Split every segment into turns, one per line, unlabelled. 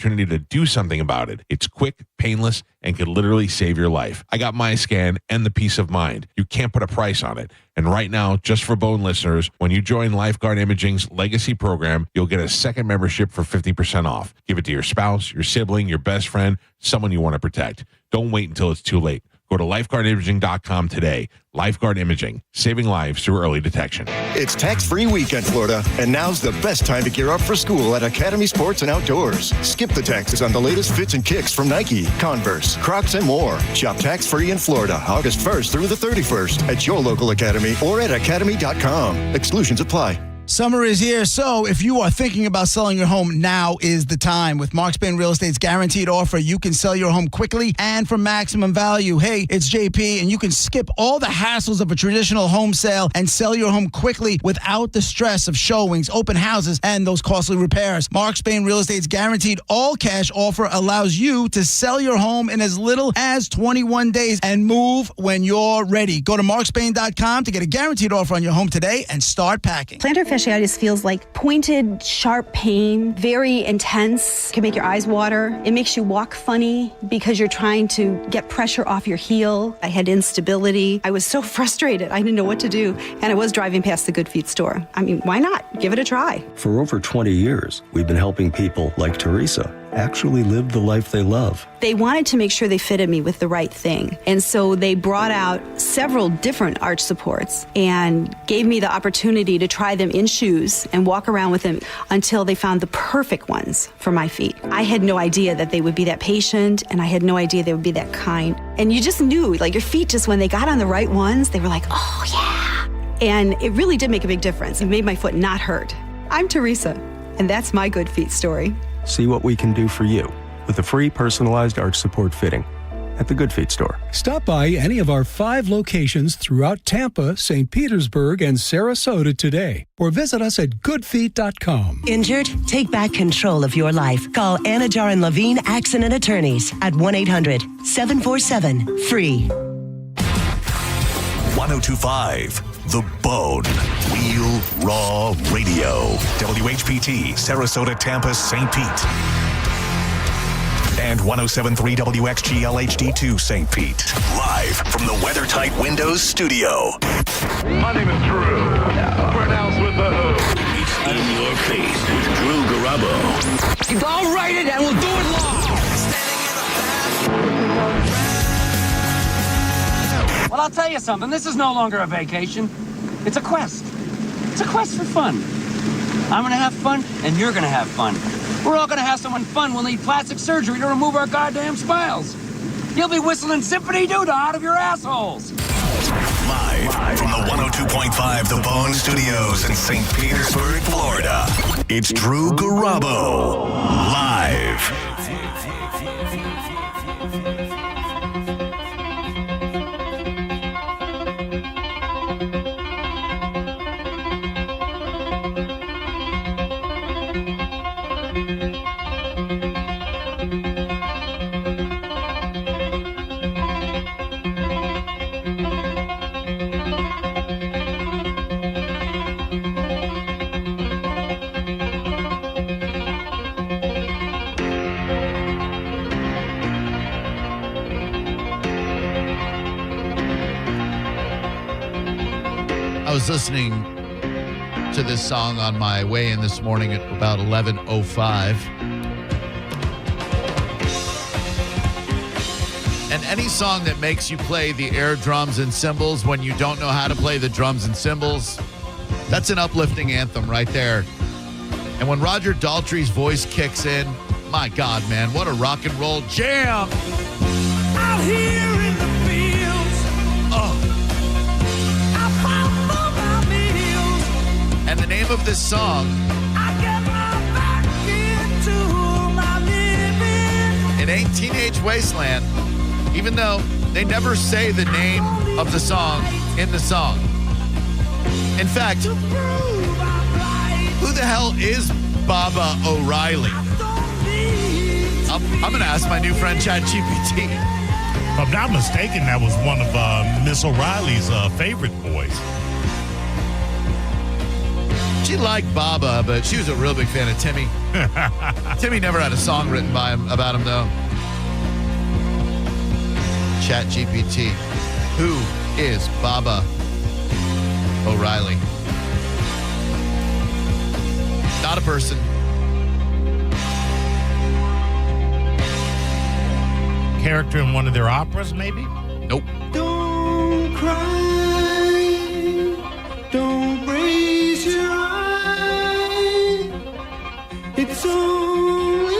opportunity to do something about it. It's quick, painless, and could literally save your life. I got my scan and the peace of mind. You can't put a price on it. And right now, just for Bone listeners, when you join Lifeguard Imaging's Legacy program, you'll get a second membership for 50% off. Give it to your spouse, your sibling, your best friend, someone you want to protect. Don't wait until it's too late. Go to lifeguardimaging.com today. Lifeguard Imaging, saving lives through early detection.
It's tax-free week in Florida, and now's the best time to gear up for school at Academy Sports and Outdoors. Skip the taxes on the latest fits and kicks from Nike, Converse, Crocs, and more. Shop tax-free in Florida August 1st through the 31st at your local Academy or at academy.com. Exclusions apply.
Summer is here, so if you are thinking about selling your home, now is the time. With Mark Spain Real Estate's guaranteed offer, you can sell your home quickly and for maximum value. Hey, it's JP, and you can skip all the hassles of a traditional home sale and sell your home quickly without the stress of showings, open houses, and those costly repairs. Mark Spain Real Estate's guaranteed all-cash offer allows you to sell your home in as little as 21 days and move when you're ready. Go to markspain.com to get a guaranteed offer on your home today and start packing.
Plantar fasciitis feels like pointed, sharp pain, very intense. It can make your eyes water. It makes you walk funny because you're trying to get pressure off your heel. I had instability. I was so frustrated. I didn't know what to do. And I was driving past the Good Feet store. I mean, why not? Give it a try.
For over 20 years, we've been helping people like Teresa actually live the life they love.
They wanted to make sure they fitted me with the right thing. And so they brought out several different arch supports and gave me the opportunity to try them in shoes and walk around with them until they found the perfect ones for my feet. I had no idea that they would be that patient, and I had no idea they would be that kind. And you just knew, like, your feet, just when they got on the right ones, they were like, oh yeah. And it really did make a big difference. It made my foot not hurt. I'm Teresa, and that's my Good Feet story.
See what we can do for you with a free personalized arch support fitting at the Good Feet store.
Stop by any of our 5 locations throughout Tampa, St. Petersburg, and Sarasota today, or visit us at goodfeet.com.
Injured? Take back control of your life. Call Anajar and Levine Accident Attorneys at 1-800-747-FREE.
1025 The Bone. Real Raw Radio. WHPT, Sarasota, Tampa, St. Pete. And 107.3 WXGL HD2 St. Pete. Live from the WeatherTight Windows studio.
My name is Drew. Pronounced with the O.
It's in your face with Drew Garabo.
I'll write it and we'll do it live. Well, I'll tell you something. This is no longer a vacation. It's a quest. It's a quest for fun. I'm going to have fun, and you're going to have fun. We're all going to have someone fun. We'll need plastic surgery to remove our goddamn smiles. You'll be whistling Symphony Doodah out of your assholes.
Live from the 102.5 The Bone Studios in St. Petersburg, Florida. It's Drew Garabo. Live.
I was listening to this song on my way in this morning at about 11:05. And any song that makes you play the air drums and cymbals when you don't know how to play the drums and cymbals, that's an uplifting anthem right there. And when Roger Daltrey's voice kicks in, my God, man, what a rock and roll jam.
Out here in the fields.
Oh. And the name of this song,
I get my back into my living.
It Ain't Teenage Wasteland, even though they never say the name of the song in the song. In fact, who the hell is Baba O'Reilly? I'm going to ask my new friend Chat GPT.
If I'm not mistaken, that was one of Miss O'Reilly's favorite boys.
She liked Baba, but she was a real big fan of Timmy. Timmy never had a song written about him, though. Chat GPT. Who is Baba O'Reilly? Not a person.
Character in one of their operas, maybe?
Nope.
Don't cry. Don't raise your eye. It's only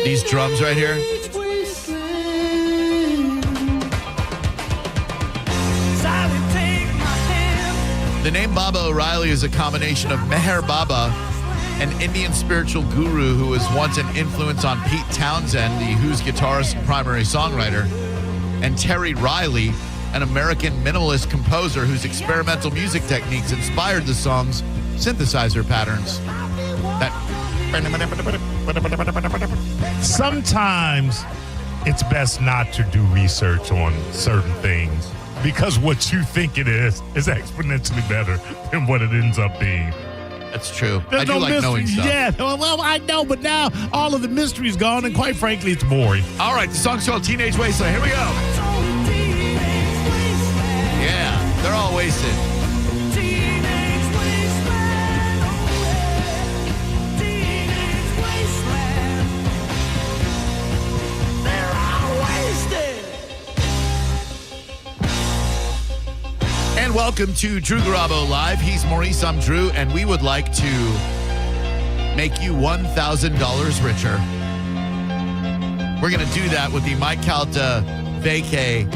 These drums right here. The name Baba O'Reilly is a combination of Meher Baba, an Indian spiritual guru who was once an influence on Pete Townsend, the Who's guitarist and primary songwriter, and Terry Riley, an American minimalist composer whose experimental music techniques inspired the song's synthesizer patterns.
Sometimes it's best not to do research on certain things because what you think it is exponentially better than what it ends up being.
That's true.
There's
I do like knowing stuff.
Yeah, well, I know, but now all of the mystery's gone, and quite frankly, it's boring.
All right, the song's called Teenage Wasteland. Here we go. Yeah, they're all wasted. And welcome to Drew Garabo Live. He's Maurice, I'm Drew, and we would like to make you $1,000 richer. We're going to do that with the Mike Calta Vacay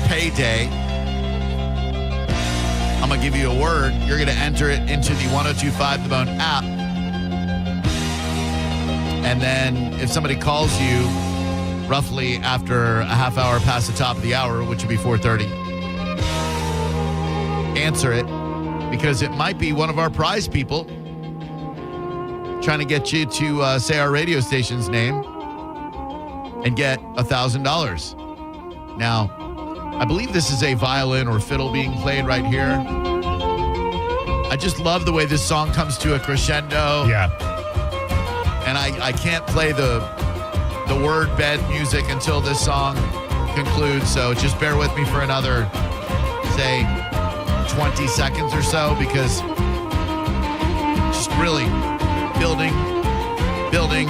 Payday. I'm going to give you a word. You're going to enter it into the 1025 The Bone app. And then if somebody calls you roughly after a half hour past the top of the hour, which would be 4:30, answer it, because it might be one of our prize people trying to get you to say our radio station's name and get $1,000. Now, I believe this is a violin or fiddle being played right here. I just love the way this song comes to a crescendo.
Yeah.
And I can't play the word bed music until this song concludes, so just bear with me for another, say, 20 seconds or so, because just really building,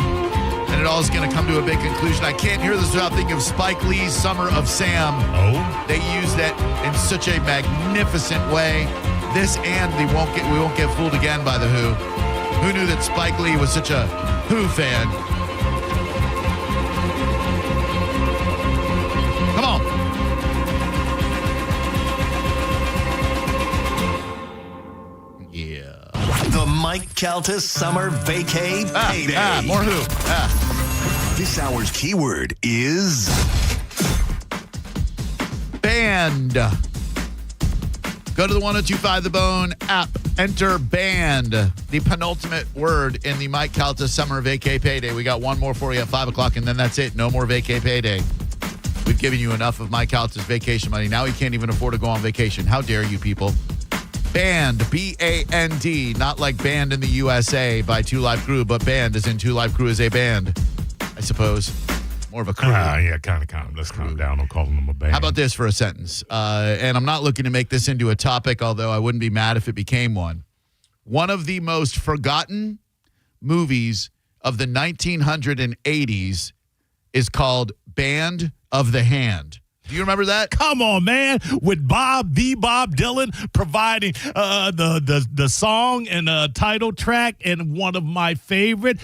and it all is going to come to a big conclusion. I can't hear this without thinking of Spike Lee's Summer of Sam.
Oh.
They used that in such a magnificent way. This and we won't get fooled again by the Who. Who knew that Spike Lee was such a Who fan? Come on.
The Mike Calta Summer Vacay Payday.
More Who.
This hour's keyword is
band. Go to the 1025 The Bone app. Enter band, the penultimate word in the Mike Calta Summer Vacay Payday. We got one more for you at 5 o'clock, and then that's it. No more Vacay Payday. We've given you enough of Mike Calta's vacation money. Now he can't even afford to go on vacation. How dare you people? Band, B-A-N-D, not like Band in the USA by Two Live Crew, but band as in Two Live Crew is a band, I suppose. More of a crew.
Yeah, kind of. Let's calm down on calling them a band.
How about this for a sentence? And I'm not looking to make this into a topic, although I wouldn't be mad if it became one. One of the most forgotten movies of the 1980s is called Band of the Hand. Do you remember that?
Come on, man. With Bob Dylan providing the song and title track, and one of my favorite,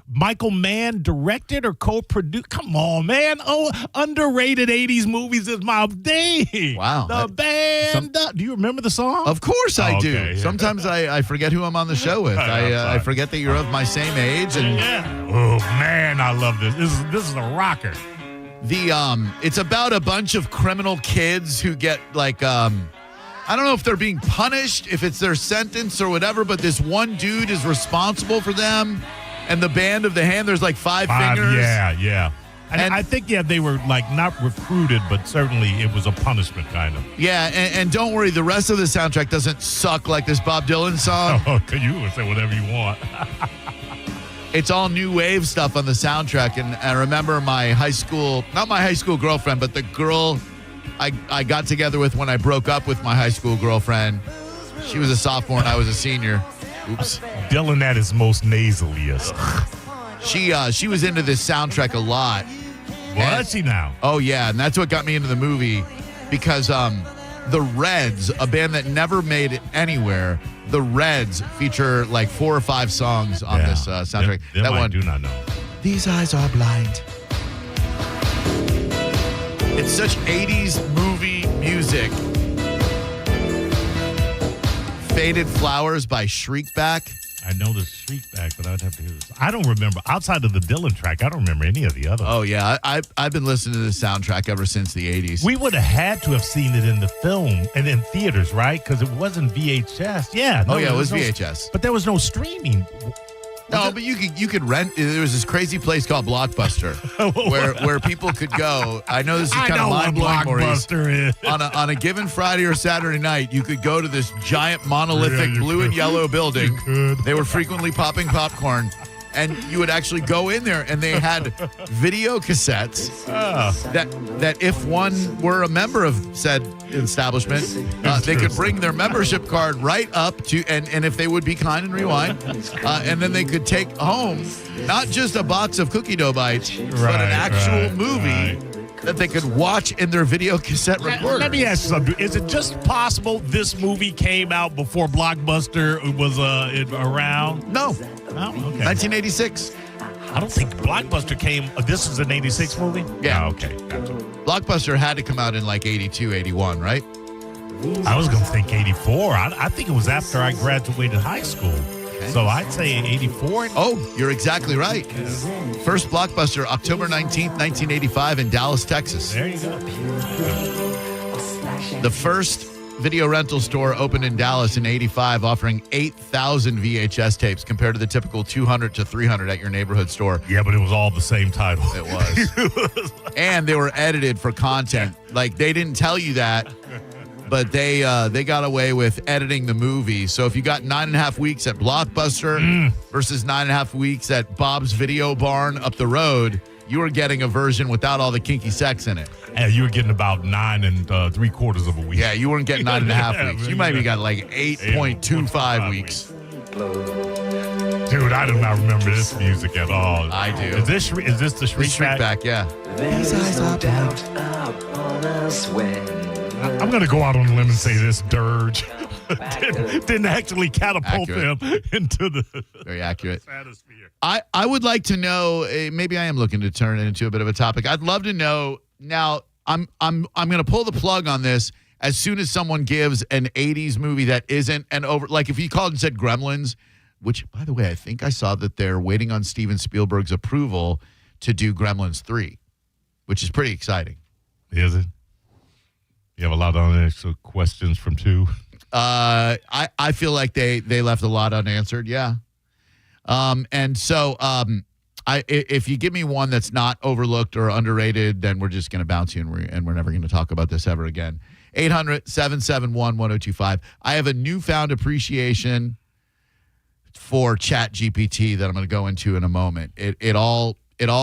Michael Mann directed or co-produced. Come on, man. Oh, underrated 80s movies is my thing.
Wow.
The band. Do you remember the song?
Of course I do.
Yeah.
Sometimes I forget who I'm on the show with. I forget that you're of my same age. And
Oh, man, I love this. This is a rocker.
It's about a bunch of criminal kids who get I don't know if they're being punished, if it's their sentence or whatever, but this one dude is responsible for them, and the band of the hand, there's like five fingers.
Yeah. And I think, they were like not recruited, but certainly it was a punishment kind of.
Yeah, and don't worry, the rest of the soundtrack doesn't suck like this Bob Dylan song.
Oh, you can say whatever you want.
It's all new wave stuff on the soundtrack. And I remember my high school, not my high school girlfriend, but the girl I got together with when I broke up with my high school girlfriend. She was a sophomore and I was a senior. Oops.
Dylan at his most nasaliest.
She was into this soundtrack a lot.
Was she now?
Oh, yeah. And that's what got me into the movie because the Reds, a band that never made it anywhere, the Reds feature like 4 or 5 songs on this soundtrack.
That one I do not know.
These eyes are blind. It's such 80s movie music. Faded Flowers by Shriekback.
I know the Shriekback, but I'd have to hear this. I don't remember. Outside of the Dylan track, I don't remember any of the others.
Oh, yeah. I've been listening to this soundtrack ever since the 80s.
We would have had to have seen it in the film and in theaters, right? Because it wasn't VHS. Yeah.
No, it was VHS.
But there was no streaming.
No, but you could rent. There was this crazy place called Blockbuster where people could go. I know this is kind of mind-blowing, Maurice. On a given Friday or Saturday night, you could go to this giant monolithic blue and yellow building. They were frequently popping popcorn. And you would actually go in there, and they had video cassettes that if one were a member of said establishment, they could bring their membership card right up to, and if they would be kind and rewind, and then they could take home not just a box of cookie dough bites, but an actual movie that they could watch in their video cassette recorder.
Let me ask you something. Is it just possible this movie came out before Blockbuster was around?
No.
Oh, okay.
1986.
I don't think Blockbuster came. This is an 86 movie?
Yeah.
Oh, okay. Gotcha.
Blockbuster had to come out in like 82, 81, right?
I was going to think 84. I think it was after I graduated high school. Okay. So I'd say 84.
Oh, you're exactly right. First Blockbuster, October 19th, 1985 in Dallas, Texas.
There you go.
The first video rental store opened in Dallas in 85, offering 8,000 VHS tapes compared to the typical 200 to 300 at your neighborhood store.
Yeah, but it was all the same title.
It was. And they were edited for content. Like, they didn't tell you that, but they got away with editing the movie. So if you got 9.5 weeks at Blockbuster versus 9.5 weeks at Bob's Video Barn up the road, you were getting a version without all the kinky sex in it.
Yeah, you were getting about 9 3/4 of a week.
Yeah, you weren't getting 9.5 weeks. You maybe got like 8.25 weeks.
Dude, I do not remember this music at all.
I do.
Is this the
Shriekback? Yeah.
There's no doubt upon us when
I'm going to go out on a limb and say this dirge didn't actually catapult them into the
very accurate
stratosphere.
I would like to know, maybe I am looking to turn it into a bit of a topic. I'd love to know now. I'm going to pull the plug on this as soon as someone gives an 80s movie that isn't an over, like if you called and said Gremlins, which by the way, I think I saw that they're waiting on Steven Spielberg's approval to do Gremlins 3, which is pretty exciting.
Is it? You have a lot of unanswered questions from 2.
I feel like they left a lot unanswered. Yeah. And so if you give me one that's not overlooked or underrated, then we're just going to bounce you and we're never going to talk about this ever again. 800-771-1025. I have a newfound appreciation for Chat GPT that I'm going to go into in a moment. It all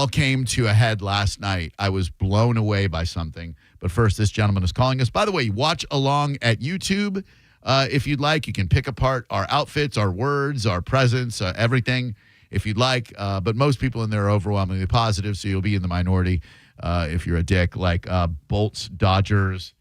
came to a head last night. I was blown away by something. But first, this gentleman is calling us. By the way, watch along at YouTube. If you'd like, you can pick apart our outfits, our words, our presence, everything, if you'd like. But most people in there are overwhelmingly positive, so you'll be in the minority if you're a dick, like Bolts, Dodgers,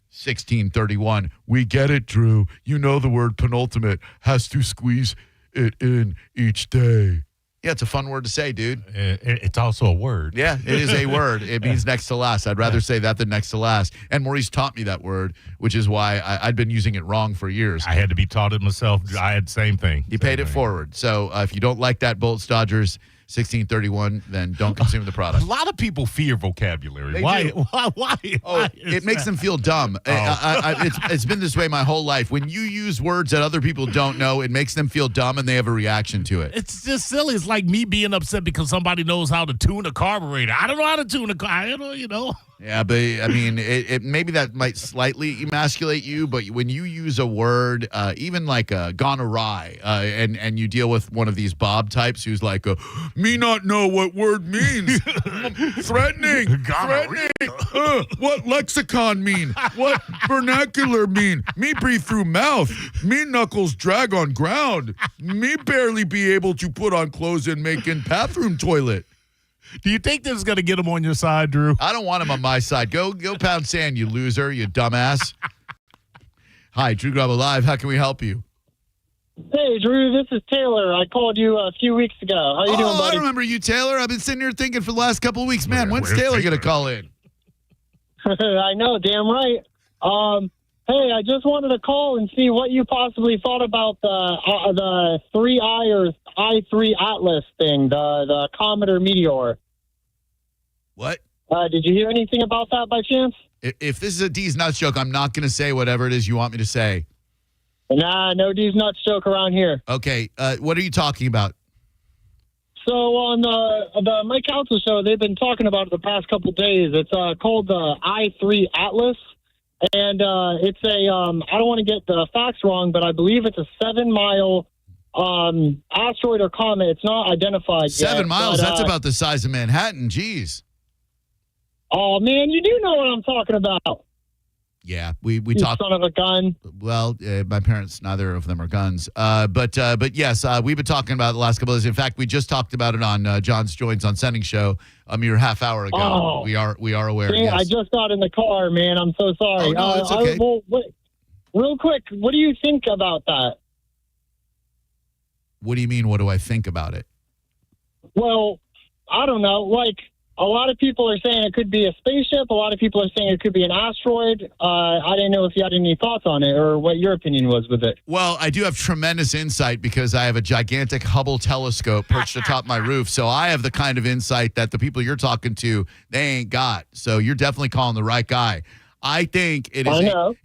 1631. We get it, Drew. You know the word penultimate has to squeeze it in each day. Yeah, it's a fun word to say, dude.
It's also a word.
Yeah, it is a word. It means next to last. I'd rather say that than next to last. And Maurice taught me that word, which is why I'd been using it wrong for years.
I had to be taught it myself. I had the same thing.
You paid it forward. So if you don't like that, Bolts, Dodgers, 1631, then don't consume the product.
A lot of people fear vocabulary.
They
Why?
do.
Why?
It makes them feel dumb. It's been this way my whole life. When you use words that other people don't know, it makes them feel dumb and they have a reaction to it.
It's just silly. It's like me being upset because somebody knows how to tune a carburetor. I don't know how to tune a car. I don't, you know.
Yeah, but I mean, it maybe that might slightly emasculate you, but when you use a word, even like gone awry, and you deal with one of these Bob types who's like, me not know what word means, threatening, what lexicon mean, what vernacular mean, me breathe through mouth, me knuckles drag on ground, me barely be able to put on clothes and make in bathroom toilet.
Do you think this is going to get him on your side, Drew?
I don't want him on my side. Go pound sand, you loser, you dumbass. Hi, Drew Garabo Live. How can we help you?
Hey, Drew, this is Taylor. I called you a few weeks ago. How you doing, buddy?
I remember you, Taylor. I've been sitting here thinking for the last couple of weeks, man, when's Taylor going to call in?
I know, damn right. Hey, I just wanted to call and see what you possibly thought about the 3i or i3 Atlas thing, the comet or meteor.
What?
Did you hear anything about that by chance?
If this is a D's Nuts joke, I'm not going to say whatever it is you want me to say.
Nah, no D's Nuts joke around here.
Okay, what are you talking about?
So on the Mike Council show, they've been talking about it the past couple days. It's called the i3 Atlas. And it's a, I don't want to get the facts wrong, but I believe it's a 7-mile asteroid or comet. It's not identified
7
yet.
miles?
But,
that's about the size of Manhattan. Jeez.
Oh, man, you do know what I'm talking about.
Yeah, we
You
talked.
son of a gun.
Well, my parents, neither of them are guns. But yes, we've been talking about it the last couple of days. In fact, we just talked about it on John's Joints on Sending Show a mere half hour ago.
Oh.
We are aware.
Man,
Yes.
I just got in the car, man. I'm so sorry.
Oh, no, it's okay.
Real quick, what do you think about that?
What do you mean? What do I think about it?
Well, I don't know. Like, a lot of people are saying it could be a spaceship. A lot of people are saying it could be an asteroid. I didn't know if you had any thoughts on it or what your opinion was with it.
Well, I do have tremendous insight because I have a gigantic Hubble telescope perched atop my roof. So I have the kind of insight that the people you're talking to, they ain't got. So you're definitely calling the right guy. I think it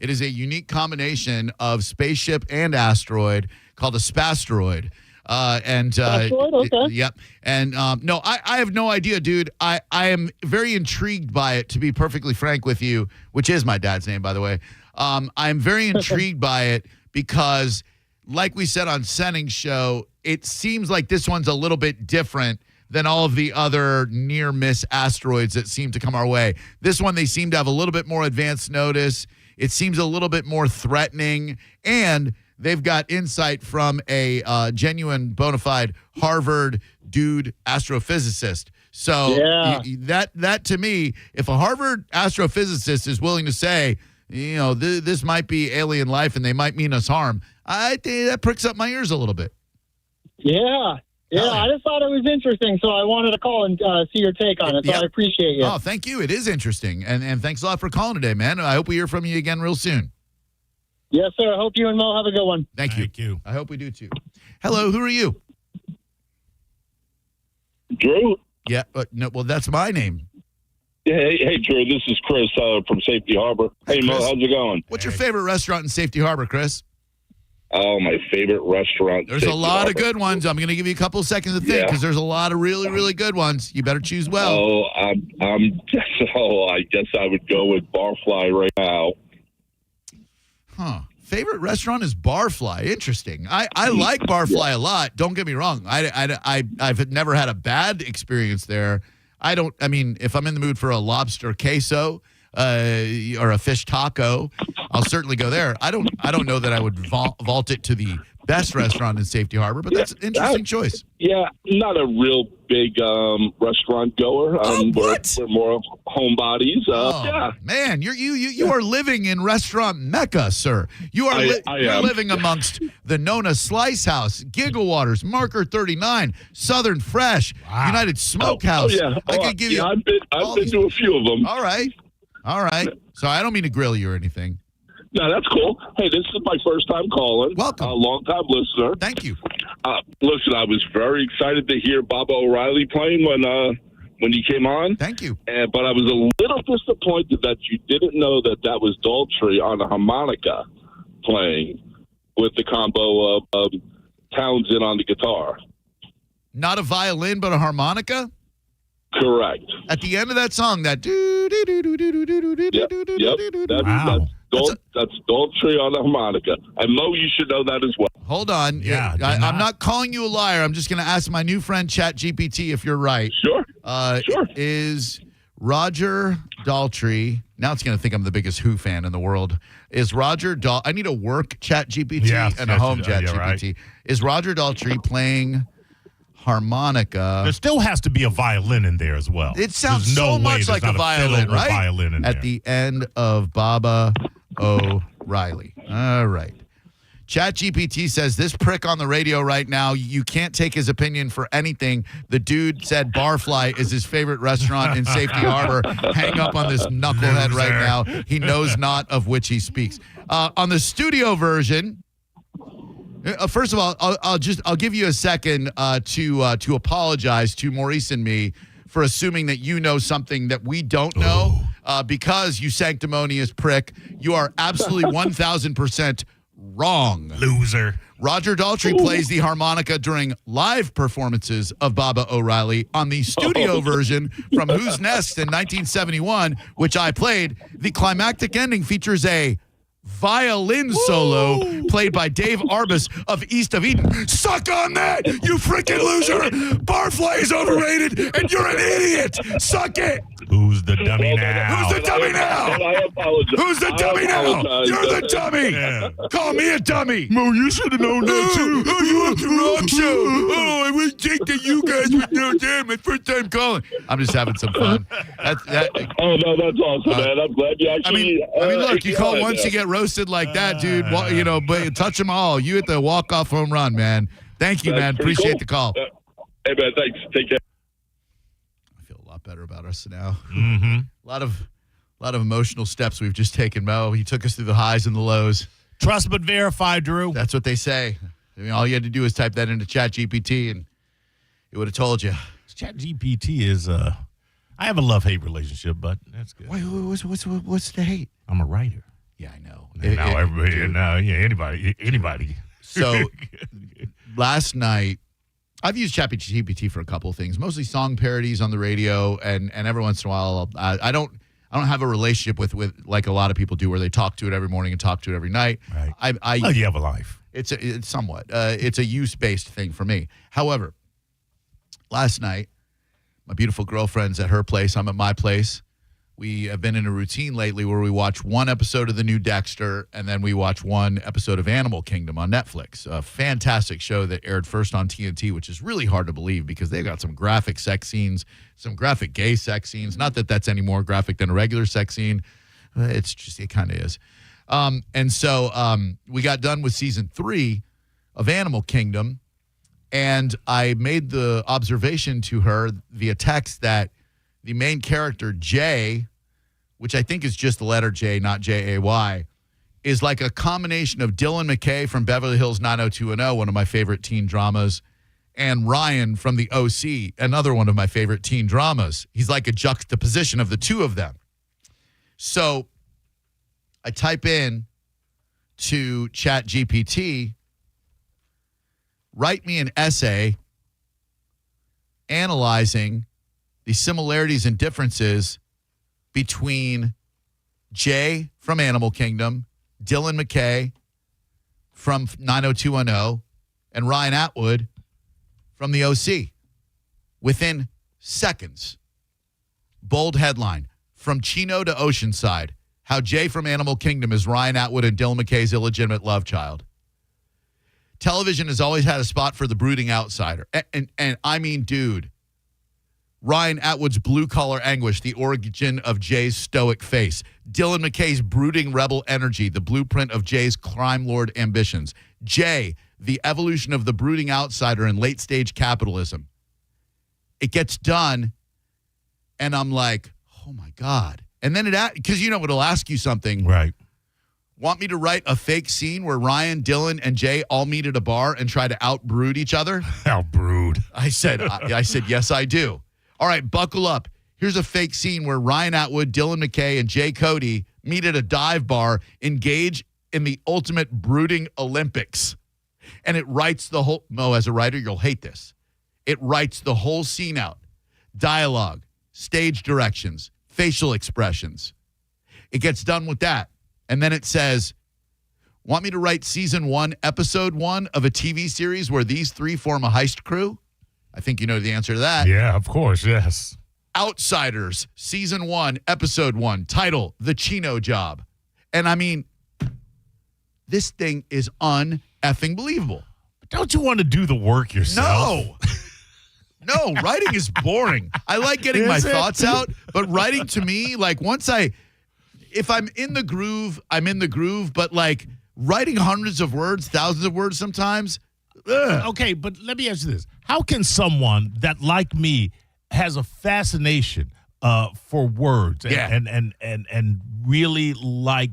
is a unique combination of spaceship and asteroid called a spasteroid. Yep. And no, I have no idea, dude. I am very intrigued by it, to be perfectly frank with you, which is my dad's name, by the way. I'm very intrigued by it because, like we said on Sending Show, it seems like this one's a little bit different than all of the other near-miss asteroids that seem to come our way. This one, they seem to have a little bit more advanced notice. It seems a little bit more threatening, and they've got insight from a genuine, bona fide Harvard dude astrophysicist. So that to me, if a Harvard astrophysicist is willing to say, you know, this might be alien life and they might mean us harm, I think that pricks up my ears a little bit.
Yeah. I just thought it was interesting, so I wanted to call and see your take on it, so I appreciate you.
Oh, thank you. It is interesting, and thanks a lot for calling today, man. I hope we hear from you again real soon.
Yes, sir. I hope you and Mo have a good one.
Thank you. I hope we do, too. Hello, who are you?
Drew?
Yeah, no, well, that's my name.
Yeah, hey, Drew, this is Chris from Safety Harbor. Hey, Mo, how's it going?
What's your favorite restaurant in Safety Harbor, Chris?
Oh, my favorite restaurant.
There's a lot of good ones. I'm going to give you a couple of seconds to think because there's a lot of really, really good ones. You better choose well.
Oh, I guess I would go with Barfly right now.
Huh. Favorite restaurant is Barfly. Interesting. I like Barfly a lot. Don't get me wrong. I've never had a bad experience there. If I'm in the mood for a lobster queso or a fish taco, I'll certainly go there. I don't know that I would vault it to the best restaurant in Safety Harbor, but that's an interesting choice.
Yeah, not a real big restaurant goer. We're more homebodies.
Man, you are living in restaurant Mecca, sir. You're living amongst the Nona Slice House, Gigawaters, Marker 39, Southern Fresh, United Smokehouse. I could give you.
I've been to a few of them.
All right. So I don't mean to grill you or anything.
No, that's cool. Hey, this is my first time calling.
Welcome.
A long-time listener.
Thank you.
Listen, I was very excited to hear Baba O'Reilly playing when he came on.
Thank you.
But I was a little disappointed that you didn't know that was Daltrey on the harmonica playing with the combo of Townsend on the guitar.
Not a violin, but a harmonica?
Correct.
At the end of that song, that
That's Daltrey on the harmonica. And Mo, you should know that as well.
Hold on.
Yeah,
I'm not calling you a liar. I'm just going to ask my new friend Chat GPT if you're right.
Sure. Sure.
Is Roger Daltrey, now it's going to think I'm the biggest Who fan in the world. Is Roger I need a work Chat GPT and a home Chat GPT. Right. Is Roger Daltrey playing harmonica?
There still has to be a violin in there as well.
It sounds so much like a violin, right?
Violin in
At
there.
the end of Baba O'Reilly. All right. Chat GPT says, this prick on the radio right now, you can't take his opinion for anything. The dude said Barfly is his favorite restaurant in Safety Harbor. Hang up on this knucklehead right now. He knows not of which he speaks. On the studio version, first of all, I'll give you a second to apologize to Maurice and me for assuming that you know something that we don't know. Because you sanctimonious prick, you are absolutely 1,000% wrong.
Loser.
Roger Daltrey plays the harmonica during live performances of Baba O'Reilly. On the studio version from Who's Nest in 1971, which I played, the climactic ending features a violin solo played by Dave Arbus of East of Eden. Suck on that, you freaking loser! Barfly is overrated, and you're an idiot! Suck it!
Who's the dummy now?
Who's the dummy now?
I apologize.
Who's the dummy now? You're the dummy!
Yeah.
Call me a dummy!
Mo, you should have known that too.
Oh, you have the rock show! Oh, I would think that you guys would know. Damn, my first time calling. I'm just having some fun.
Oh, no, that's awesome, man. I'm glad you actually...
I mean, look, you call once, you get roasted like that, dude. Well, you know, but touch them all. You hit the walk-off home run, man. Thank you, man. Appreciate the call.
Hey, man, thanks. Take care.
I feel a lot better about us now.
Mm-hmm.
A lot of emotional steps we've just taken, Mo. He took us through the highs and the lows.
Trust but verify, Drew.
That's what they say. I mean, all you had to do is type that into Chat GPT, and it would have told you.
Chat GPT is I have a love-hate relationship, but that's good.
Wait, what's the hate?
I'm a writer.
Yeah, I know.
Anybody.
So last night, I've used Chat GPT for a couple of things, mostly song parodies on the radio, and every once in a while, I don't have a relationship with like a lot of people do, where they talk to it every morning and talk to it every night.
Right. You have a life.
It's somewhat. It's a use-based thing for me. However, last night, my beautiful girlfriend's at her place. I'm at my place. We have been in a routine lately where we watch one episode of the new Dexter, and then we watch one episode of Animal Kingdom on Netflix. A fantastic show that aired first on TNT, which is really hard to believe because they've got some graphic sex scenes, some graphic gay sex scenes. Not that that's any more graphic than a regular sex scene. It's just, it kind of is. And so we got done with season 3 of Animal Kingdom, and I made the observation to her via text that the main character, Jay, which I think is just the letter J, not Jay, is like a combination of Dylan McKay from Beverly Hills 90210, one of my favorite teen dramas, and Ryan from the OC, another one of my favorite teen dramas. He's like a juxtaposition of the two of them. So I type in to Chat GPT, write me an essay analyzing the similarities and differences between Jay from Animal Kingdom, Dylan McKay from 90210, and Ryan Atwood from the OC. Within seconds. Bold headline, from Chino to Oceanside, how Jay from Animal Kingdom is Ryan Atwood and Dylan McKay's illegitimate love child. Television has always had a spot for the brooding outsider. And I mean, dude, Ryan Atwood's blue-collar anguish, the origin of Jay's stoic face. Dylan McKay's brooding rebel energy, the blueprint of Jay's crime lord ambitions. Jay, the evolution of the brooding outsider in late-stage capitalism. It gets done, and I'm like, oh, my God. And then because, you know, it'll ask you something.
Right.
Want me to write a fake scene where Ryan, Dylan, and Jay all meet at a bar and try to out-brood each other?
Out-brood.
I said, yes, I do. All right, buckle up. Here's a fake scene where Ryan Atwood, Dylan McKay, and Jay Cody meet at a dive bar, engage in the ultimate brooding Olympics. And it writes the whole, Mo, as a writer, you'll hate this. It writes the whole scene out. Dialogue, stage directions, facial expressions. It gets done with that. And then it says, want me to write season 1, episode 1 of a TV series where these 3 form a heist crew? I think you know the answer to that.
Yeah, of course, yes.
Outsiders, season 1, episode 1, title, The Chino Job. And I mean, this thing is un-effing believable.
Don't you want to do the work yourself?
No, writing is boring. I like getting my thoughts out, but writing to me, like if I'm in the groove, I'm in the groove, but like writing hundreds of words, thousands of words sometimes. Ugh.
Okay, but let me ask you this. How can someone that, like me, has a fascination for words and really like,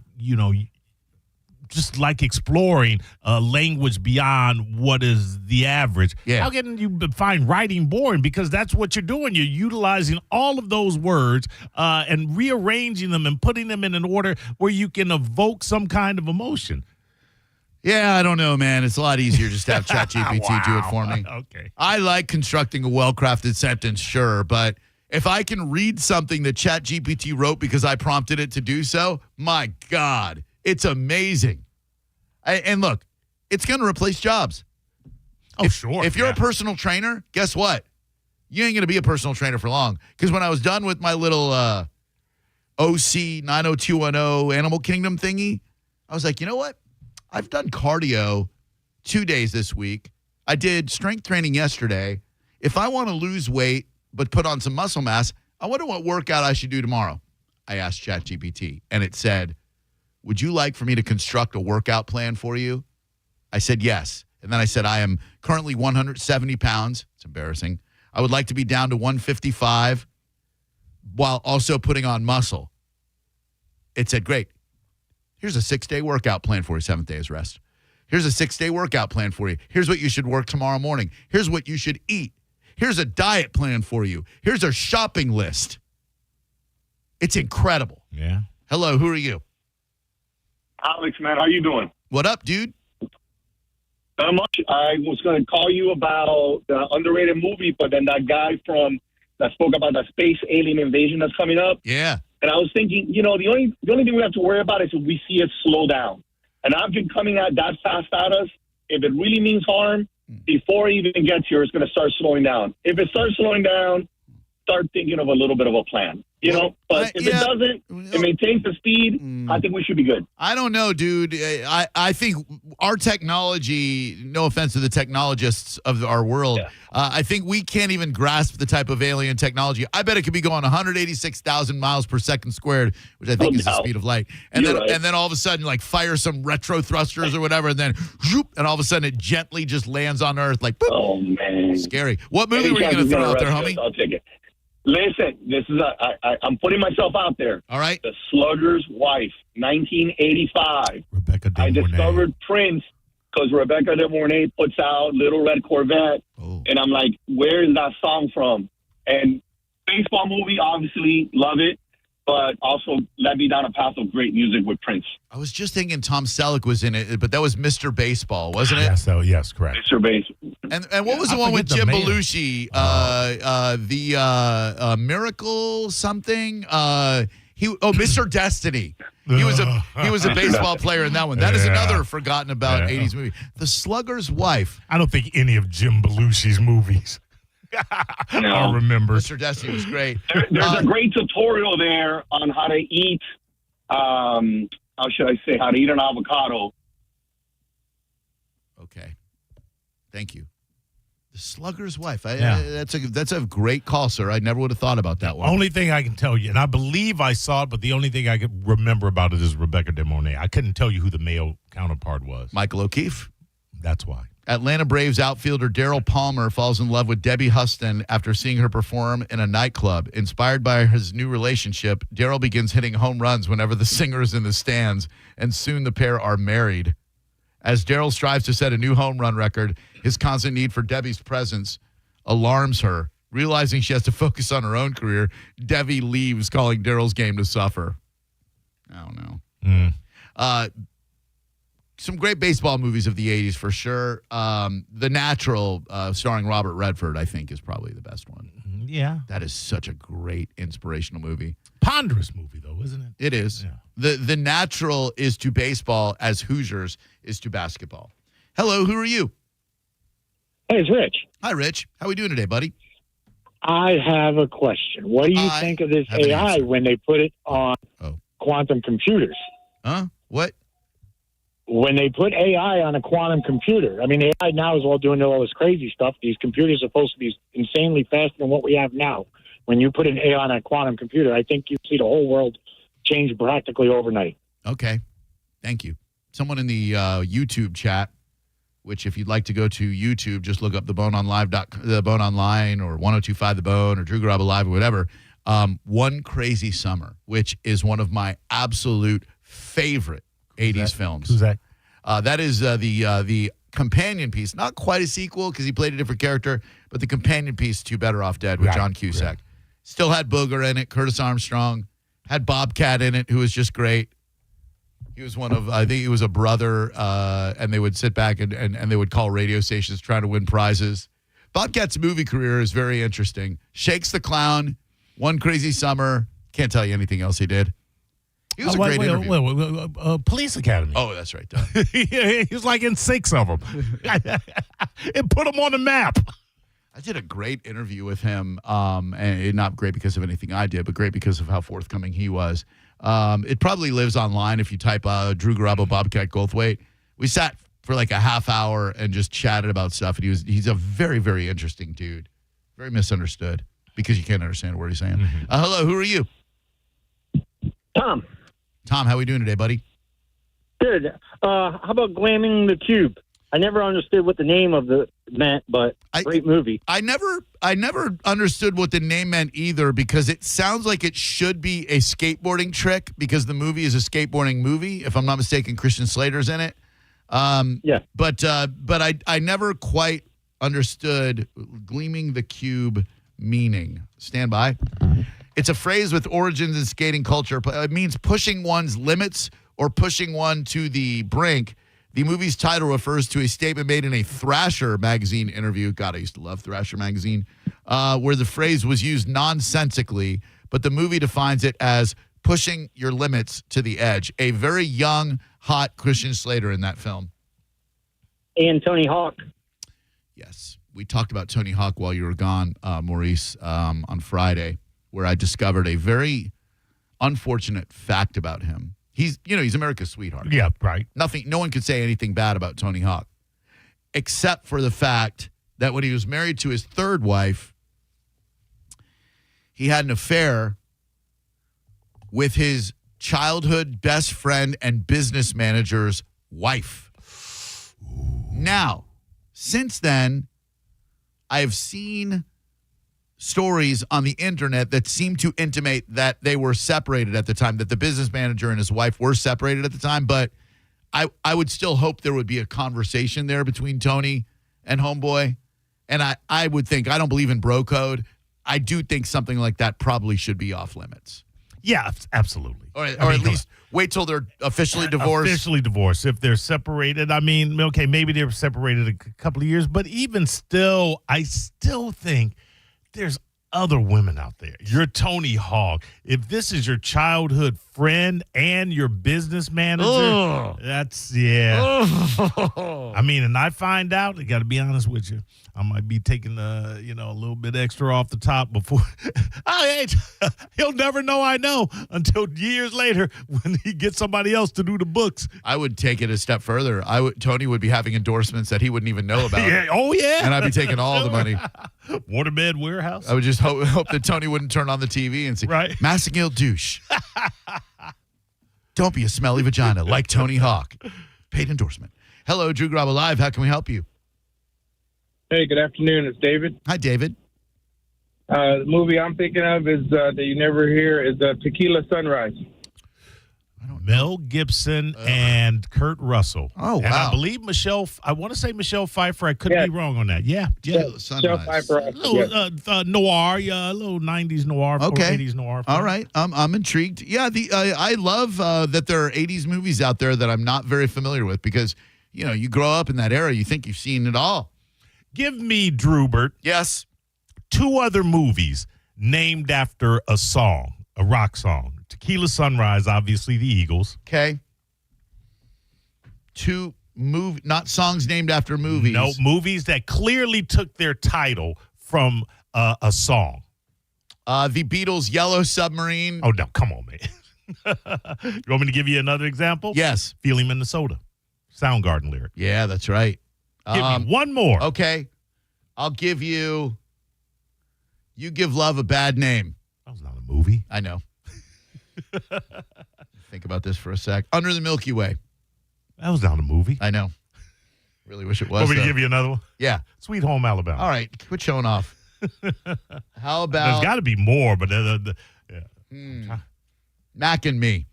just like exploring language beyond what is the average.
Yeah.
How can you find writing boring? Because that's what you're doing. You're utilizing all of those words and rearranging them and putting them in an order where you can evoke some kind of emotion.
Yeah, I don't know, man. It's a lot easier just to have Chat GPT do it for me.
Okay.
I like constructing a well-crafted sentence, sure, but if I can read something that Chat GPT wrote because I prompted it to do so, my God. It's amazing. And look, it's going to replace jobs.
Sure.
If you're a personal trainer, guess what? You ain't going to be a personal trainer for long. Because when I was done with my little OC 90210 Animal Kingdom thingy, I was like, you know what? I've done cardio 2 days this week. I did strength training yesterday. If I want to lose weight but put on some muscle mass, I wonder what workout I should do tomorrow. I asked ChatGPT, and it said, would you like for me to construct a workout plan for you? I said yes. And then I said, I am currently 170 pounds. It's embarrassing. I would like to be down to 155 while also putting on muscle. It said, great. Here's a 6-day workout plan for you. 7th day is rest. Here's a 6-day workout plan for you. Here's what you should work tomorrow morning. Here's what you should eat. Here's a diet plan for you. Here's a shopping list. It's incredible.
Yeah.
Hello, who are you?
Alex, man, how you doing?
What up, dude?
Not much. I was going to call you about the underrated movie, but then that guy that spoke about the space alien invasion that's coming up.
Yeah.
And I was thinking, the only thing we have to worry about is if we see it slow down. An object coming out that fast at us, if it really means harm, before it even gets here, it's going to start slowing down. If it starts slowing down, start thinking of a little bit of a plan. But if it doesn't, it maintains the speed, I think we should be good.
I don't know, dude. I think our technology, no offense to the technologists of our world, I think we can't even grasp the type of alien technology. I bet it could be going 186,000 miles per second squared, which I think is the speed of light. And then all of a sudden, like, fire some retro thrusters or whatever, and then whoop, and all of a sudden it gently just lands on Earth like, boop.
Oh, man.
Scary. What movie were you going to throw out there, homie?
I'll take it. Listen, this is I'm putting myself out there.
All right.
The Slugger's Wife, 1985.
Rebecca De
I
Mornay.
discovered Prince because Rebecca De Mornay puts out Little Red Corvette.
Oh.
And I'm like, where is that song from? And baseball movie, obviously, love it. But also led me down a path of great music with Prince.
I was just thinking Tom Selleck was in it, but that was Mr. Baseball, wasn't it?
Yes, correct.
Mr. Baseball.
And what was the one with Jim Belushi? The Miracle something? Mr. Destiny. He was a baseball player in that one. That is another forgotten about 80s movie. The Slugger's Wife.
I don't think any of Jim Belushi's movies I'll remember.
Mr. Destiny was great.
There's a great tutorial there on how to eat, how should I say, how to eat an avocado.
Okay. Thank you. The Slugger's Wife. That's a great call, sir. I never would have thought about that one.
Only thing I can tell you, and I believe I saw it, but the only thing I could remember about it is Rebecca De Mornay. I couldn't tell you who the male counterpart was.
Michael O'Keefe.
That's why.
Atlanta Braves outfielder Darryl Palmer falls in love with Debbie Huston after seeing her perform in a nightclub. Inspired by his new relationship, Darryl begins hitting home runs whenever the singer is in the stands, and soon the pair are married. As Darryl strives to set a new home run record, his constant need for Debbie's presence alarms her. Realizing she has to focus on her own career, Debbie leaves, calling Darryl's game to suffer. I don't know. Some great baseball movies of the 80s for sure. The Natural, starring Robert Redford, I think is probably the best one.
Yeah.
That is such a great inspirational movie.
Ponderous movie, though, isn't it?
It is.
Yeah.
The Natural is to baseball as Hoosiers is to basketball. Hello, who are you?
Hey, it's Rich.
Hi, Rich. How are we doing today, buddy?
I have a question. What do you think of this AI when they put it on quantum computers?
Huh? What?
When they put AI on a quantum computer. I mean, AI now is all doing all this crazy stuff. These computers are supposed to be insanely faster than what we have now. When you put an AI on a quantum computer, I think you see the whole world change practically overnight.
Okay. Thank you. Someone in the YouTube chat, which if you'd like to go to YouTube, just look up the Bone Online or 1025 The Bone or Drew Garabo Live or whatever. One Crazy Summer, which is one of my absolute favorite 80s films.
Who's that?
That is the companion piece. Not quite a sequel because he played a different character, but the companion piece to Better Off Dead with John Cusack. Right. Still had Booger in it, Curtis Armstrong. Had Bobcat in it, who was just great. He was one of, I think he was a brother, and they would sit back and they would call radio stations trying to win prizes. Bobcat's movie career is very interesting. Shakes the Clown, One Crazy Summer. Can't tell you anything else he did. He was a great interview.
Police Academy.
Oh, that's right.
He was like in 6 of them. It put him on the map.
I did a great interview with him, and not great because of anything I did, but great because of how forthcoming he was. It probably lives online if you type Drew Garabo Bobcat Goldthwait. We sat for like a half hour and just chatted about stuff, and he's a very, very interesting dude. Very misunderstood because you can't understand what he's saying. Hello, who are you?
Tom.
Tom, how are we doing today, buddy?
Good. How about Glamming the Cube? I never understood what the name of it meant, but great movie.
I never understood what the name meant either because it sounds like it should be a skateboarding trick because the movie is a skateboarding movie. If I'm not mistaken, Christian Slater's in it.
Yeah.
But I never quite understood Gleaming the Cube meaning. Stand by. It's a phrase with origins in skating culture. It means pushing one's limits or pushing one to the brink. The movie's title refers to a statement made in a Thrasher magazine interview. God, I used to love Thrasher magazine, where the phrase was used nonsensically, but the movie defines it as pushing your limits to the edge. A very young, hot Christian Slater in that film.
And Tony Hawk.
Yes. We talked about Tony Hawk while you were gone, Maurice, on Friday, where I discovered a very unfortunate fact about him. He's America's sweetheart.
Yeah, right.
No one could say anything bad about Tony Hawk, except for the fact that when he was married to his third wife, he had an affair with his childhood best friend and business manager's wife. Now, since then, I have seen stories on the internet that seem to intimate that they were separated at the time, that the business manager and his wife were separated at the time, but I would still hope there would be a conversation there between Tony and Homeboy. And I would think, I don't believe in bro code. I do think something like that probably should be off limits.
Yeah, absolutely.
Or at least wait till they're officially divorced.
Officially divorced. If they're separated, I mean, okay, maybe they were separated a couple of years, but even still, I still think there's other women out there. You're Tony Hawk. If this is your childhood friend and your business manager, that's, yeah. I mean, and I find out, I got to be honest with you, I might be taking a little bit extra off the top before. He'll never know I know until years later when he gets somebody else to do the books.
I would take it a step further. Tony would be having endorsements that he wouldn't even know about.
Yeah. Oh, yeah.
And I'd be taking all the money.
Waterbed warehouse.
I would just hope that Tony wouldn't turn on the TV and say,
right.
Massengill douche. Don't be a smelly vagina like Tony Hawk. Paid endorsement. Hello, Drew Garabo Live. How can we help you?
Hey, good afternoon. It's David.
Hi, David.
The movie I'm thinking of is that you never hear is Tequila Sunrise.
Mel Gibson and Kurt Russell.
Oh,
and
wow.
I believe I want to say Michelle Pfeiffer. I could be wrong on that. Yeah.
Sunrise.
Pfeiffer.
A little noir, a little 90s noir,
Okay.
80s noir.
All right. I'm intrigued. Yeah, I love that there are 80s movies out there that I'm not very familiar with because, you grow up in that era, you think you've seen it all.
Give me, Drewbert.
Yes.
2 other movies named after a song, a rock song. Tequila Sunrise, obviously the Eagles.
Okay. 2 not songs named after movies.
No, movies that clearly took their title from a song.
The Beatles' Yellow Submarine.
Oh, no, come on, man. You want me to give you another example?
Yes.
Feeling Minnesota. Soundgarden lyric.
Yeah, that's right.
Give me one more.
Okay. I'll give you Give Love a Bad Name.
That was not a movie.
I know. Think about this for a sec. Under the Milky Way.
That was not a movie.
I know. Really wish it was.
Want me to give you another one?
Yeah.
Sweet Home Alabama.
All right. Quit showing off. How about...
There's got to be more, but
Mac and Me.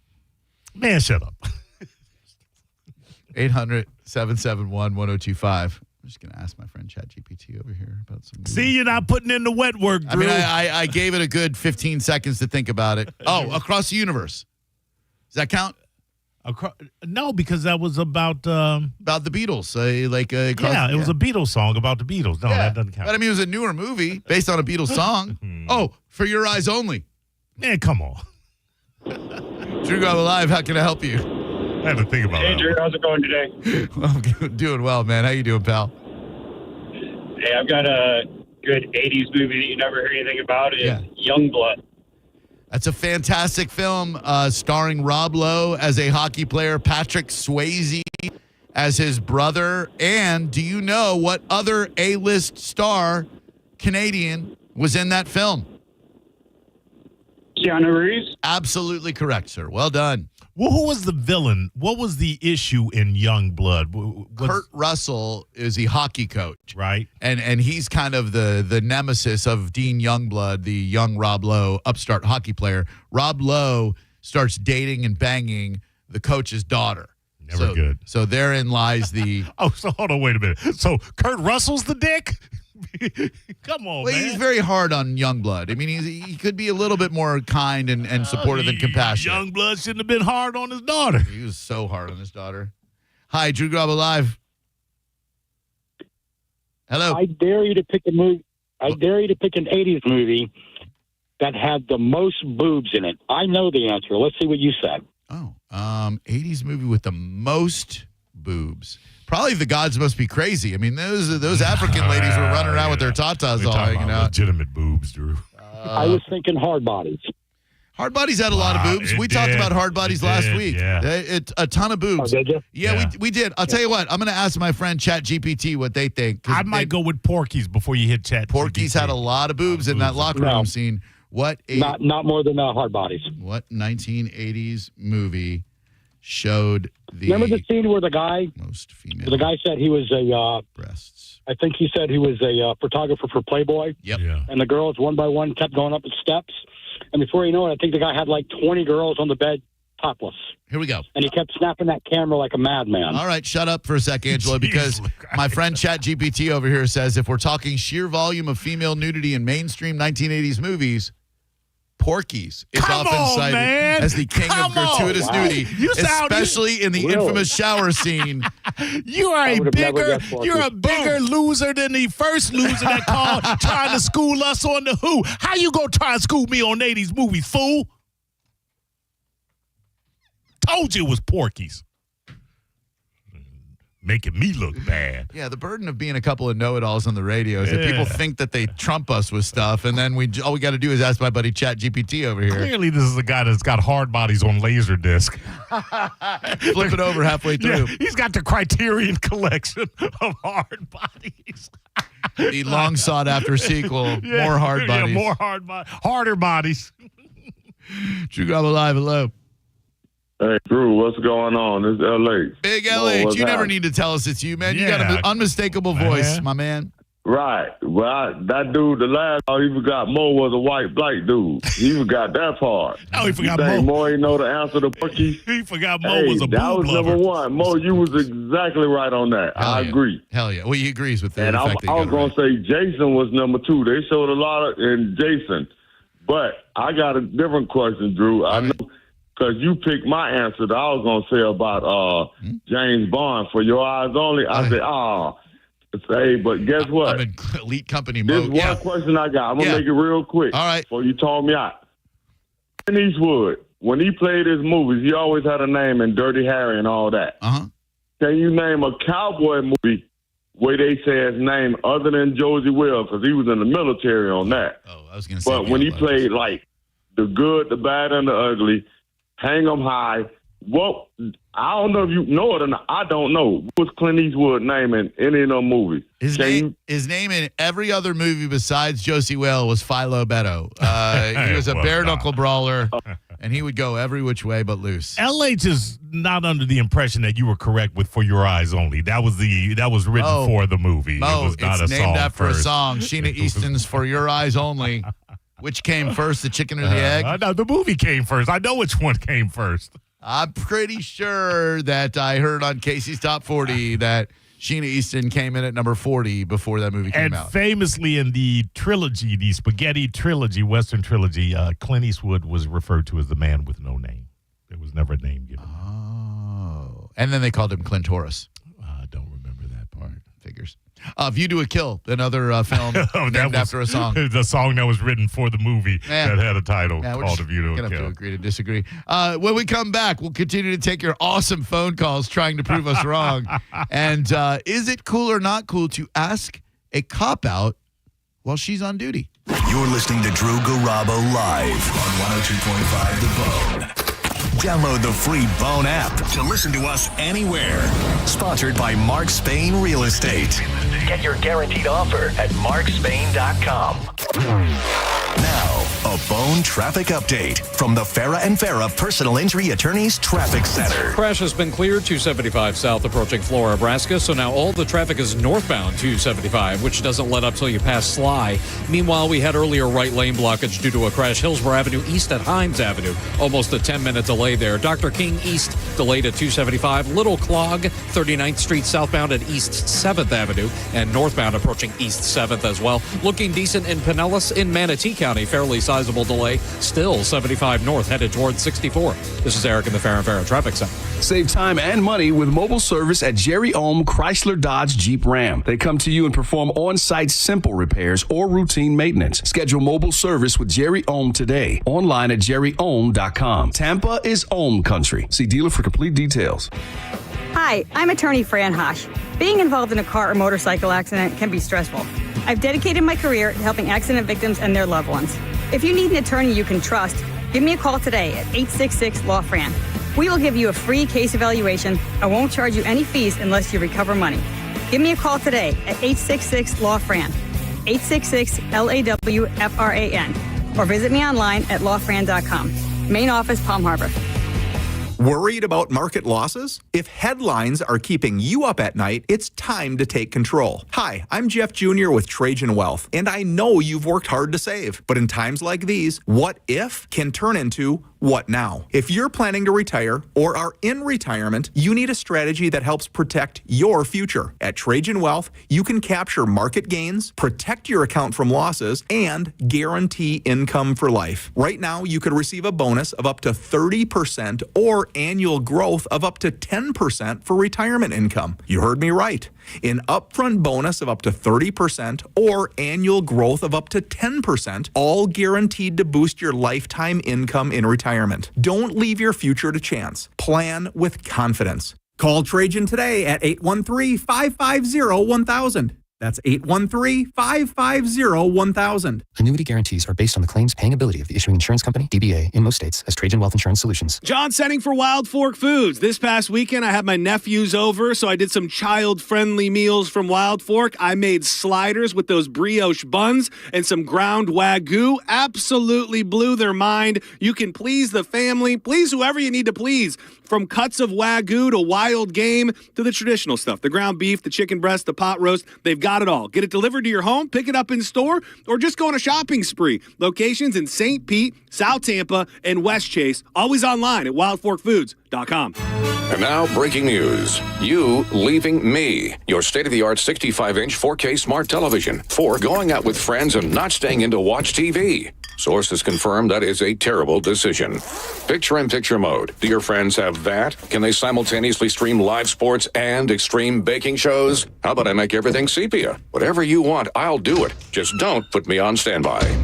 Man, shut up.
800-771-1025. I'm just going to ask my friend Chat GPT over here about some...
See, you're not putting in the wet work, Drew.
I mean, I gave it a good 15 seconds to think about it. Oh, Across the Universe. Does that count?
No, because that was about
the Beatles.
It was a Beatles song about the Beatles. No, that doesn't count.
But I mean, it was a newer movie based on a Beatles song. Oh, For Your Eyes Only.
Man, come on.
Drew Garabo Live, how can I help you?
I had to think about
Hey,
that.
Drew, how's it going today?
I'm doing well, man. How you doing, pal?
Hey, I've got a good 80s movie that you never hear anything about. It's Youngblood.
That's a fantastic film starring Rob Lowe as a hockey player, Patrick Swayze as his brother. And do you know what other A-list star Canadian was in that film?
Keanu Reeves?
Absolutely correct, sir. Well done.
Well, who was the villain? What was the issue in Youngblood?
Kurt Russell is the hockey coach.
Right.
And he's kind of the nemesis of Dean Youngblood, the young Rob Lowe, upstart hockey player. Rob Lowe starts dating and banging the coach's daughter.
Never good.
So therein lies the...
so hold on, wait a minute. So Kurt Russell's the dick? Come on,
man. He's very hard on Youngblood. I mean, he could be a little bit more kind and supportive and compassionate.
Youngblood shouldn't have been hard on his daughter.
He was so hard on his daughter. Hi, Drew Garabo Live. Hello.
I dare you to pick a movie. I dare you to pick an 80s movie that had the most boobs in it. I know the answer. Let's see what you said.
80s movie with the most boobs. Probably The Gods Must Be Crazy. I mean, those African ladies were running around with their tatas all hanging out.
Legitimate boobs, Drew.
I was thinking Hard Bodies.
Hard Bodies had a lot of boobs. We talked about Hard Bodies last week.
Yeah.
A ton of boobs.
Oh, did you?
Yeah, we did. I'll tell you what. I'm going to ask my friend Chat GPT what they think.
I might go with Porky's before you hit Chat
Porky's
GPT.
had a lot of boobs in that locker room scene.
Not more than Hard Bodies.
What 1980s movie showed the
Remember the scene where the guy said he was a
breasts?
I think he said he was a photographer for Playboy.
Yep.
Yeah.
And the girls one by one kept going up the steps, and before you know it, I think the guy had like 20 girls on the bed topless.
Here we go.
And he kept snapping that camera like a madman.
All right, shut up for a sec, Angela, because my friend Chat GPT over here says if we're talking sheer volume of female nudity in mainstream 1980s movies, Porky's is often cited as the king of gratuitous nudity, especially in the infamous shower scene.
You are a bigger loser than the first loser that called trying to school us on the Who. How you gonna try and school me on 80s movies, fool? Told you it was Porky's. Making me look bad.
Yeah, the burden of being a couple of know-it-alls on the radio is that people think that they trump us with stuff, and then all we got to do is ask my buddy Chat GPT over here.
Clearly, this is a guy that's got Hard Bodies on Laserdisc.
Flip it over halfway through.
Yeah, he's got the Criterion collection of Hard Bodies.
The long sought-after sequel, more Hard Bodies.
Yeah, more Hard Bodies. Harder Bodies.
Drew Garabo Live, hello.
Hey, Drew, what's going on? It's LH.
Big
Whoa,
LH,
what's
you never
happening?
need to tell us it's you, man. You got an unmistakable voice, my man.
Right. Well, that dude, the last he forgot Mo was a white black dude. He forgot that part.
Oh, he forgot
you think
Mo.
Mo ain't know the answer to Porky?
He forgot Mo was a
that
boob
was
lover.
number one. Mo, you was exactly right on that. I agree.
Hell yeah. Well, he agrees with
And I was going to say Jason was number two. They showed a lot of in Jason. But I got a different question, Drew. I know because you picked my answer that I was going to say about James Bond, For Your Eyes Only. I said, Hey, but guess what?
I'm in elite company
This
mode.
one question I got. I'm going to make it real quick.
All right.
Before you told me out. Clint Eastwood, when he played his movies, he always had a name in Dirty Harry and all that.
Uh-huh.
Can you name a cowboy movie where they say his name other than Josie Wells? Because he was in the military on that.
Oh, I was going to say.
But when he played, like, the good, the bad, and the ugly, Hang 'em High, what... I don't know if you know it or not. I don't know. What was Clint Eastwood name in any of them movies?
His name in every other movie besides Josie Whale was Philo Beto. He was a bare-knuckle brawler, and he would go every which way but loose.
LH is not under the impression that you were correct with For Your Eyes Only. That was written for the movie.
Mo,
it was not
it's
a
named
song
after
first.
a song. Sheena Easton's For Your Eyes Only. Which came first, the chicken or the egg?
No, the movie came first. I know which one came first.
I'm pretty sure that I heard on Casey's Top 40 that Sheena Easton came in at number 40 before that movie came out.
And famously in the trilogy, the spaghetti trilogy, Western trilogy, Clint Eastwood was referred to as the man with no name. There was never a name given.
Oh. And then they called him Clint Horace.
I don't remember that part.
Figures. View to a Kill, another film named after a song.
The song that was written for the movie that had a title called A View to a Kill.
We're going to have to agree to disagree. When we come back, we'll continue to take your awesome phone calls trying to prove us wrong. And is it cool or not cool to ask a cop-out while she's on duty?
You're listening to Drew Garabo live on 102.5 The Bone. Download the free Bone app to listen to us anywhere. Sponsored by Mark Spain Real Estate. Get your guaranteed offer at markspain.com. Now, a Bone traffic update from the Farah and Farah Personal Injury Attorneys Traffic Center.
Crash has been cleared 275 south approaching Flora, Nebraska, so now all the traffic is northbound 275, which doesn't let up till you pass Sly. Meanwhile, we had earlier right lane blockage due to a crash Hillsborough Avenue east at Himes Avenue. Almost a 10-minute delay there. Dr. King east delayed at 275. Little clog, 39th Street southbound at East 7th Avenue, and northbound approaching East 7th as well. Looking decent in Pinellas. In Manatee County, fairly sizable delay. Still 75 north headed towards 64. This is Eric in the Farah and Farah Traffic Center.
Save time and money with mobile service at Jerry Ohm Chrysler Dodge Jeep Ram. They come to you and perform on-site simple repairs or routine maintenance. Schedule mobile service with Jerry Ohm today. Online at jerryohm.com. Tampa is Ohm country. See dealer for complete details.
Hi, I'm attorney Fran Hosh. Being involved in a car or motorcycle accident can be stressful. I've dedicated my career to helping accident victims and their loved ones. If you need an attorney you can trust, give me a call today at 866-LAW-FRAN. We will give you a free case evaluation and won't charge you any fees unless you recover money. Give me a call today at 866-LAW-FRAN, 866-LAWFRAN, or visit me online at lawfran.com. Main office, Palm Harbor.
Worried about market losses? If headlines are keeping you up at night, it's time to take control. Hi, I'm Jeff Jr. with Trajan Wealth, and I know you've worked hard to save. But in times like these, what if can turn into what now? If you're planning to retire or are in retirement, you need a strategy that helps protect your future. At Trajan Wealth, you can capture market gains, protect your account from losses, and guarantee income for life. Right now, you could receive a bonus of up to 30% or annual growth of up to 10% for retirement income. You heard me right. An upfront bonus of up to 30% or annual growth of up to 10%, all guaranteed to boost your lifetime income in retirement. Don't leave your future to chance. Plan with confidence. Call Trajan today at 813-550-1000.
That's 813-550-1000.
Annuity guarantees are based on the claims paying ability of the issuing insurance company, DBA, in most states, as Trajan Wealth Insurance Solutions.
John Setting for Wild Fork Foods. This past weekend, I had my nephews over, so I did some child-friendly meals from Wild Fork. I made sliders with those brioche buns and some ground Wagyu. Absolutely blew their mind. You can please the family, please whoever you need to please. From cuts of Wagyu to wild game to the traditional stuff. The ground beef, the chicken breast, the pot roast, they've got it all. Get it delivered to your home, pick it up in store, or just go on a shopping spree. Locations in St. Pete, South Tampa, and West Chase. Always online at wildforkfoods.com.
And now, breaking news. You leaving me. Your state-of-the-art 65-inch 4K smart television. For going out with friends and not staying in to watch TV. Sources confirm that is a terrible decision. Picture-in-picture mode. Do your friends have that? Can they simultaneously stream live sports and extreme baking shows? How about I make everything sepia? Whatever you want, I'll do it. Just don't put me on standby.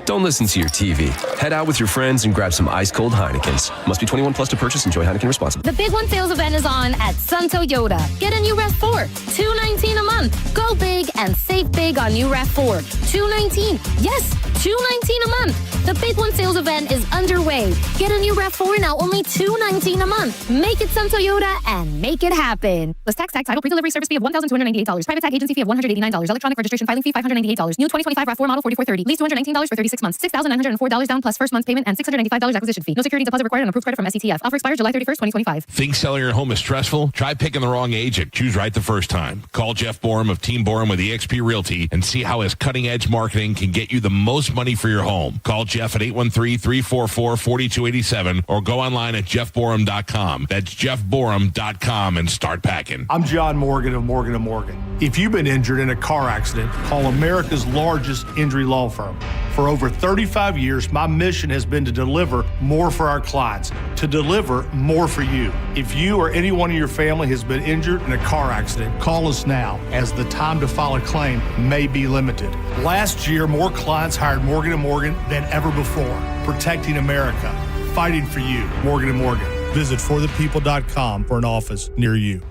Don't listen to your TV. Head out with your friends and grab some ice-cold Heinekens. Must be 21 plus to purchase. Enjoy Heineken responsibly.
The Big One sales event is on at Sun Toyota. Get a new RAV4, $219 a month. Go big and save big on new RAV4, $219. Yes, $219 a month. The Big One sales event is underway. Get a new RAV4 now only $219 a month. Make it Sun Toyota and make it happen. Plus tax, title, pre-delivery service fee of $1,298. Private tag agency fee of $189. Electronic registration filing fee $598. New 2025 RAV4 model 4430. Lease $219 for 36 months. $6,904 down plus first month's payment and $695 acquisition fee. No security deposit required and approved credit from SETF. Offer expires July 31st, 2025.
Think selling your home is stressful? Try picking the wrong agent. Choose right the first time. Call Jeff Borum of Team Borum with eXp Realty and see how his cutting-edge marketing can get you the most money for your home. Call Jeff at 813-344-4287 or go online at jeffborum.com. That's jeffborum.com and start packing.
I'm John Morgan of Morgan & Morgan. If you've been injured in a car accident, call America's largest injury law firm. For over 35 years, my mission has been to deliver more for our clients, to deliver more for you. If you or anyone in your family has been injured in a car accident, call us now, as the time to file a claim may be limited. Last year, more clients hired Morgan & Morgan than ever before, protecting America, fighting for you. Morgan & Morgan. Visit forthepeople.com for an office near you.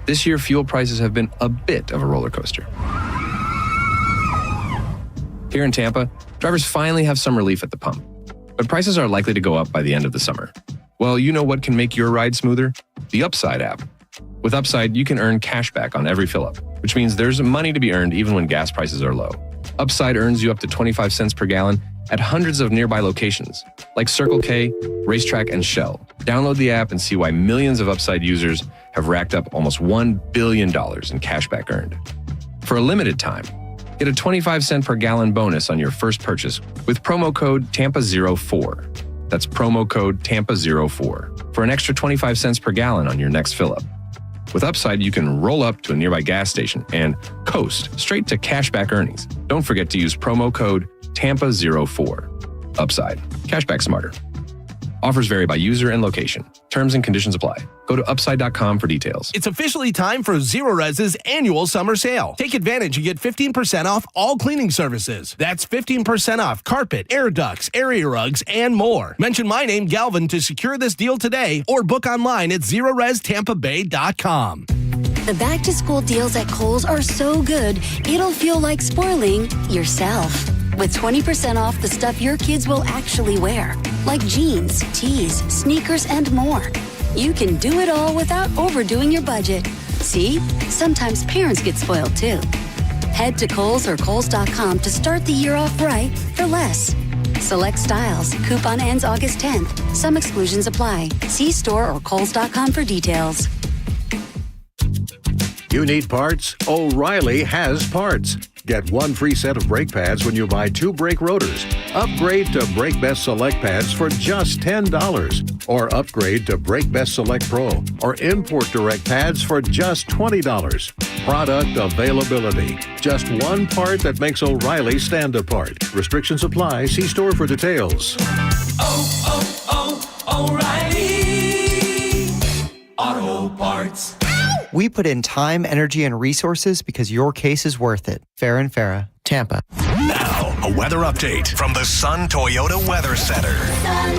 This year, fuel prices have been a bit of a roller coaster. Here in Tampa, drivers finally have some relief at the pump, but prices are likely to go up by the end of the summer. Well, you know what can make your ride smoother? The Upside app. With Upside, you can earn cash back on every fill-up, which means there's money to be earned even when gas prices are low. Upside earns you up to 25 cents per gallon at hundreds of nearby locations, like Circle K, Racetrack, and Shell. Download the app and see why millions of Upside users have racked up almost $1 billion in cash back earned. For a limited time, get a 25 cent per gallon bonus on your first purchase with promo code TAMPA04. That's promo code TAMPA04 for an extra 25 cents per gallon on your next fill-up. With Upside, you can roll up to a nearby gas station and coast straight to cashback earnings. Don't forget to use promo code TAMPA04. Upside. Cashback smarter. Offers vary by user and location. Terms and conditions apply. Go to upside.com for details.
It's officially time for Zero Res's annual summer sale. Take advantage and get 15% off all cleaning services. That's 15% off carpet, air ducts, area rugs, and more. Mention my name, Galvin, to secure this deal today or book online at ZeroResTampaBay.com.
The back-to-school deals at Kohl's are so good, it'll feel like spoiling yourself. With 20% off the stuff your kids will actually wear, like jeans, tees, sneakers, and more. You can do it all without overdoing your budget. See? Sometimes parents get spoiled too. Head to Kohl's or Kohl's.com to start the year off right for less. Select styles. Coupon ends August 10th. Some exclusions apply. See store or Kohl's.com for details.
You need parts? O'Reilly has parts. Get one free set of brake pads when you buy 2 brake rotors. Upgrade to Brake Best Select pads for just $10. Or upgrade to Brake Best Select Pro or Import Direct pads for just $20. Product availability. Just one part that makes O'Reilly stand apart. Restrictions apply. See store for details.
O'Reilly Auto Parts.
We put in time, energy, and resources because your case is worth it. Farrah and Farrah, Tampa.
Now, a weather update from the Sun Toyota Weather Center.
Sun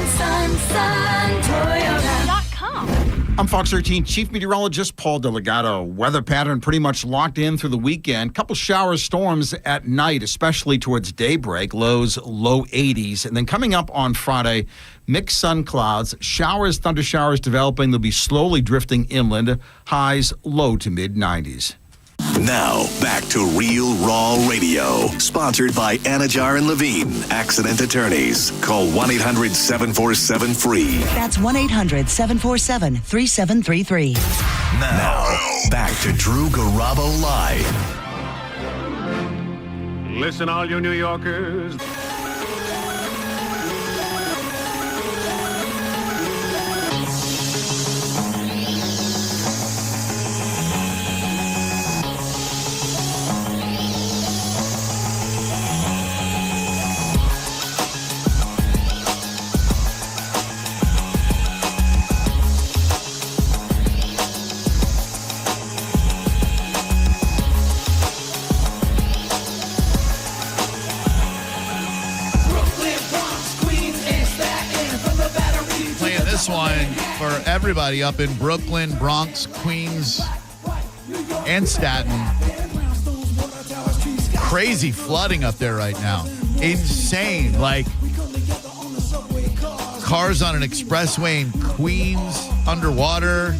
Toyota.com.
I'm Fox 13 Chief Meteorologist Paul Delgado. Weather pattern pretty much locked in through the weekend. Couple showers, storms at night, especially towards daybreak. Lows low 80s. And then coming up on Friday, mixed sun clouds, showers, thunder showers developing. They'll be slowly drifting inland. Highs low to mid 90s.
Now, back to Real Raw Radio. Sponsored by Anajar and Levine, accident attorneys. Call 1-800-747-FREE.
That's 1-800-747-3733.
Now, back to Drew Garabo Live.
Listen, all you New Yorkers.
One for everybody up in Brooklyn, Bronx, Queens, and Staten. Crazy flooding up there right now. Insane. Like cars on an expressway in Queens underwater.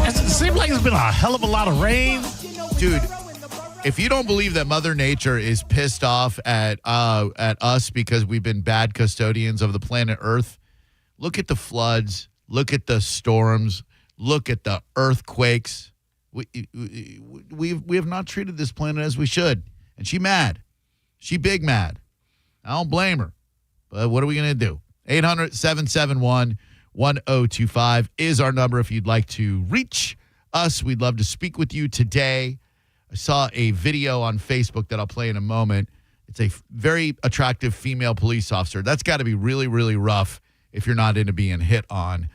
It seems like it's been a hell of a lot of rain.
Dude, if you don't believe that Mother Nature is pissed off at us because we've been bad custodians of the planet Earth, look at the floods, look at the storms, look at the earthquakes. We have not treated this planet as we should, and she mad. She big mad. I don't blame her, but what are we gonna do? 800-771-1025 is our number if you'd like to reach us. We'd love to speak with you today. I saw a video on Facebook that I'll play in a moment. It's a very attractive female police officer. That's got to be really, really rough if you're not into being hit on,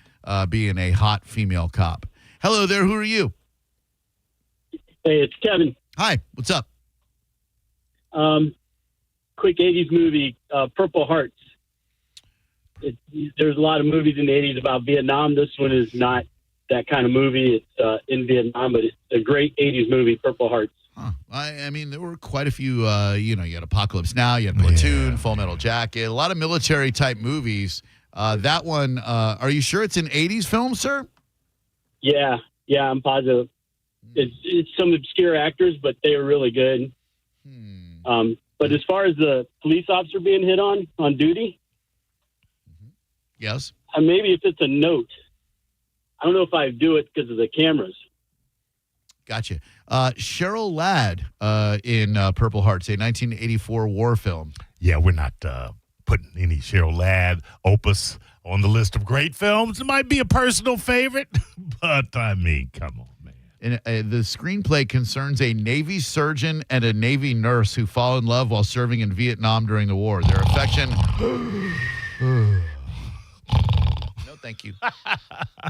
being a hot female cop. Hello there. Who are you?
Hey, it's Kevin.
Hi. What's up?
Quick 80s movie, Purple Hearts. There's a lot of movies in the 80s about Vietnam. This one is not that kind of movie. It's in Vietnam, but it's a great 80s movie, Purple Hearts.
Huh. I mean, there were quite a few, you had Apocalypse Now, you had Platoon, Full Metal Jacket, a lot of military-type movies. That one, are you sure it's an 80s film, sir?
Yeah, I'm positive. It's some obscure actors, but they were really good. But as far as the police officer being hit on duty?
Yes.
Maybe if it's a note. I don't know if I do it because of the cameras.
Gotcha. Cheryl Ladd in Purple Hearts, a 1984 war film.
Yeah, we're not putting any Cheryl Ladd opus on the list of great films. It might be a personal favorite, but I mean, come on, man.
And the screenplay concerns a Navy surgeon and a Navy nurse who fall in love while serving in Vietnam during the war. Their affection... Thank you.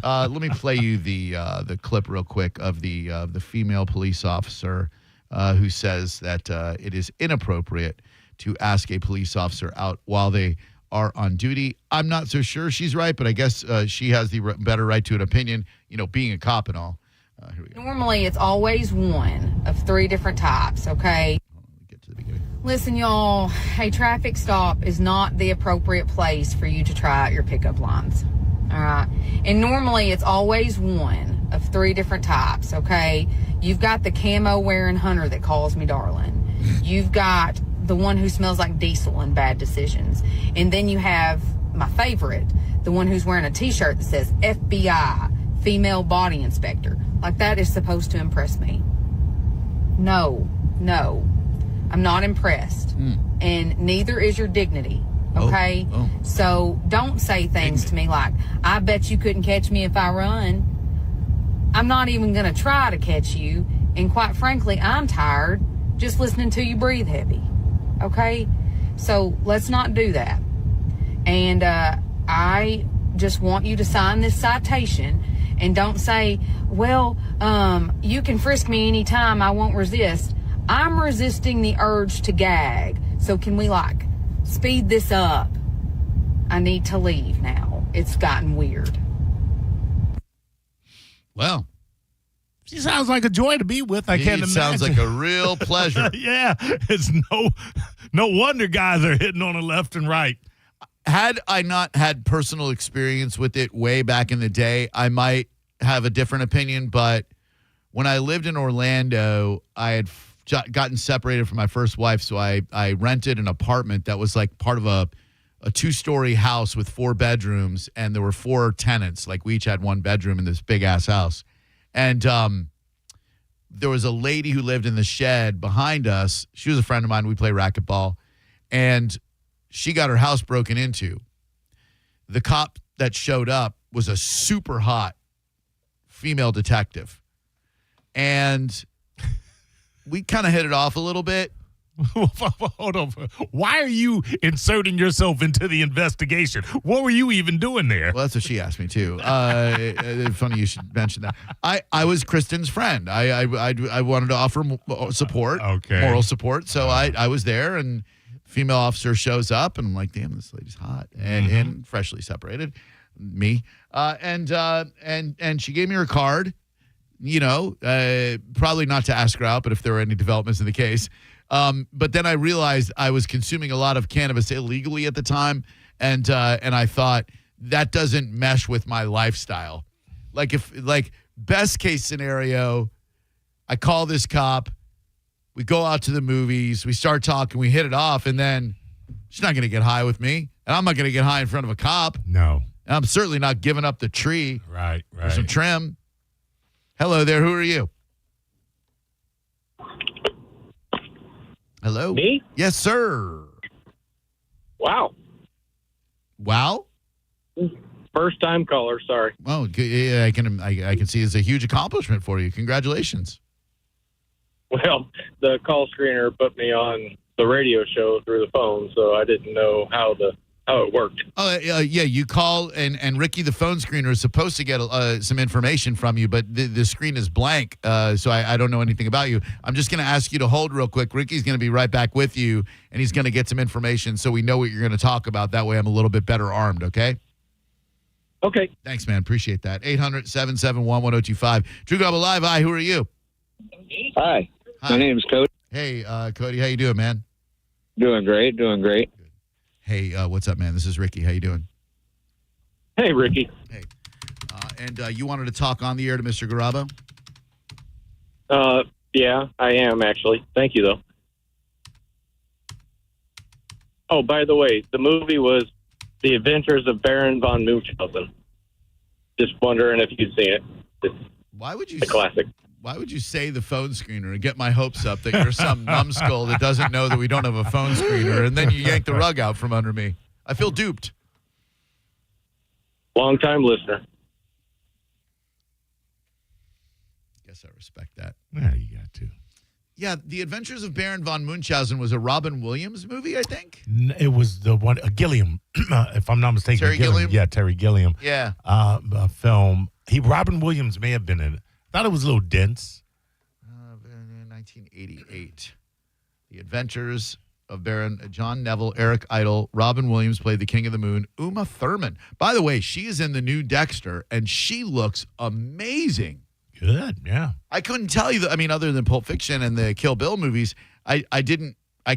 Let me play you the clip real quick of the female police officer who says that it is inappropriate to ask a police officer out while they are on duty. I'm not so sure she's right, but I guess she has the better right to an opinion, being a cop and all. Here we go.
Normally, it's always one of three different types, okay? Listen, y'all, a traffic stop is not the appropriate place for you to try out your pickup lines. All right. And normally it's always one of three different types, okay? You've got the camo wearing hunter that calls me darling. You've got the one who smells like diesel and bad decisions. And then you have my favorite, the one who's wearing a t-shirt that says FBI, female body inspector. Like that is supposed to impress me. No. I'm not impressed. And neither is your dignity. Okay? So don't say things to me like, I bet you couldn't catch me if I run. I'm not even going to try to catch you. And quite frankly, I'm tired just listening to you breathe heavy. Okay? So let's not do that. And I just want you to sign this citation and don't say, well, you can frisk me anytime, I won't resist. I'm resisting the urge to gag. So can we speed this up? I need to leave now. It's gotten weird.
Well,
she sounds like a joy to be with. I can't imagine.
Sounds like a real pleasure.
Yeah, it's no wonder guys are hitting on her left and right.
Had I not had personal experience with it way back in the day, I might have a different opinion. But when I lived in Orlando, I had gotten separated from my first wife, so I rented an apartment that was like part of a 2-story house with 4 bedrooms, and there were 4 tenants. Like, we each had 1 bedroom in this big-ass house. And there was a lady who lived in the shed behind us. She was a friend of mine. We play racquetball. And she got her house broken into. The cop that showed up was a super hot female detective. And we kind of hit it off a little bit.
Hold on. Why are you inserting yourself into the investigation? What were you even doing there?
Well, that's what she asked me, too. Funny you should mention that. I was Kristen's friend. I wanted to offer support, moral support. So I was there, and female officer shows up, and I'm like, damn, this lady's hot and freshly separated. Me. And she gave me her card, probably not to ask her out, but if there were any developments in the case. But then I realized I was consuming a lot of cannabis illegally at the time, and I thought that doesn't mesh with my lifestyle. Like best case scenario, I call this cop, we go out to the movies, we start talking, we hit it off, and then she's not going to get high with me, and I'm not going to get high in front of a cop.
No.
And I'm certainly not giving up the tree.
Right.
For some trim. Hello there, who are you? Hello?
Me?
Yes, sir.
Wow.
Wow?
First time caller, sorry.
Oh, yeah, I can see it's a huge accomplishment for you. Congratulations.
Well, the call screener put me on the radio show through the phone, so I didn't know how it worked.
Oh, yeah, you call, and Ricky, the phone screener, is supposed to get some information from you, but the screen is blank, so I don't know anything about you. I'm just going to ask you to hold real quick. Ricky's going to be right back with you, and he's going to get some information so we know what you're going to talk about. That way I'm a little bit better armed, okay?
Okay.
Thanks, man. Appreciate that. 800-771-1025. Drew Garabo Live. Hi, who are you?
Hi. My name's Cody.
Hey, Cody. How you doing, man?
Doing great.
Hey, what's up, man? This is Ricky. How you doing?
Hey, Ricky.
Hey. And you wanted to talk on the air to Mr. Garabo?
Yeah, I am, actually. Thank you, though. Oh, by the way, the movie was The Adventures of Baron von Munchausen. Just wondering if you've seen it.
Why would you?
A classic.
Why would you say the phone screener and get my hopes up that you're some numbskull that doesn't know that we don't have a phone screener, and then you yank the rug out from under me? I feel duped.
Long-time listener.
Guess I respect that.
Yeah, you got to.
Yeah, The Adventures of Baron von Munchausen was a Robin Williams movie, I think.
It was the one, Gilliam, if I'm not mistaken.
Terry Gilliam?
Yeah, Terry Gilliam.
Yeah.
Film. Robin Williams may have been in it. I thought it was a little dense.
1988. The Adventures of Baron John Neville, Eric Idle, Robin Williams played the King of the Moon, Uma Thurman. By the way, she is in the new Dexter, and she looks amazing.
Good, yeah.
I couldn't tell you, other than Pulp Fiction and the Kill Bill movies, I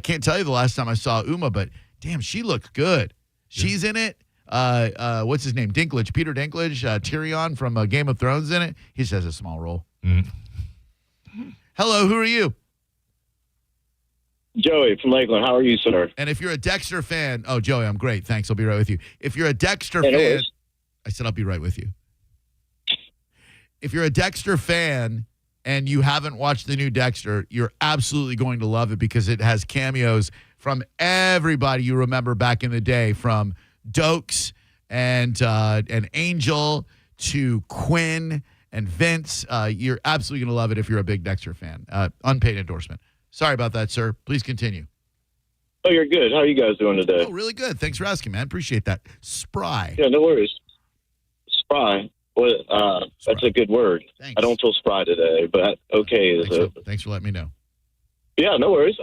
can't tell you the last time I saw Uma, but damn, she looked good. She's in it. What's his name? Dinklage, Peter Dinklage, Tyrion from Game of Thrones in it. He just has a small role. Hello, who are you?
Joey from Lakeland. How are you, sir?
And if you're a Dexter fan, Joey, I'm great. Thanks. I'll be right with you. If you're a Dexter
no
fan,
worries.
I said I'll be right with you. If you're a Dexter fan and you haven't watched the new Dexter, you're absolutely going to love it because it has cameos from everybody you remember back in the day, from Dokes and Angel to Quinn and Vince. You're absolutely going to love it if you're a big Dexter fan. Unpaid endorsement. Sorry about that, sir. Please continue.
Oh, you're good. How are you guys doing today?
Oh, really good. Thanks for asking, man. Appreciate that. Spry.
Yeah, no worries. Spry. Well, that's a good word.
Thanks.
I don't feel spry today, but okay.
Thanks for letting me know.
Yeah, no worries.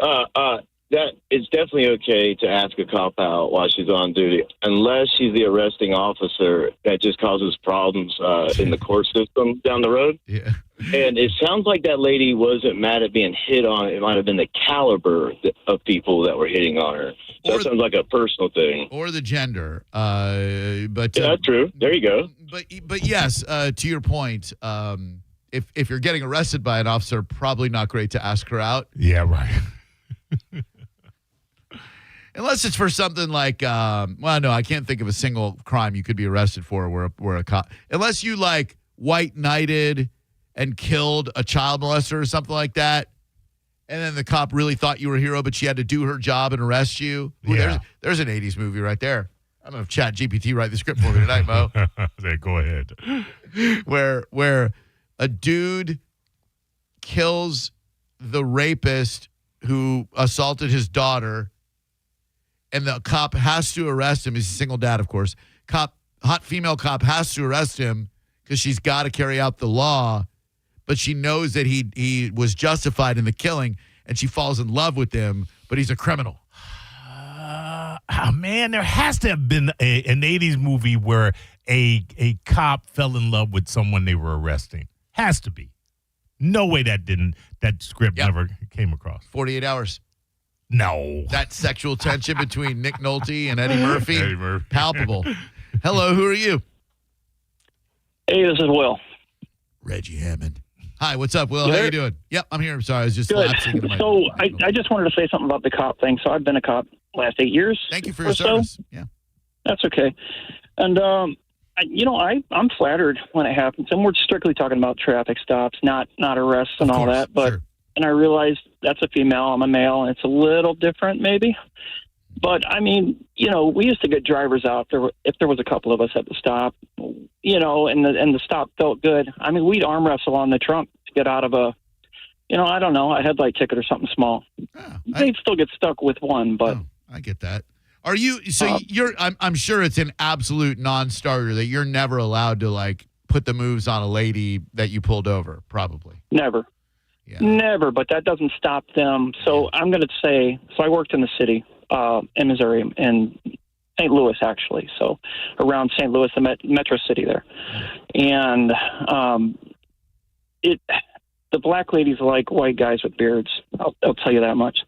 that it's definitely okay to ask a cop out while she's on duty, unless she's the arresting officer. That just causes problems in the court system down the road.
Yeah.
And it sounds like that lady wasn't mad at being hit on. It might have been the caliber of people that were hitting on her. So that sounds like a personal thing.
Or the gender. But
yeah, true. There you go.
But yes, to your point, if you're getting arrested by an officer, probably not great to ask her out.
Yeah, right.
Unless it's for something like, well, no, I can't think of a single crime you could be arrested for where a cop, unless you like white knighted and killed a child molester or something like that, and then the cop really thought you were a hero, but she had to do her job and arrest you. Ooh,
Yeah.
There's an 80s movie right there. I'm going to have Chat GPT write the script for me tonight, Mo.
Go ahead.
where a dude kills the rapist who assaulted his daughter, and the cop has to arrest him. He's a single dad, of course. Hot female cop has to arrest him because she's got to carry out the law, but she knows that he was justified in the killing, and she falls in love with him, but he's a criminal.
Man, there has to have been an 80s movie where a cop fell in love with someone they were arresting. Has to be. No way that script never came across.
48 Hours.
No.
That sexual tension between Nick Nolte and Eddie Murphy. Palpable. Hello, who are you?
Hey, this is Will.
Reggie Hammond. Hi, what's up, Will? How you doing? Yep, I'm here. I'm sorry. I was just
Good.
lapsing into my...
So I just wanted to say something about the cop thing. So I've been a cop last 8 years.
Thank you for your service. Yeah.
That's okay. And, I'm flattered when it happens. And we're strictly talking about traffic stops, not arrests and all that. But And I realized that's a female, I'm a male, and it's a little different maybe. But, I mean, we used to get drivers out if there was a couple of us at the stop, and the stop felt good. I mean, we'd arm wrestle on the trunk to get out of a headlight ticket or something small. They'd still get stuck with one, but...
I get that. Are you, so I'm sure it's an absolute non-starter that you're never allowed to, like, put the moves on a lady that you pulled over, probably.
Never. Yeah. Never, but that doesn't stop them. So I'm going to say, I worked in the city in Missouri, in St. Louis, actually. So around St. Louis, the metro city there. And the black ladies like white guys with beards. I'll tell you that much.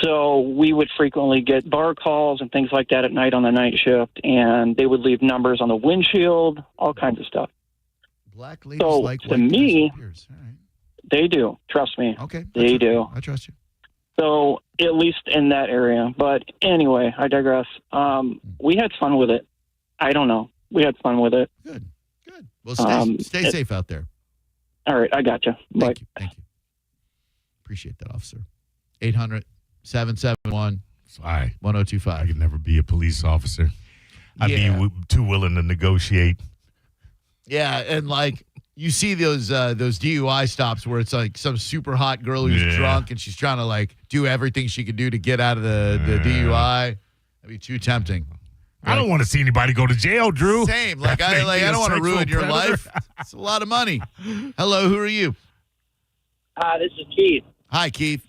So we would frequently get bar calls and things like that at night on the night shift, and they would leave numbers on the windshield, all kinds of stuff.
Black ladies like white
to me,
guys with beards. All right.
They do. Trust me.
Okay.
They do.
I trust you.
So at least in that area. But anyway, I digress. We had fun with it. I don't know. We had fun with it.
Good. Well, stay safe out there.
All right. I got you.
Thank you. Appreciate that, officer. 800-771-1025.
I could never be a police officer. I'd be too willing to negotiate.
Yeah, and like you see those DUI stops where it's like some super hot girl who's drunk and she's trying to like do everything she can do to get out of the DUI. That'd be too tempting.
I don't want to see anybody go to jail, Drew.
Same. Like I don't want to ruin your life. It's a lot of money. Hello, who are you?
Hi, this is Keith.
Hi, Keith.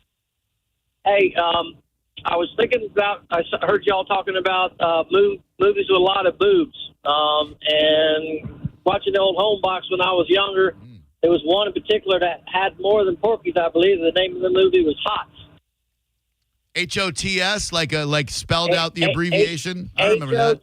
Hey, I was thinking about, I heard y'all talking about movies with a lot of boobs. And watching the old home box when I was younger, there was one in particular that had more than Porky's, I believe. The name of the movie was Hots.
HOTS, like spelled out the abbreviation? I remember that.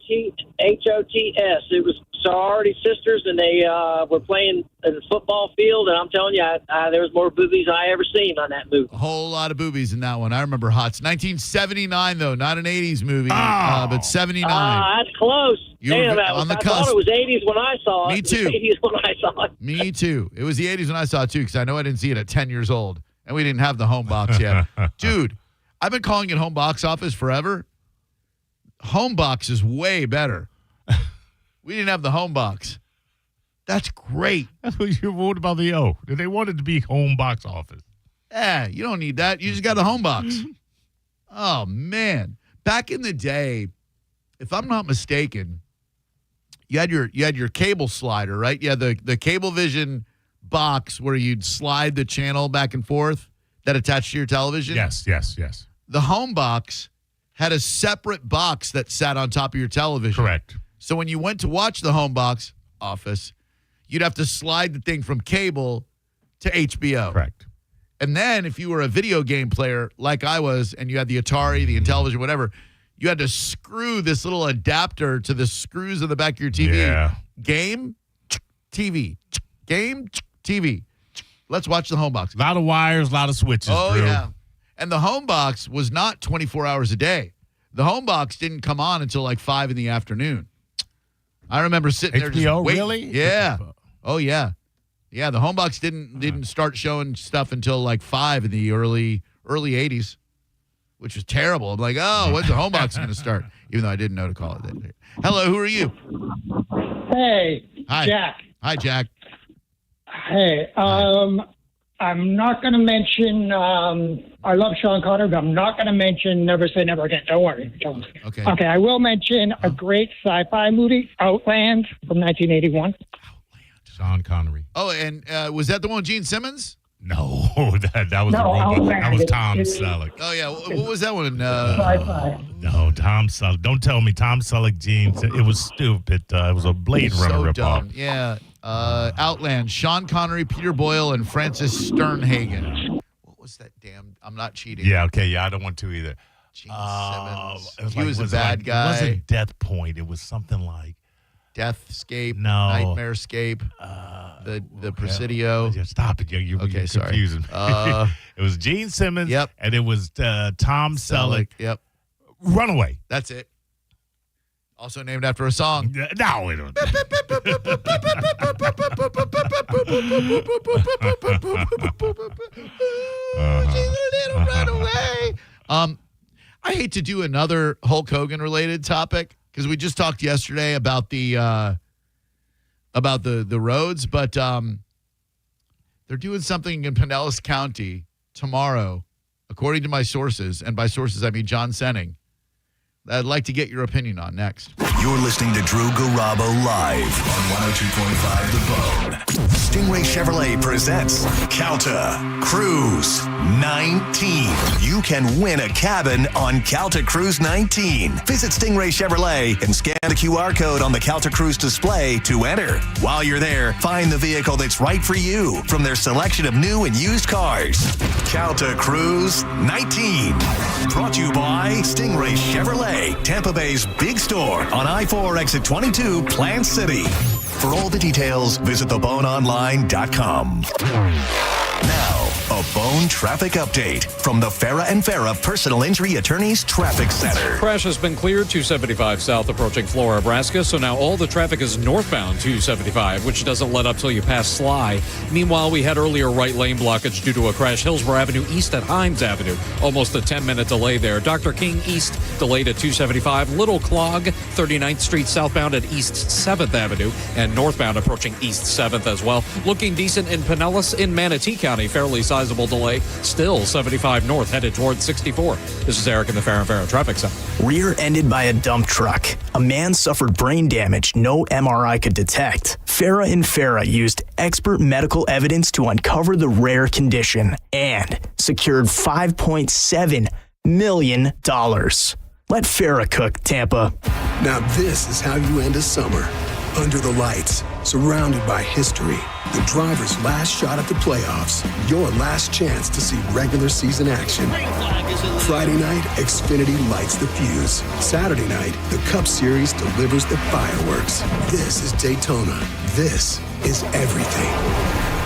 HOTS. It was sorority sisters, and they were playing in the football field, and I'm telling you, there was more boobies than I ever seen on that movie.
A whole lot of boobies in that one. I remember Hots. 1979, though, not an 80s movie, but 79.
That's close. Damn,
on the
I
cusp.
thought it was 80s when I saw it.
Me too.
It was 80s when I saw it.
Me too. It was the 80s when I saw it, too, because I know I didn't see it at 10 years old, and we didn't have the home box yet. Dude, I've been calling it home box office forever. Home box is way better. We didn't have the home box. That's great.
That's what you wrote about the O. They wanted to be home box office.
Yeah, you don't need that. You just got a home box. Oh, man. Back in the day, if I'm not mistaken, you had your cable slider, right? You had the Cablevision box where you'd slide the channel back and forth that attached to your television.
Yes.
the home box had a separate box that sat on top of your television.
Correct.
So when you went to watch the home box office, you'd have to slide the thing from cable to HBO.
Correct.
And then if you were a video game player like I was and you had the Atari, the Intellivision, whatever, you had to screw this little adapter to the screws in the back of your TV.
Yeah.
Game, TV. Game, TV. Let's watch the home box.
A lot of wires, a lot of switches,
Oh,
Drew.
yeah. And the home box was not 24 hours a day. The home box didn't come on until like 5 in the afternoon. I remember sitting there just
HBO,
waiting.
really?
Yeah. Oh, yeah. Yeah, the home box didn't start showing stuff until like 5 in the early 80s, which was terrible. I'm like, oh, when's the home box going to start? Even though I didn't know to call it that. Hello, who are you?
Hey,
Hi.
Jack.
Hi, Jack.
Hey, I'm not going to mention, I love Sean Connery, but I'm not going to mention Never Say Never Again. Don't worry.
Okay.
Okay, I will mention a great sci-fi movie, Outland, from 1981.
Sean Connery.
Oh, and was that the one with Gene Simmons?
No, that was
No,
a robot.
Outland.
That was Tom
It's-
Selleck.
Oh, yeah. What was that one?
Sci-fi.
No, Tom Selleck. Don't tell me Tom Selleck, Gene. It was stupid. It was a Blade Runner
so
ripoff.
dumb. Yeah. Outland, Sean Connery, Peter Boyle, and Francis Sternhagen. What was that damn? I'm not cheating.
Yeah, okay. Yeah, I don't want to either.
Gene Simmons.
It
He was a bad guy.
It wasn't Death Point. It was something like
Deathscape.
No.
Nightmarescape. The Presidio.
Yeah, stop it. You're
Okay, sorry.
confusing me. It was Gene Simmons.
Yep.
And it was Tom Selleck.
Yep.
Runaway.
That's it. Also named after a song.
No, it don't.
I hate to do another Hulk Hogan related topic because we just talked yesterday about the roads, but they're doing something in Pinellas County tomorrow, according to my sources, and by sources I mean John Senning, that I'd like to get your opinion on next.
You're listening to Drew Garabo live on 102.5 The Bone. Stingray Chevrolet presents Calta Cruise 19. You can win a cabin on Calta Cruise 19. Visit Stingray Chevrolet and scan the QR code on the Calta Cruise display to enter. While you're there, find the vehicle that's right for you from their selection of new and used cars. Calta Cruise 19. Brought to you by Stingray Chevrolet, Tampa Bay's big store on I-4 exit 22, Plant City. For all the details, visit theboneonline.com. Now, a Bone traffic update from the Farah and Farah Personal Injury Attorneys Traffic Center.
Crash has been cleared 275 south approaching Flora, Nebraska, so now all the traffic is northbound 275, which doesn't let up till you pass Sly. Meanwhile, we had earlier right lane blockage due to a crash Hillsborough Avenue east at Himes Avenue. Almost a 10-minute delay there. Dr. King east delayed at 275. Little clog, 39th Street southbound at East 7th Avenue, and northbound approaching East 7th as well. Looking decent in Pinellas in Manatee County. Fairly sizable delay. Still 75 north headed towards 64. This is Eric in the Farah and Farah Traffic Center.
Rear-ended by a dump truck. A man suffered brain damage no MRI could detect. Farah and Farah used expert medical evidence to uncover the rare condition and secured $5.7 million. Let Farah cook, Tampa.
Now this is how you end a summer. Under the lights, surrounded by history. The driver's last shot at the playoffs. Your last chance to see regular season action. Friday night, Xfinity lights the fuse. Saturday night, the Cup Series delivers the fireworks. This is Daytona. This is everything.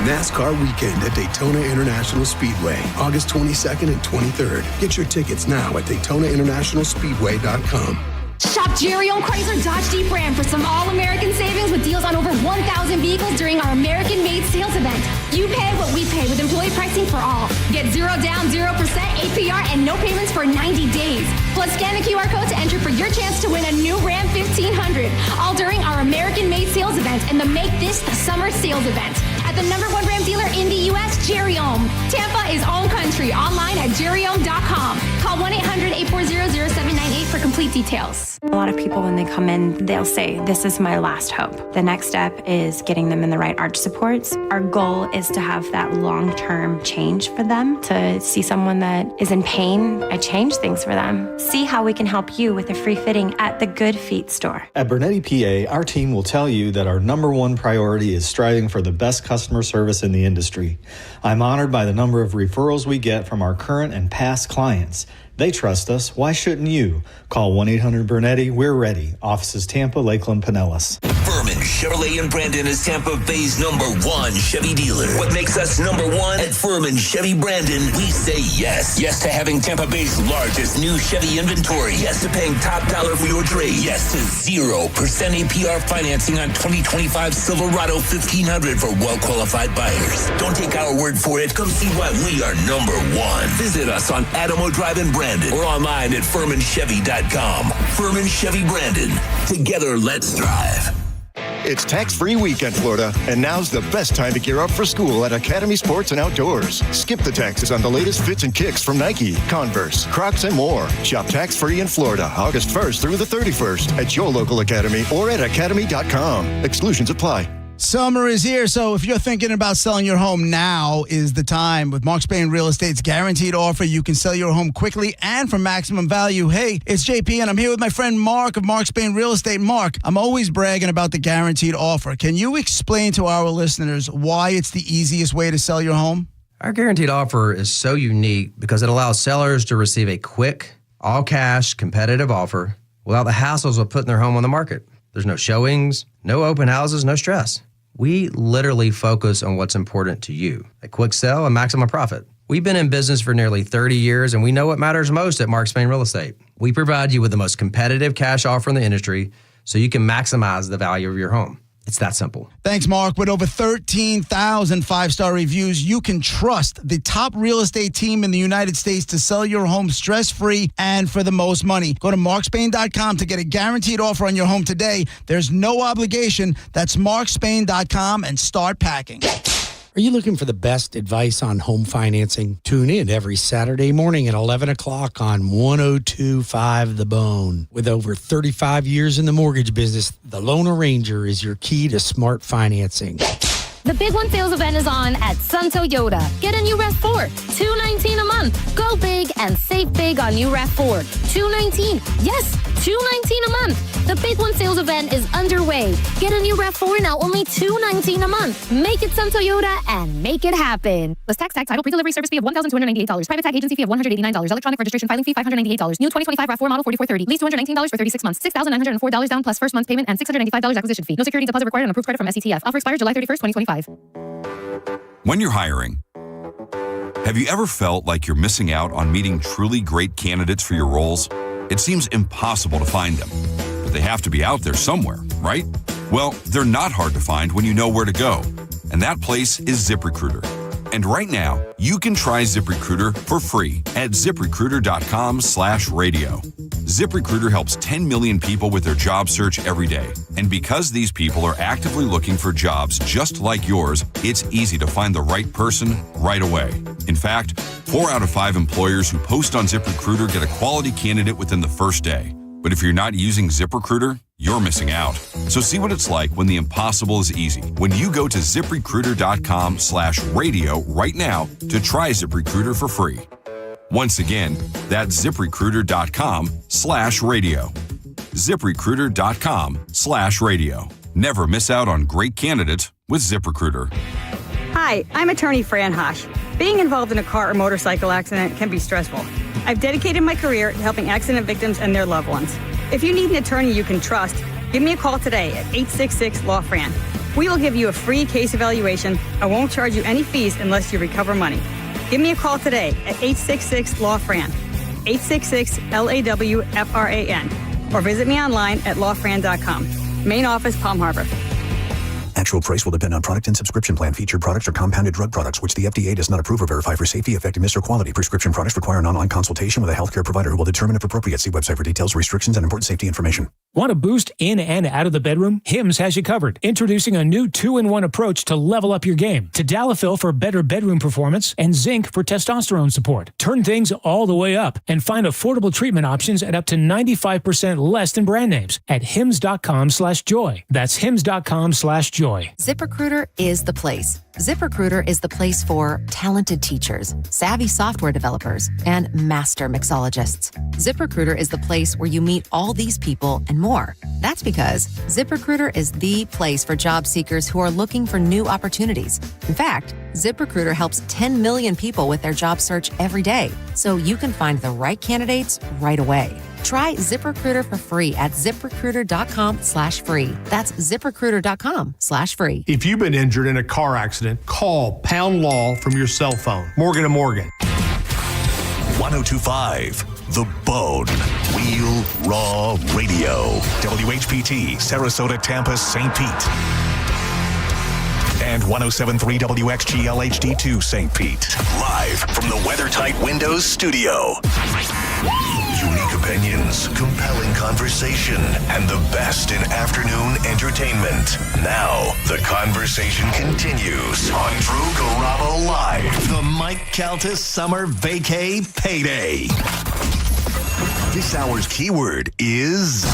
NASCAR weekend at Daytona International Speedway, August 22nd and 23rd. Get your tickets now at DaytonaInternationalSpeedway.com.
Shop Jerry on Chrysler Dodge Jeep Ram for some all-American savings with deals on over 1,000 vehicles during our American-made sales event. You pay what we pay with employee pricing for all. Get 0 down, 0% APR, and no payments for 90 days. Plus, scan the QR code to enter for your chance to win a new Ram 1500. All during our American-made sales event and the Make This the Summer sales event. At the #1 Ram dealer in the U.S., Jerry Ohm. Tampa is own country. Online at jerryohm.com. Call 1-800-840-0798 for complete complete details. A lot of people, when they come in, they'll say, this is my last hope. The next step is getting them in the right arch supports. Our goal is to have that long-term change for them, to see someone that is in pain. I change things for them. See how we can help you with a free fitting at the Good Feet store.
At Bernetti PA, our team will tell you that our number one priority is striving for the best customer service in the industry. I'm honored by the number of referrals we get from our current and past clients. They trust us. Why shouldn't you? Call 1-800-BERNETTI. We're ready. Offices Tampa, Lakeland, Pinellas.
Furman Chevrolet in Brandon is Tampa Bay's #1 Chevy dealer. What makes us #1 at Furman Chevy Brandon? We say yes. Yes to having Tampa Bay's largest new Chevy inventory. Yes to paying top dollar for your trade. Yes to 0% APR financing on 2025 Silverado 1500 for well-qualified buyers. Don't take our word for it. Come see why we are #1. Visit us on Adamo Drive in Brandon or online at FurmanChevy.com. Furman Chevy Brandon. Together, let's drive.
It's tax-free week in Florida, and now's the best time to gear up for school at Academy Sports and Outdoors. Skip the taxes on the latest fits and kicks from Nike, Converse, Crocs, and more. Shop tax-free in Florida August 1st through the 31st at your local Academy or at academy.com. Exclusions apply.
Summer is here, so if you're thinking about selling your home, now is the time. With Mark Spain Real Estate's guaranteed offer, you can sell your home quickly and for maximum value. Hey, it's JP, and I'm here with my friend Mark of Mark Spain Real Estate. Mark, I'm always bragging about the guaranteed offer. Can you explain to our listeners why it's the easiest way to sell your home?
Our guaranteed offer is so unique because it allows sellers to receive a quick, all-cash, competitive offer without the hassles of putting their home on the market. There's no showings, no open houses, no stress. We literally focus on what's important to you. A quick sell and maximum profit. We've been in business for nearly 30 years, and we know what matters most at Mark Spain Real Estate. We provide you with the most competitive cash offer in the industry so you can maximize the value of your home. It's that simple.
Thanks, Mark. With over 13,000 five-star reviews, you can trust the top real estate team in the United States to sell your home stress-free and for the most money. Go to markspain.com to get a guaranteed offer on your home today. There's no obligation. That's markspain.com and start packing.
Are you looking for the best advice on home financing? Tune in every Saturday morning at 11 o'clock on 102.5 The Bone. With over 35 years in the mortgage business, the Loan Arranger is your key to smart financing.
The Big One sales event is on at Sun Toyota. Get a new RAV4, $219 a month. Go big and save big on new RAV4, $219. Yes, $219 a month. The Big One sales event is underway. Get a new RAV4 now only $219 a month. Make it Sun Toyota and make it happen. List tax, title, pre-delivery service fee of $1,298. Private tag agency fee of $189. Electronic registration filing fee $598. New 2025 RAV4 model $4,430. Lease $219 for 36 months. $6,904 down plus first month's payment and $695 acquisition fee. No security deposit required and approved credit from SETF. Offer expires July 31st, 2025.
When you're hiring, have you ever felt like you're missing out on meeting truly great candidates for your roles? It seems impossible to find them, but they have to be out there somewhere, right? Well, they're not hard to find when you know where to go, and that place is ZipRecruiter. And right now, you can try ZipRecruiter for free at ZipRecruiter.com/radio. ZipRecruiter helps 10 million people with their job search every day. And because these people are actively looking for jobs just like yours, it's easy to find the right person right away. In fact, 4 out of 5 employers who post on ZipRecruiter get a quality candidate within the first day. But if you're not using ZipRecruiter, you're missing out. So see what it's like when the impossible is easy. When you go to ZipRecruiter.com/radio right now to try ZipRecruiter for free. Once again, that's ZipRecruiter.com/radio. ZipRecruiter.com/radio. Never miss out on great candidates with ZipRecruiter.
Hi, I'm attorney Fran Hosh. Being involved in a car or motorcycle accident can be stressful. I've dedicated my career to helping accident victims and their loved ones. If you need an attorney you can trust, give me a call today at 866-LAW-FRAN. We will give you a free case evaluation and won't charge you any fees unless you recover money. Give me a call today at 866-LAW-FRAN, 866-LAWFRAN, or visit me online at lawfran.com. Main office, Palm Harbor.
Actual price will depend on product and subscription plan. Featured products are compounded drug products, which the FDA does not approve or verify for safety, effectiveness, or quality. Prescription products require an online consultation with a healthcare provider who will determine if appropriate. See website for details, restrictions, and important safety information.
Want a boost in and out of the bedroom? Hims has you covered. Introducing a new 2-in-1 approach to level up your game. Tadalafil for better bedroom performance and zinc for testosterone support. Turn things all the way up and find affordable treatment options at up to 95% less than brand names at hims.com/joy. That's hims.com/joy.
ZipRecruiter is the place. ZipRecruiter is the place for talented teachers, savvy software developers, and master mixologists. ZipRecruiter is the place where you meet all these people and more. That's because ZipRecruiter is the place for job seekers who are looking for new opportunities. In fact, ZipRecruiter helps 10 million people with their job search every day, so you can find the right candidates right away. Try ZipRecruiter for free at ZipRecruiter.com/free. That's ZipRecruiter.com/free.
If you've been injured in a car accident, call Pound Law from your cell phone. Morgan & Morgan.
1025 The Bone. Wheel Raw Radio. WHPT, Sarasota, Tampa, St. Pete. And 107.3 WXGL HD2 St. Pete. Live from the WeatherTight Windows studio. Unique opinions, compelling conversation, and the best in afternoon entertainment. Now, the conversation continues on Drew Garabo Live. The Mike Calta Summer Vacay Payday. This hour's keyword is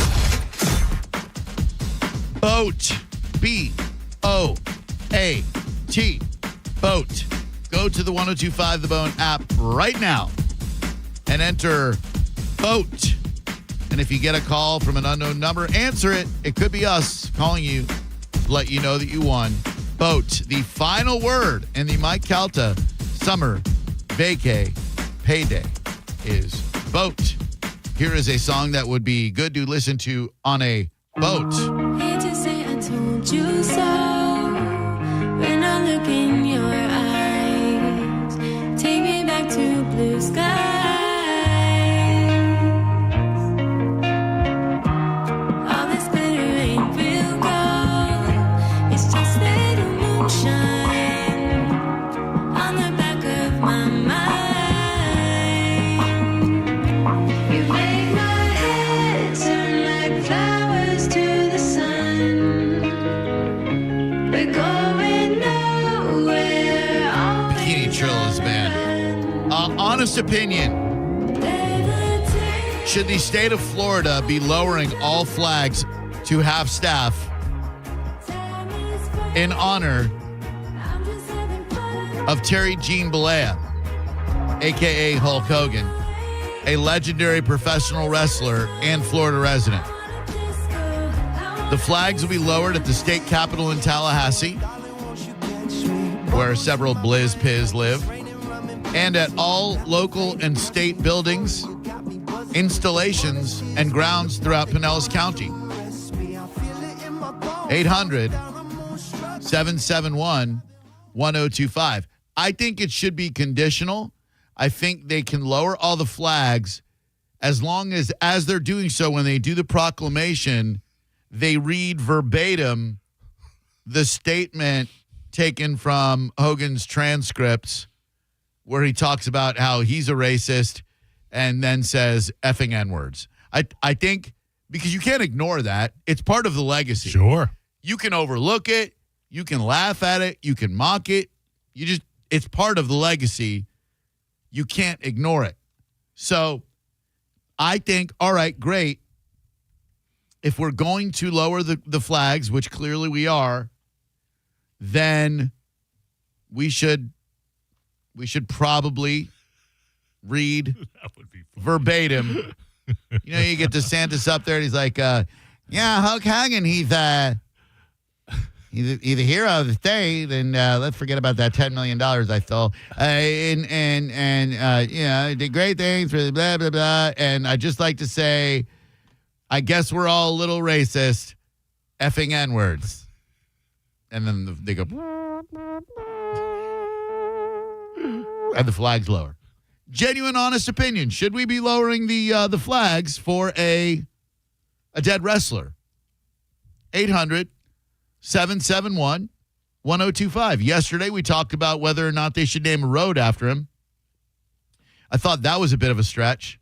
boat. B-O-A-T. Boat. Go to the 1025 The Bone app right now and enter boat. And if you get a call from an unknown number, answer it. It could be us calling you to let you know that you won. Boat. The final word in the Mike Calta Summer Vacay Payday is boat. Here is a song that would be good to listen to on a boat.
Hate to say I told you so. When I look in your eyes, take me back to blue skies. All this glitter ain't real gold. It's just little moonshine on the back of my mind. You make my head turn like flowers to the sun. We're going nowhere.
Bikini Trills, man. Honest opinion. Should the state of Florida be lowering all flags to half staff in honor of Terry Jean Balea, a.k.a. Hulk Hogan, a legendary professional wrestler and Florida resident? The flags will be lowered at the state capitol in Tallahassee, where several Blizz Piz live, and at all local and state buildings, installations, and grounds throughout Pinellas County. 800-771-1025. I think it should be conditional. I think they can lower all the flags as long as they're doing so, when they do the proclamation, they read verbatim the statement taken from Hogan's transcripts where he talks about how he's a racist and then says effing N-words. I think because you can't ignore that. It's part of the legacy.
Sure.
You can overlook it. You can laugh at it. You can mock it. It's part of the legacy. You can't ignore it. So I think, all right, great. If we're going to lower the flags, which clearly we are, then we should probably read verbatim. You know, you get DeSantis up there and he's like, yeah, Hulk Hogan, he's the hero of the state, and let's forget about that $10 million I stole. And you know, did great things for the blah, blah, blah. And I'd just like to say, I guess we're all a little racist, effing N-words. And then they go, and the flag's lower. Genuine, honest opinion. Should we be lowering the flags for a dead wrestler? 800-771-1025. Yesterday, we talked about whether or not they should name a road after him. I thought that was a bit of a stretch.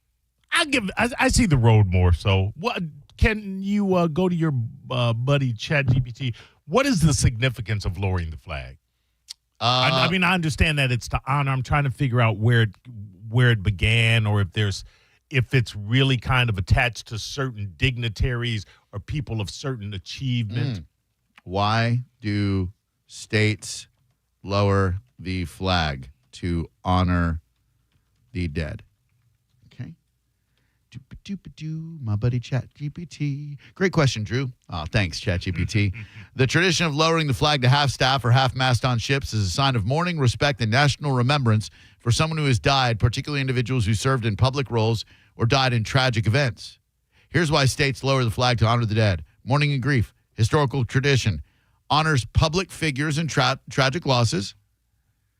I see the road more so. What can you go to your buddy Chat GPT? What is the significance of lowering the flag? I mean, I understand that it's to honor. I'm trying to figure out where it began, or if it's really kind of attached to certain dignitaries or people of certain achievement.
Why do states lower the flag to honor the dead? Okay. My buddy Chat GPT. Great question, Drew. Oh, thanks, Chat GPT. The tradition of lowering the flag to half-staff or half-mast on ships is a sign of mourning, respect, and national remembrance for someone who has died, particularly individuals who served in public roles or died in tragic events. Here's why states lower the flag to honor the dead. Mourning and grief. Historical tradition. Honors public figures and tragic losses.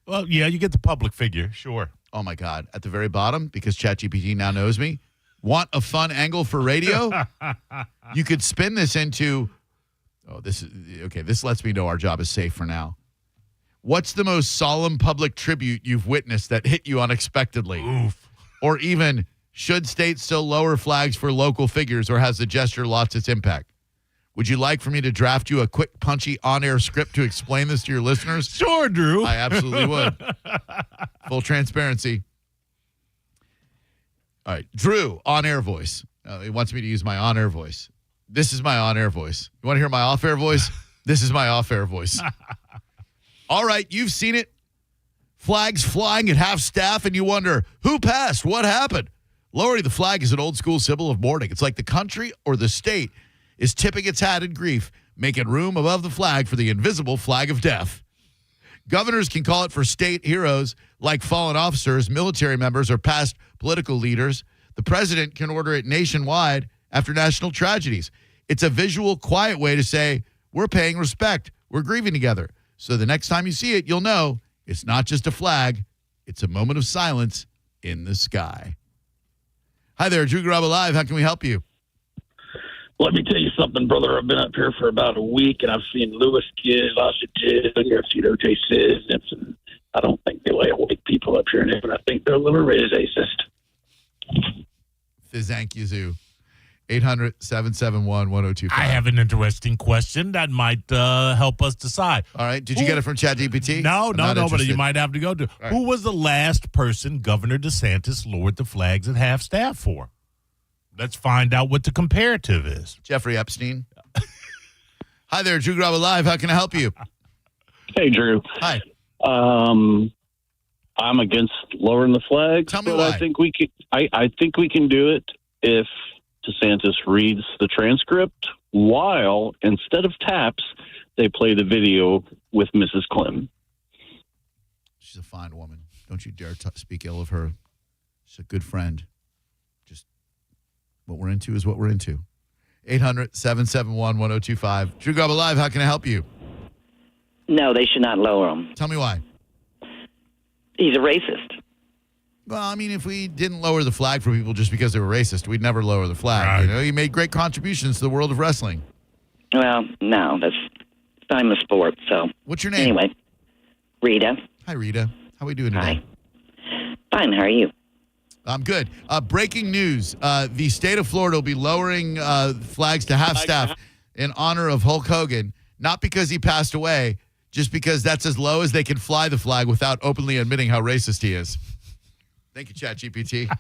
Well, yeah, you get the public figure, sure.
Oh, my God. At the very bottom, because ChatGPT now knows me, want a fun angle for radio? You could spin this into, this lets me know our job is safe for now. What's the most solemn public tribute you've witnessed that hit you unexpectedly?
Oof.
Or even, should states still lower flags for local figures, or has the gesture lost its impact? Would you like for me to draft you a quick, punchy, on-air script to explain this to your listeners?
Sure, Drew.
I absolutely would. Full transparency. All right, Drew, on-air voice. He wants me to use my on-air voice. This is my on-air voice. You want to hear my off-air voice? This is my off-air voice. All right, you've seen it. Flags flying at half-staff, and you wonder, who passed? What happened? Lowering the flag is an old-school symbol of mourning. It's like the country or the state is tipping its hat in grief, making room above the flag for the invisible flag of death. Governors can call it for state heroes like fallen officers, military members, or past political leaders. The president can order it nationwide after national tragedies. It's a visual, quiet way to say, we're paying respect. We're grieving together. So the next time you see it, you'll know it's not just a flag. It's a moment of silence in the sky. Hi there, Drew Garabo Live. How can we help you?
Let me tell you something, brother. I've been up here for about a week, and I've seen Lewis Kidd, Lasha Tidd, I've seen O.J. Simpson. I don't think they lay awake people up here, but I think they're a little racist.
Thank you, Zoo. 800-771-1025.
I have an interesting question that might help us decide.
All right. Did you get it from ChatGPT?
No, but you might have to go to.
Right.
Who was the last person Governor DeSantis lowered the flags at half-staff for? Let's find out what the comparative is.
Jeffrey Epstein. Hi there, Drew Garabo Live. How can I help you?
Hey, Drew.
Hi.
I'm against lowering the flag.
Tell me
but
why.
I think we can. I think we can do it if DeSantis reads the transcript while, instead of taps, they play the video with Mrs. Clem.
She's a fine woman. Don't you dare speak ill of her. She's a good friend. Just what we're into is what we're into. 800-771-1025. Drew Garabo Live, how can I help you?
No, they should not lower him.
Tell me why.
He's a racist.
Well, I mean, if we didn't lower the flag for people just because they were racist, we'd never lower the flag.
Right.
You know, he made great contributions to the world of wrestling.
Well, no, that's I'm a sport. So
what's your name?
Anyway, Rita.
Hi, Rita. How are we doing today?
Hi. Fine. How are you?
I'm good. Breaking news. The state of Florida will be lowering flags to half-staff in honor of Hulk Hogan, not because he passed away, just because that's as low as they can fly the flag without openly admitting how racist he is. Thank you, ChatGPT.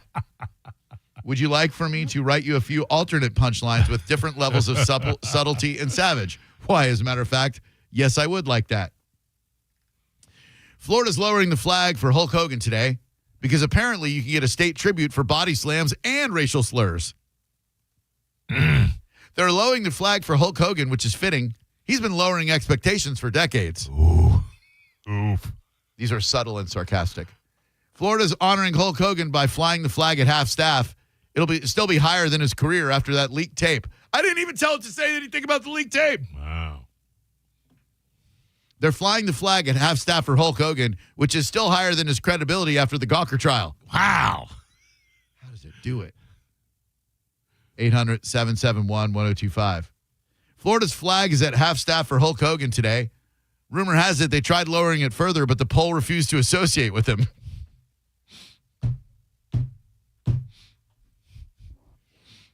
Would you like for me to write you a few alternate punchlines with different levels of subtlety and savage? Why, as a matter of fact, yes, I would like that. Florida's lowering the flag for Hulk Hogan today because apparently you can get a state tribute for body slams and racial slurs. They're lowering the flag for Hulk Hogan, which is fitting. He's been lowering expectations for decades.
Ooh. Oof.
These are subtle and sarcastic. Florida's honoring Hulk Hogan by flying the flag at half-staff. It'll still be higher than his career after that leaked tape. I didn't even tell it to say anything about the leaked tape.
Wow.
They're flying the flag at half-staff for Hulk Hogan, which is still higher than his credibility after the Gawker trial.
Wow.
How does it do it? 800-771-1025. Florida's flag is at half-staff for Hulk Hogan today. Rumor has it they tried lowering it further, but the poll refused to associate with him.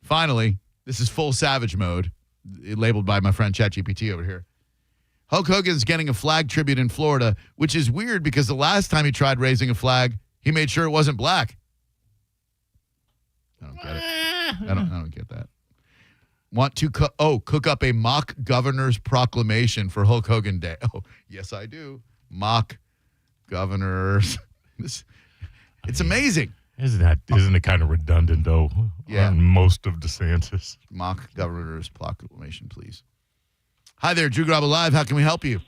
Finally, This is full savage mode, labeled by my friend Chat GPT over here. Hulk Hogan's getting a flag tribute in Florida, which is weird because the last time he tried raising a flag, he made sure it wasn't black. I don't get it. I don't get that. Want to cook up a mock governor's proclamation for Hulk Hogan Day. Oh, yes, I do. Mock governors. It's amazing.
Isn't it kind of redundant, though, on most of DeSantis?
Mock governor's proclamation, please. Hi there, Drew Garabo Live. How can we help you?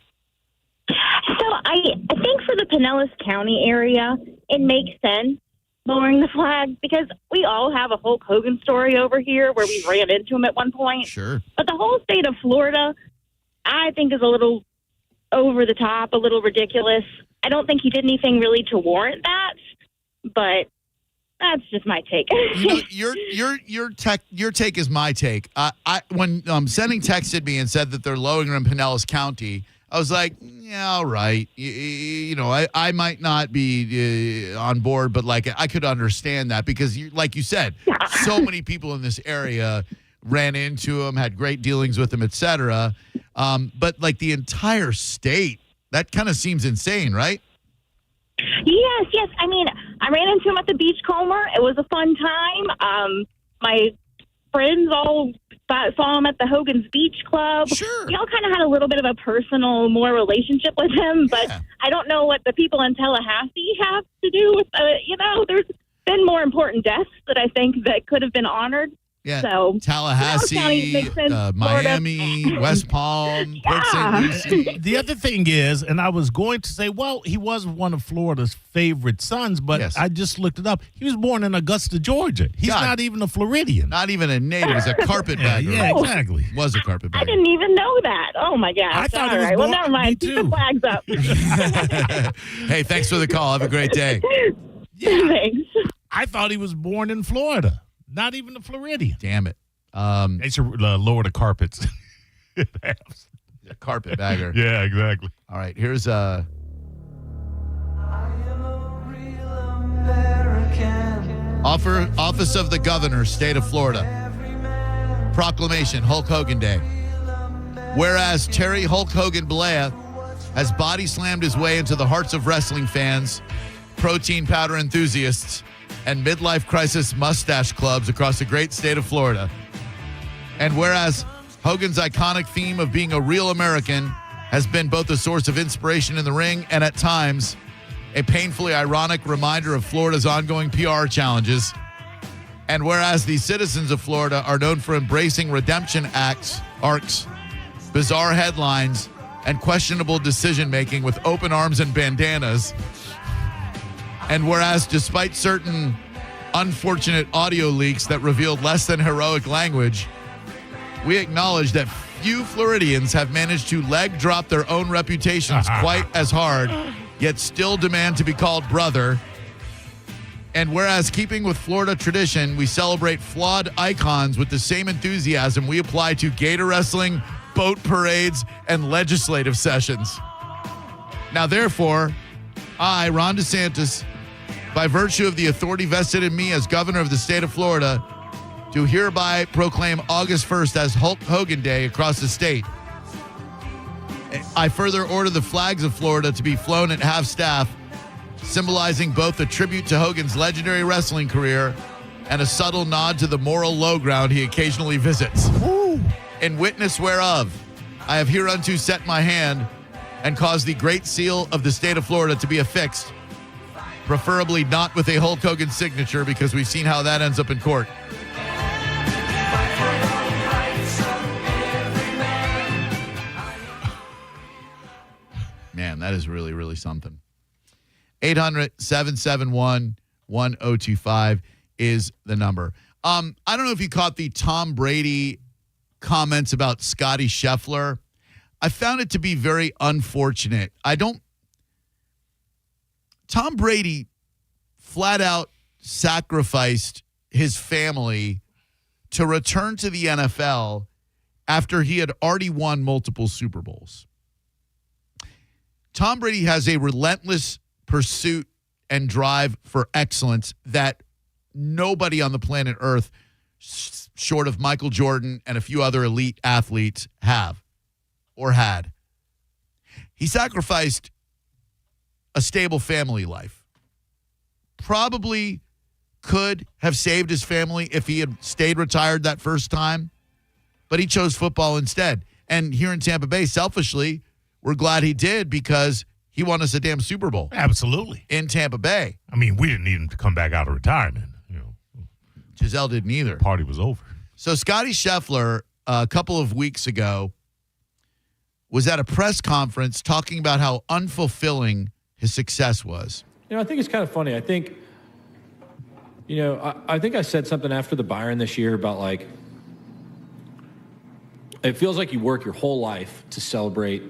So I think for the Pinellas County area, it makes sense lowering the flag because we all have a Hulk Hogan story over here where we ran into him at one point.
Sure.
But the whole state of Florida, I think, is a little over the top, a little ridiculous. I don't think he did anything really to warrant that, but that's just my take.
Your take is my take. When Sending texted me and said that they're lowering in Pinellas County, I was like, yeah, all right. I might not be on board, but like I could understand that because, like you said, so many people in this area ran into him, had great dealings with him, etc. But like the entire state, that kind of seems insane, right?
Yes. I mean, I ran into him at the Beachcomber. It was a fun time. My friends all saw him at the Hogan's Beach Club.
Sure.
We all kind of had a little bit of a personal, more relationship with him, but I don't know what the people in Tallahassee have to do with, there's been more important deaths that I think that could have been honored.
Yeah,
so,
Tallahassee, Miami, West Palm, Port St. Lucie.
The other thing is, and I was going to say, well, he was one of Florida's favorite sons, but I just looked it up. He was born in Augusta, Georgia. He's not even a Floridian.
Not even a native. He's a carpetbagger.
Yeah, exactly.
Was a carpetbagger.
I didn't even know that. Oh, my gosh.
I thought
all
it was
right.
born,
Well, never mind. Keep the flags up.
Hey, thanks for the call. Have a great day.
Yeah.
Thanks.
I thought he was born in Florida. Not even a Floridian.
Damn it.
They should lower the carpets.
Carpetbagger.
Yeah, exactly.
All right, here's Office of the Governor, State of Florida. Proclamation, Hulk Hogan Day. Whereas Terry Hulk Hogan Balea has body slammed his way into the hearts of wrestling fans, protein powder enthusiasts, and midlife crisis mustache clubs across the great state of Florida. And whereas Hogan's iconic theme of being a real American has been both a source of inspiration in the ring and at times a painfully ironic reminder of Florida's ongoing PR challenges. And whereas the citizens of Florida are known for embracing redemption arcs, bizarre headlines, and questionable decision-making with open arms and bandanas. And whereas despite certain unfortunate audio leaks that revealed less than heroic language, we acknowledge that few Floridians have managed to leg drop their own reputations quite as hard, yet still demand to be called brother. And whereas keeping with Florida tradition, we celebrate flawed icons with the same enthusiasm we apply to gator wrestling, boat parades, and legislative sessions. Now, therefore, I, Ron DeSantis, by virtue of the authority vested in me as governor of the state of Florida, do hereby proclaim August 1st as Hulk Hogan Day across the state. I further order the flags of Florida to be flown at half-staff, symbolizing both a tribute to Hogan's legendary wrestling career and a subtle nod to the moral low ground he occasionally visits.
Woo.
In witness whereof, I have hereunto set my hand and caused the great seal of the state of Florida to be affixed, preferably not with a Hulk Hogan signature because we've seen how that ends up in court. Man, that is really, really something. 800-771-1025 is the number. I don't know if you caught the Tom Brady comments about Scotty Scheffler. I found it to be very unfortunate. Tom Brady flat out sacrificed his family to return to the NFL after he had already won multiple Super Bowls. Tom Brady has a relentless pursuit and drive for excellence that nobody on the planet Earth short of Michael Jordan and a few other elite athletes have or had. He sacrificed a stable family life. Probably could have saved his family if he had stayed retired that first time, but he chose football instead. And here in Tampa Bay, selfishly, we're glad he did because he won us a damn Super Bowl.
Absolutely.
In Tampa Bay.
I mean, we didn't need him to come back out of retirement.
Giselle didn't either.
The party was over.
So Scotty Scheffler, a couple of weeks ago, was at a press conference talking about how unfulfilling his success was.
I think it's kind of funny. I think, I think I said something after the Byron this year about like, it feels like you work your whole life to celebrate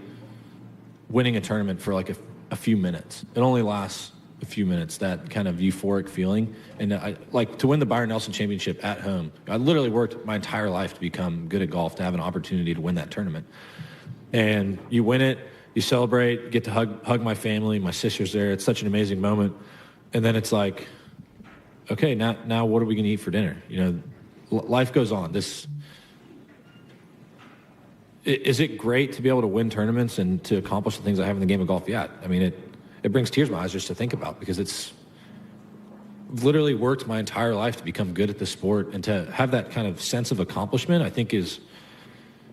winning a tournament for like a few minutes. It only lasts a few minutes, that kind of euphoric feeling. And to win the Byron Nelson Championship at home, I literally worked my entire life to become good at golf, to have an opportunity to win that tournament. And you win it, you celebrate, get to hug my family, my sister's there. It's such an amazing moment. And then it's like, okay, now what are we going to eat for dinner? Life goes on. Is it great to be able to win tournaments and to accomplish the things I have in the game of golf? Yeah. I mean, it brings tears to my eyes just to think about, because it's literally worked my entire life to become good at the sport, and to have that kind of sense of accomplishment, I think is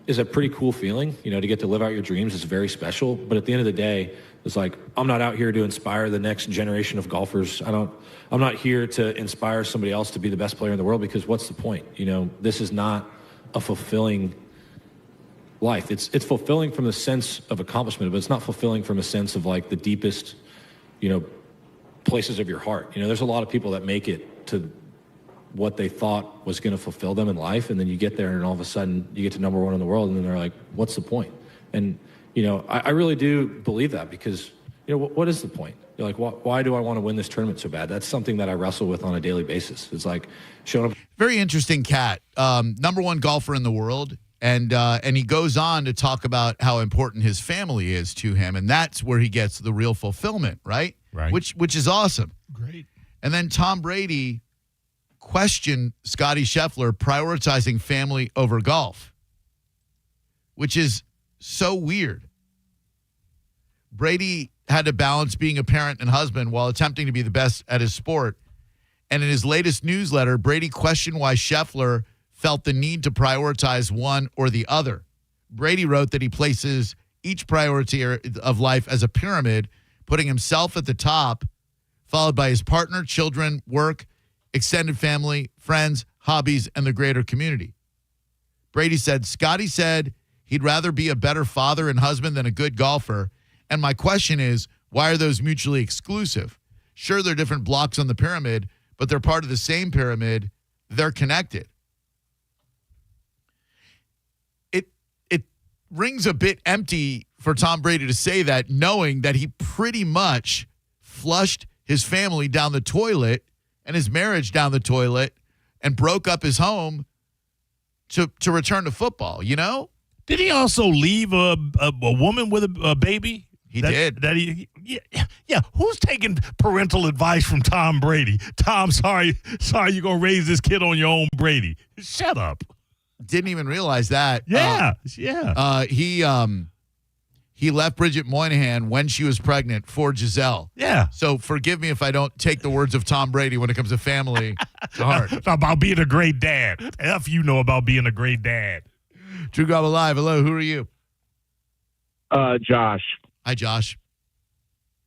a pretty cool feeling. To get to live out your dreams is very special. But at the end of the day, it's like, I'm not out here to inspire the next generation of golfers. I'm not here to inspire somebody else to be the best player in the world, because what's the point? This is not a fulfilling life. It's fulfilling from the sense of accomplishment, but it's not fulfilling from a sense of like the deepest, places of your heart. There's a lot of people that make it to what they thought was going to fulfill them in life, and then you get there and all of a sudden you get to number one in the world, and then they're like, what's the point? And I really do believe that, because what is the point? You're like, why do I want to win this tournament so bad? That's something that I wrestle with on a daily basis. It's like showing up.
Very interesting cat. Number one golfer in the world. And he goes on to talk about how important his family is to him, and that's where he gets the real fulfillment, right?
Right.
Which is awesome.
Great.
And then Tom Brady questioned Scotty Scheffler prioritizing family over golf, which is so weird. Brady had to balance being a parent and husband while attempting to be the best at his sport. And in his latest newsletter, Brady questioned why Scheffler felt the need to prioritize one or the other. Brady wrote that he places each priority of life as a pyramid, putting himself at the top, followed by his partner, children, work, extended family, friends, hobbies, and the greater community. Brady said, Scotty said he'd rather be a better father and husband than a good golfer. And my question is, why are those mutually exclusive? Sure, they're different blocks on the pyramid, but they're part of the same pyramid. They're connected. Rings a bit empty for Tom Brady to say that, knowing that he pretty much flushed his family down the toilet and his marriage down the toilet and broke up his home to return to football,
Did he also leave a woman with a baby?
He did.
Yeah. Who's taking parental advice from Tom Brady? Tom, sorry you're going to raise this kid on your own, Brady. Shut up.
Didn't even realize that.
Yeah.
He left Bridget Moynihan when she was pregnant for Giselle.
Yeah.
So forgive me if I don't take the words of Tom Brady when it comes to family to heart.
About being a great dad. F you know about being a great dad.
True Garabo Live. Hello, who are you?
Josh.
Hi, Josh.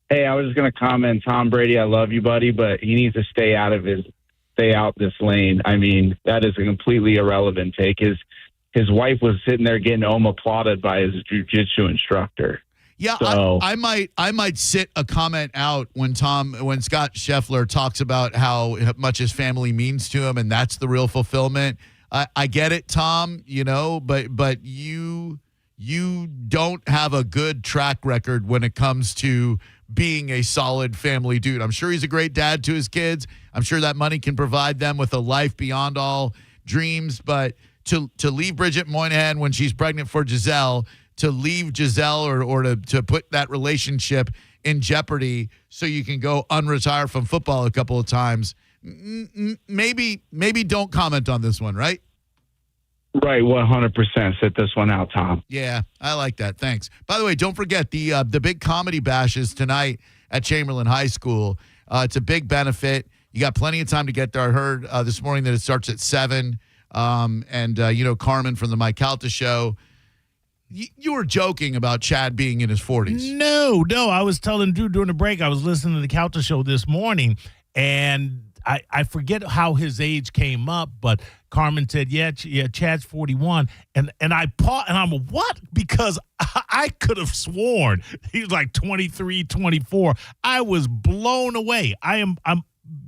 Hey, I was just going to comment, Tom Brady, I love you, buddy, but he needs to stay out this lane. I mean, that is a completely irrelevant take. His wife was sitting there getting applauded by his jiu-jitsu instructor.
Yeah,
so,
I might sit a comment out when Scott Scheffler talks about how much his family means to him, and that's the real fulfillment. I get it, Tom, but you don't have a good track record when it comes to being a solid family dude. I'm sure he's a great dad to his kids. I'm sure that money can provide them with a life beyond all dreams. But to leave Bridget Moynihan when she's pregnant for Giselle, to leave Giselle or to put that relationship in jeopardy so you can go unretire from football a couple of times, maybe don't comment on this one, right?
Right, 100%. Sit this one out, Tom.
Yeah, I like that. Thanks. By the way, don't forget the big comedy bash is tonight at Chamberlain High School. It's a big benefit. You got plenty of time to get there. I heard this morning that it starts at 7. Carmen from the Mike Calta show. You were joking about Chad being in his 40s.
No. I was telling Drew during the break, I was listening to the Calta show this morning, and I forget how his age came up, but Carmen said, yeah, Chad's 41. And I paused, and I'm what? Because I could have sworn he was like 23, 24. I was blown away. I'm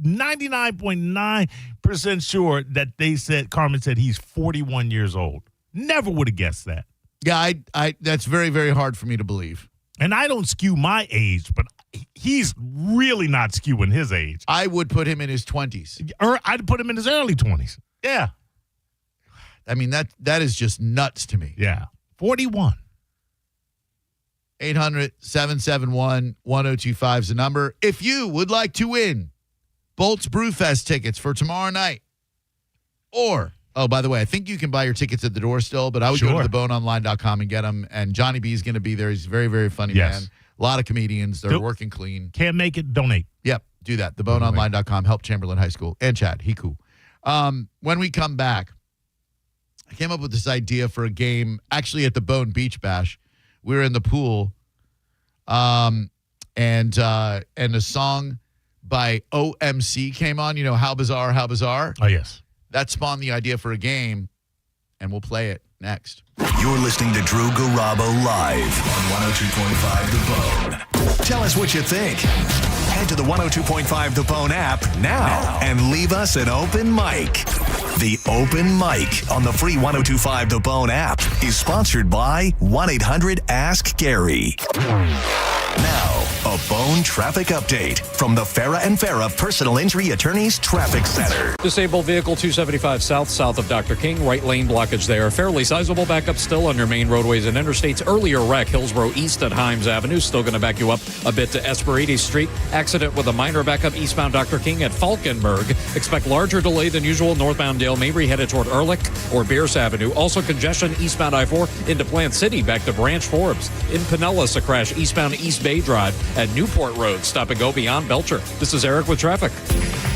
99.9% sure that Carmen said he's 41 years old. Never would have guessed that.
Yeah, I that's very, very hard for me to believe.
And I don't skew my age, but he's really not skewing his age.
I would put him in his 20s.
Or I'd put him in his early 20s. Yeah.
I mean, that is just nuts to me.
Yeah. 41.
800-771-1025 is the number. If you would like to win Bolt's Brewfest tickets for tomorrow night, or, oh, by the way, I think you can buy your tickets at the door still, but I would go to theboneonline.com and get them, and Johnny B is going to be there. He's a very, very funny man. A lot of comedians. They're working clean.
Can't make it, donate.
Yep, do that. Theboneonline.com. Help Chamberlain High School. And Chad, he cool. When we come back, I came up with this idea for a game, actually at the Bone Beach Bash. We were in the pool, and a song by OMC came on. You know, How Bizarre, How Bizarre?
Oh, yes.
That spawned the idea for a game, and we'll play it next.
You're listening to Drew Garabo live on 102.5 The Bone. Tell us what you think. Head to the 102.5 The Bone app now and leave us an open mic. The Open Mic on the free 102.5 The Bone app is sponsored by 1-800-ASK-GARY. Now, a Bone traffic update from the Farah and Farah Personal Injury Attorneys Traffic Center.
Disabled vehicle 275 south of Dr. King. Right lane blockage there. Fairly sizable backup still on your main roadways and interstates. Earlier wreck, Hillsborough East at Himes Avenue. Still going to back you up a bit to Esperity Street. Accident with a minor backup eastbound Dr. King at Falkenberg. Expect larger delay than usual northbound Dale Mabry headed toward Ehrlich or Bierce Avenue. Also congestion eastbound I-4 into Plant City back to Branch Forbes. In Pinellas, a crash eastbound East Bay Drive at Newport Road. Stop and go beyond Belcher. This is Eric with traffic.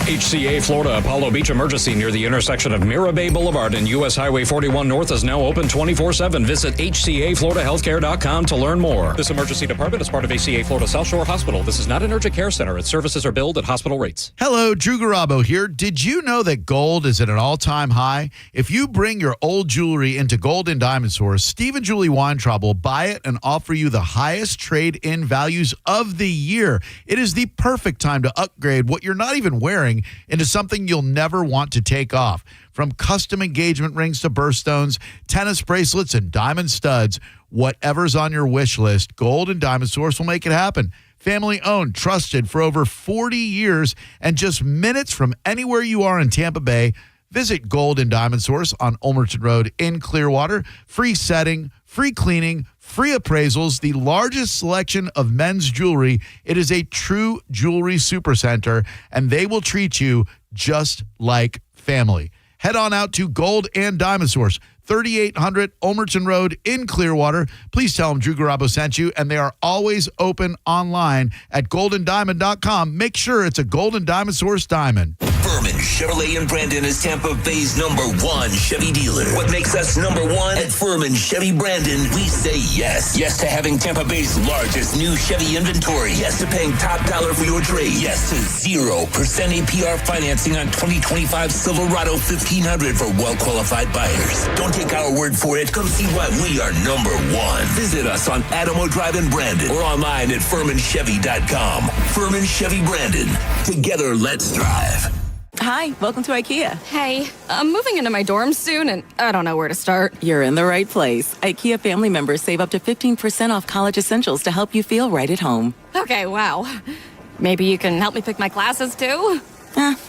HCA Florida Apollo Beach emergency near the intersection of Mira Bay Boulevard and U.S. Highway 41 North is now open 24/7. Visit HCAFloridaHealthcare.com to learn more. This emergency department is part of HCA Florida South Shore Hospital. This is not an urgent care center. Its services are billed at hospital rates.
Hello, Drew Garabo here. Did you know that gold is at an all-time high? If you bring your old jewelry into Gold and Diamond Source, Steve and Julie Weintraub will buy it and offer you the highest trade-in values of the year. It is the perfect time to upgrade what you're not even wearing into something you'll never want to take off. From custom engagement rings to birthstones, tennis bracelets, and diamond studs, whatever's on your wish list, Gold and Diamond Source will make it happen. Family owned, trusted for over 40 years, and just minutes from anywhere you are in Tampa Bay. Visit Gold and Diamond Source on Ulmerton Road in Clearwater. Free setting, free cleaning, free appraisals, the largest selection of men's jewelry. It is a true jewelry supercenter, and they will treat you just like family. Head on out to Gold and Diamond Source, 3800 Ulmerton Road in Clearwater. Please tell them Drew Garabo sent you, and they are always open online at goldendiamond.com. Make sure it's a Gold and Diamond Source diamond.
Furman Chevrolet in Brandon is Tampa Bay's #1 Chevy dealer. What makes us #1 at Furman Chevy Brandon? We say yes. Yes to having Tampa Bay's largest new Chevy inventory. Yes to paying top dollar for your trade. Yes to 0% APR financing on 2025 Silverado 1500 for well-qualified buyers. Don't take our word for it. Come see why we are #1. Visit us on Adamo Drive in Brandon or online at FurmanChevy.com. Furman Chevy Brandon. Together, let's drive.
Hi, welcome to IKEA.
Hey, I'm moving into my dorm soon, and I don't know where to start.
You're in the right place. IKEA family members save up to 15% off college essentials to help you feel right at home.
Okay, wow. Maybe you can help me pick my classes, too?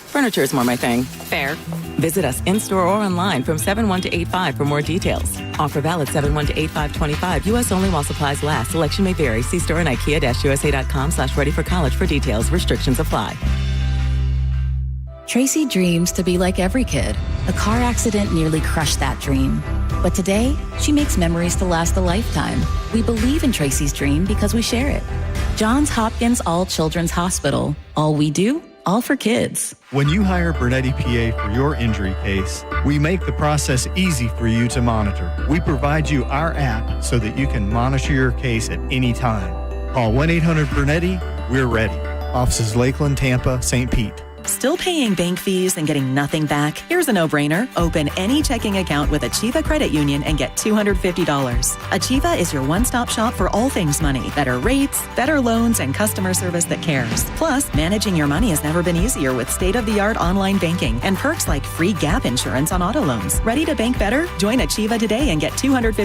Furniture is more my thing.
Fair.
Visit us in-store or online from 7/1 to 8/5 for more details. Offer valid 7/1 to 8/5/25. U.S. only while supplies last. Selection may vary. See store and IKEA-USA.com/ready for college for details. Restrictions apply. Tracy dreams to be like every kid. A car accident nearly crushed that dream. But today, she makes memories to last a lifetime. We believe in Tracy's dream because we share it. Johns Hopkins All Children's Hospital. All we do, all for kids.
When you hire Bernetti PA for your injury case, we make the process easy for you to monitor. We provide you our app so that you can monitor your case at any time. Call 1-800-BERNETTI. We're ready. Offices Lakeland, Tampa, St. Pete.
Still paying bank fees and getting nothing back? Here's a no-brainer. Open any checking account with Achieva Credit Union and get $250. Achieva is your one-stop shop for all things money. Better rates, better loans, and customer service that cares. Plus, managing your money has never been easier with state-of-the-art online banking and perks like free gap insurance on auto loans. Ready to bank better? Join Achieva today and get $250.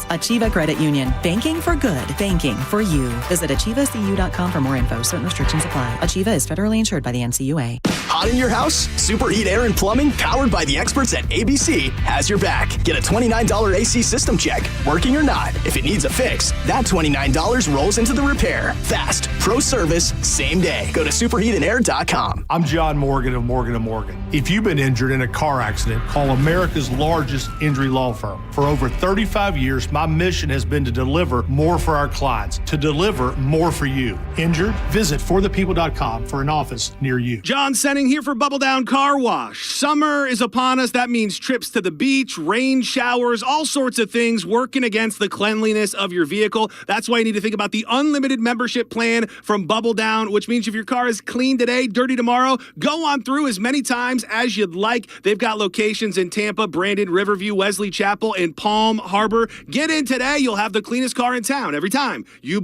Achieva Credit Union. Banking for good. Banking for you. Visit AchievaCU.com for more info. Certain restrictions apply. Achieva is federally insured by the NCUA.
Hot in your house? Superheat Air and Plumbing, powered by the experts at ABC, has your back. Get a $29 AC system check, working or not. If it needs a fix, that $29 rolls into the repair. Fast, pro service, same day. Go to superheatandair.com.
I'm John Morgan of Morgan & Morgan. If you've been injured in a car accident, call America's largest injury law firm. For over 35 years, my mission has been to deliver more for our clients, to deliver more for you. Injured? Visit forthepeople.com for an office near you.
John Senning here for Bubble Down Car Wash. Summer is upon us. That means trips to the beach, rain showers, all sorts of things working against the cleanliness of your vehicle. That's why you need to think about the unlimited membership plan from Bubble Down, which means if your car is clean today, dirty tomorrow, go on through as many times as you'd like. They've got locations in Tampa, Brandon, Riverview, Wesley Chapel, and Palm Harbor. Get in today. You'll have the cleanest car in town every time. You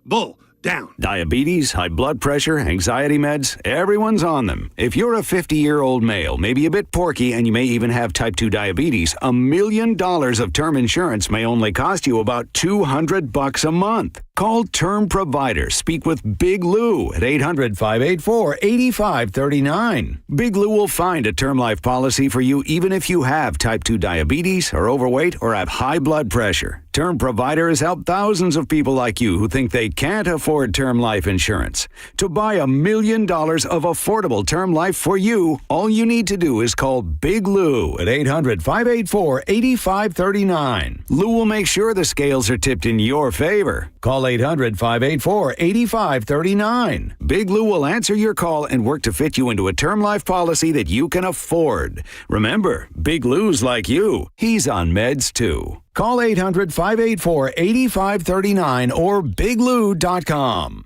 Bull down.
Diabetes, high blood pressure, anxiety meds, everyone's on them. If you're a 50-year-old male, maybe a bit porky, and you may even have type 2 diabetes, $1 million of term insurance may only cost you about $200 a month. Call Term Provider. Speak with Big Lou at 800-584-8539. Big Lou will find a term life policy for you even if you have type 2 diabetes, are overweight, or have high blood pressure. Term Provider has helped thousands of people like you who think they can't afford term life insurance. To buy $1 million of affordable term life for you, all you need to do is call Big Lou at 800-584-8539. Lou will make sure the scales are tipped in your favor. Call 800-584-8539. Big Lou will answer your call and work to fit you into a term life policy that you can afford. Remember, Big Lou's like you. He's on meds too. Call 800-584-8539 or biglou.com.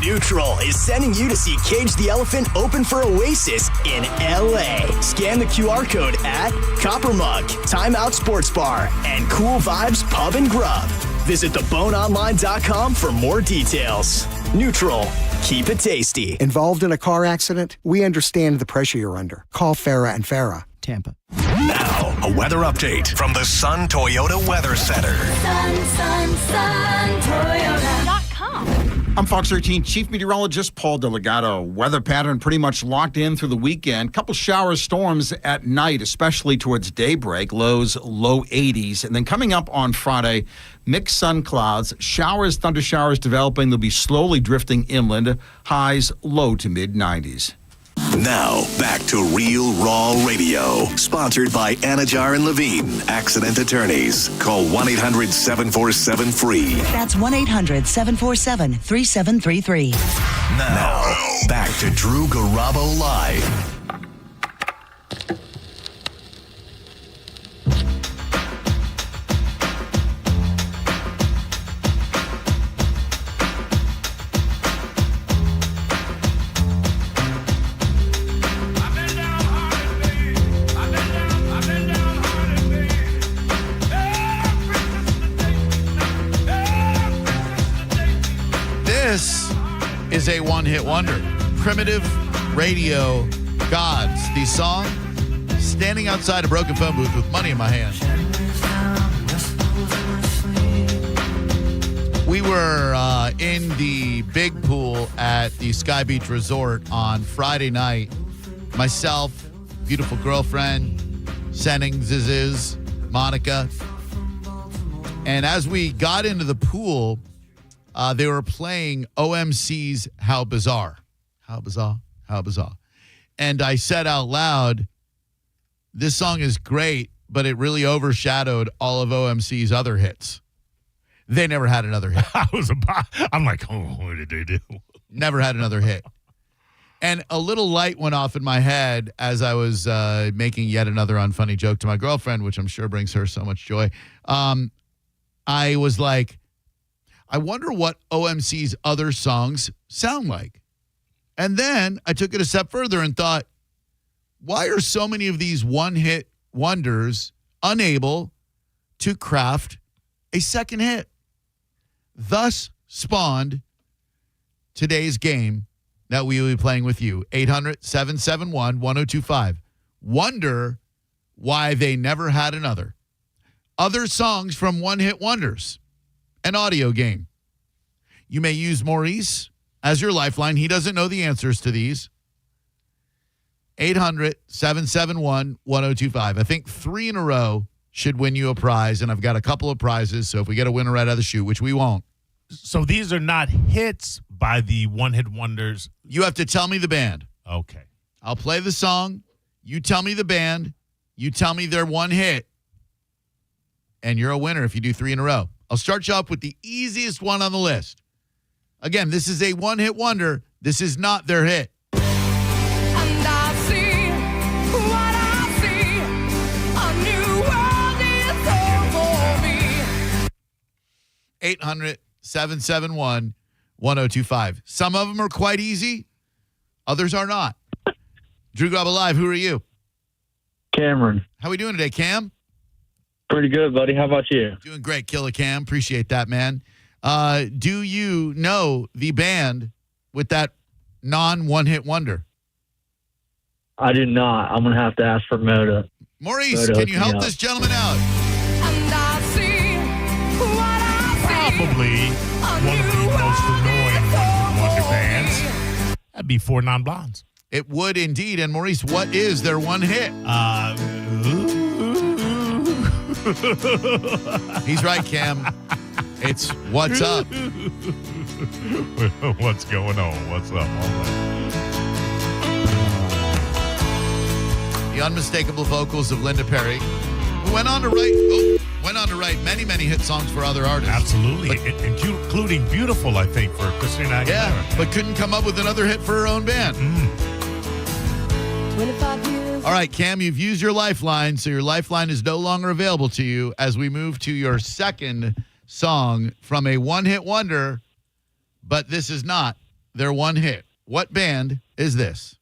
Neutral is sending you to see Cage the Elephant open for Oasis in LA. Scan the QR code at Copper Mug, Time Out Sports Bar, and Cool Vibes Pub and Grub. Visit theboneonline.com for more details. Neutral. Keep it tasty.
Involved in a car accident? We understand the pressure you're under. Call Farah and Farah, Tampa.
Now, a weather update from the Sun Toyota Weather Center.
SunToyota.com. I'm Fox 13 Chief Meteorologist Paul Delegato. Weather pattern pretty much locked in through the weekend. Couple showers, storms at night, especially towards daybreak. Lows, low 80s. And then coming up on Friday, mixed sun clouds, showers, thunder showers developing. They'll be slowly drifting inland. Highs, low to mid 90s.
Now, back to Real Raw Radio. Sponsored by Anajar and Levine, accident attorneys. Call 1-800-747-FREE.
That's 1-800-747-3733.
Now, back to Drew Garabo Live.
This is a one-hit wonder. Primitive Radio Gods. The song, standing outside a broken phone booth with money in my hand. We were in the big pool at the Sky Beach Resort on Friday night. Myself, beautiful girlfriend, Senning, Ziz, Monica. And as we got into the pool, they were playing OMC's How Bizarre. How Bizarre. How Bizarre. and I said out loud, this song is great, but it really overshadowed all of OMC's other hits. They never had another hit.
I'm like, oh, what did they do?
Never had another hit. And a little light went off in my head as I was making yet another unfunny joke to my girlfriend, which I'm sure brings her so much joy. I was like, I wonder what OMC's other songs sound like. And then I took it a step further and thought, why are so many of these one-hit wonders unable to craft a second hit? Thus spawned today's game that we will be playing with you. 800-771-1025. Wonder why they never had another. Other songs from one-hit wonders. An audio game. You may use Maurice as your lifeline. He doesn't know the answers to these. 800-771-1025. I think 3 in a row should win you a prize, and I've got a couple of prizes, so if we get a winner right out of the chute, which we won't.
So these are not hits by the one-hit wonders?
You have to tell me the band.
Okay.
I'll play the song. You tell me the band. You tell me their one hit. And you're a winner if you do 3 in a row. I'll start you off with the easiest one on the list. Again, this is a one-hit wonder. This is not their hit.
And I see what I see. A new world is over me.
800-771-1025. Some of them are quite easy. Others are not. Drew Garabo Live, who are you?
Cameron.
How we doing today, Cam?
Pretty good, buddy. How about you?
Doing great, Killer Cam. Appreciate that, man. Do you know the band with that non-one-hit wonder?
I do not. I'm going to have to ask for Moda.
Maurice, can you help this gentleman out?
And I see what I see.
Probably one of the most annoying one-hit wonder bands. That'd be 4 Non-Blondes.
It would indeed. And Maurice, what is their one hit? He's right, Cam. It's What's Up.
What's going on? What's up?
The unmistakable vocals of Linda Perry, who went on to write many, many hit songs for other artists.
Absolutely, including Beautiful, I think, for Christina Aguilera.
Yeah, but couldn't come up with another hit for her own band.
25 years.
All right, Cam, you've used your lifeline, so your lifeline is no longer available to you as we move to your second song from a one-hit wonder, but this is not their one hit. What band is this?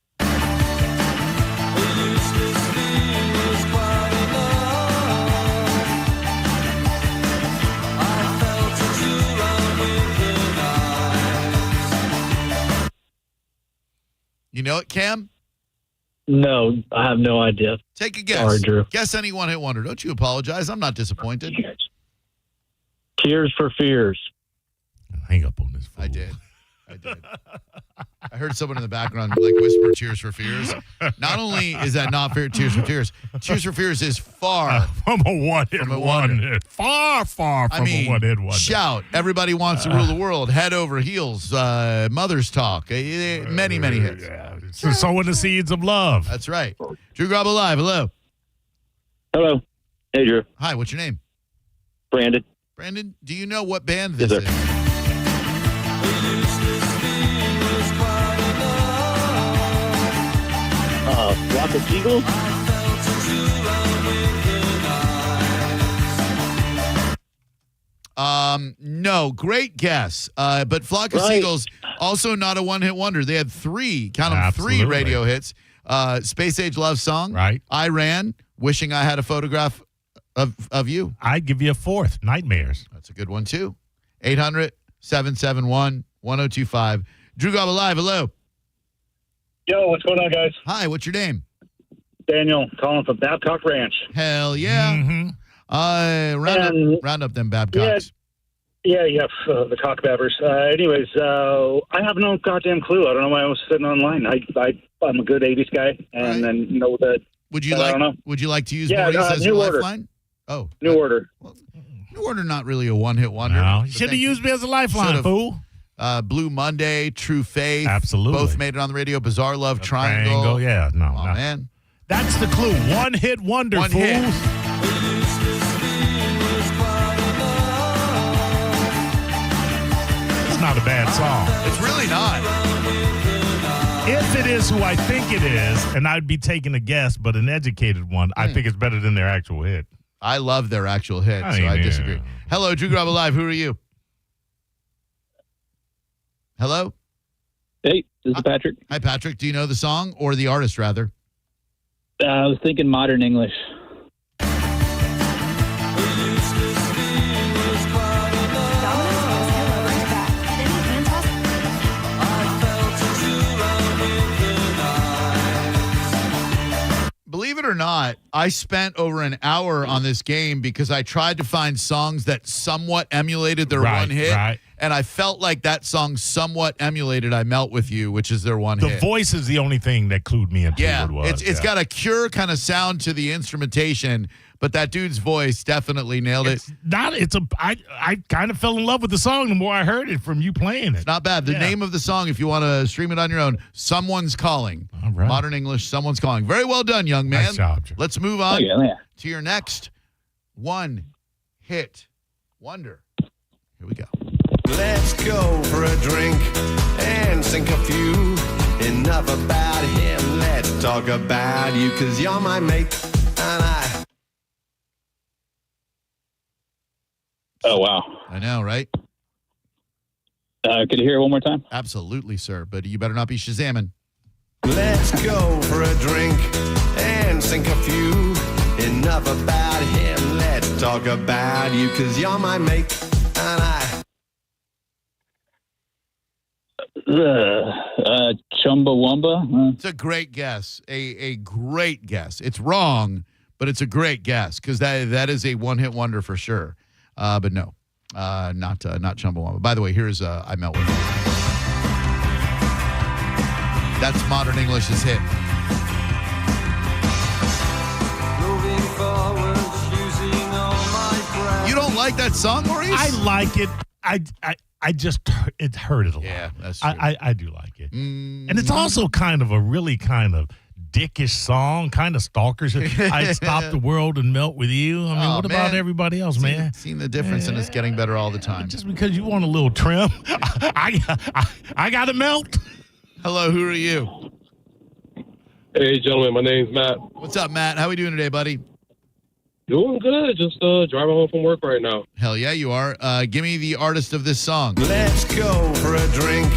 You know it, Cam?
No, I have no idea.
Take a guess.
Sorry, Drew.
Guess any one-hit wonder. Don't you apologize. I'm not disappointed.
Tears for Fears.
Hang up on this fool.
I did. I heard someone in the background like whisper Tears for Fears. Not only is that not fair, Tears for Fears. Tears for Fears is far
from a one-hit wonder. Far from a one-hit wonder.
Shout. Everybody wants to rule the world. Head over heels. Mother's Talk. Many, many hits.
Yeah. So sowing the seeds of love.
That's right. Drew Garabo Live. Hello.
Hello. Hey, Drew.
Hi. What's your name?
Brandon.
Brandon, do you know what band this is?
Flock of Seagulls?
No, great guess. But Flock of Seagulls, also not a one-hit wonder. They had 3, count them, 3 radio hits. Space Age Love Song.
Right.
I Ran, Wishing I Had a Photograph of You.
I'd give you a 4th, Nightmares.
That's a good one, too. 800-771-1025. Drew Garabo Live, hello.
Yo, what's going on, guys?
Hi, what's your name?
Daniel, calling from Babcock Ranch.
Hell yeah.
Mm-hmm.
Round up them Babcocks.
Yeah, the cockbabbers. Anyways, I have no goddamn clue. I don't know why I was sitting online. I'm a good 80s guy, and then know that.
Would you like to use
Yeah,
Maurice as your
New Order.
lifeline? Oh,
New Order.
New Order, not really a one-hit wonder.
No,
but
you should have
thank
used me as a lifeline,
Should've.
fool.
Blue Monday, True Faith.
Absolutely.
Both made it on the radio. Bizarre Love, Triangle.
Yeah, no.
Oh, man.
That's the clue. One-hit wonder,
One
fools.
hit.
It's not a bad song.
It's really not.
If it is who I think it is, and I'd be taking a guess, but an educated one, I think it's better than their actual hit.
I love their actual hit, so I disagree. Hello, Drew Garabo Live. Who are you? Hello?
Hey, this is Patrick.
Hi, Patrick. Do you know the song or the artist, rather?
I was thinking modern English.
Believe it or not, I spent over an hour on this game because I tried to find songs that somewhat emulated their one hit.
Right.
And I felt like that song somewhat emulated I Melt With You, which is their one hit.
The voice is the only thing that clued me into
Yeah,
what it was.
it's got a Cure kind of sound to the instrumentation, but that dude's voice definitely nailed it.
I kind of fell in love with the song the more I heard it from you playing it.
It's not bad. The name of the song, if you want to stream it on your own, Someone's Calling.
All right.
Modern English, Someone's Calling. Very well done, young man.
Nice job, Drew.
Let's move on
Oh, yeah.
to your next one hit wonder. Here we go.
Let's go for a drink and sink a few. Enough about him, let's talk about you, 'cause you're my mate and I.
Oh, wow.
I know, right?
Could you hear it one more time?
Absolutely, sir. But you better not be Shazamming.
Let's go for a drink and sink a few. Enough about him, let's talk about you, 'cause you're my mate and I.
Chumbawamba?
It's a great guess. A great guess. It's wrong, but it's a great guess because that is a one-hit wonder for sure. But no, not Chumbawamba. By the way, here's I Melt With You. That's Modern English's hit. You don't like that song, Maurice?
I like it. I just it hurt it a lot.
Yeah, that's true.
I do like it, and it's also kind of a really kind of dickish song, kind of stalkerish. I'd stop the world and melt with you. I mean, what about everybody else, man?
Seen the difference, and it's getting better all the time.
Just because you want a little trim, I got to melt.
Hello, who are you?
Hey, gentlemen, my name's Matt.
What's up, Matt? How we doing today, buddy?
Doing good. Just driving home from work right now.
Hell yeah, you are. Give me the artist of this song.
Let's go for a drink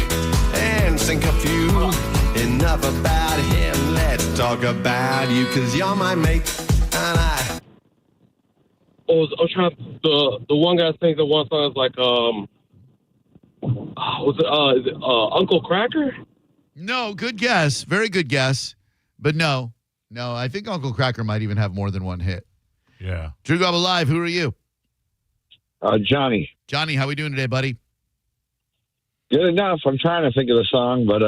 and sink a few. Enough about him, let's talk about you, 'cause you're my mate and I.
Oh, I'm trying. The one guy sings the one song is like is it Uncle Cracker?
No, good guess. Very good guess. But no, I think Uncle Cracker might even have more than one hit.
Yeah.
Drew Garabo Live, who are you?
Johnny.
Johnny, how we doing today, buddy?
Good enough. I'm trying to think of the song, but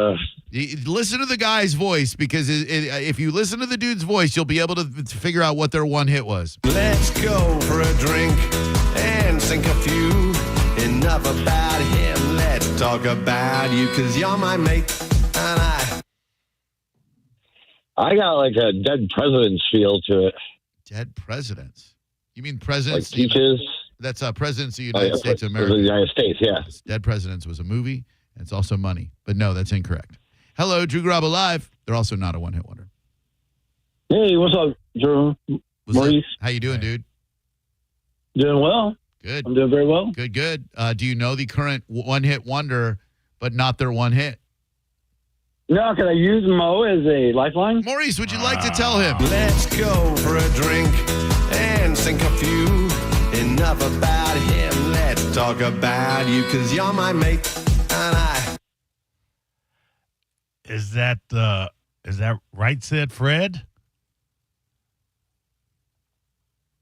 listen to the guy's voice, because if you listen to the dude's voice, you'll be able to figure out what their one hit was.
Let's go for a drink and sink a few. Enough about him, let's talk about you, 'cause you're my mate and
I got like a Dead Presidents feel to it.
Dead Presidents? You mean Presidents?
Like Peaches?
That's Presidents of the United States of
The
America.
United States, yeah.
Dead Presidents was a movie, and it's also money. But no, that's incorrect. Hello, Drew Garabo Live. They're also not a one-hit wonder.
Hey, what's up, Drew? Maurice?
How you doing, dude?
Doing well.
Good.
I'm doing very well.
Good. Do you know the current one-hit wonder, but not their one hit?
No, can I use Mo as a lifeline?
Maurice, would you like to tell him?
Let's go for a drink and sink a few. Enough about him, let's talk about you, 'cause you're my mate and I.
Is that Right Said Fred?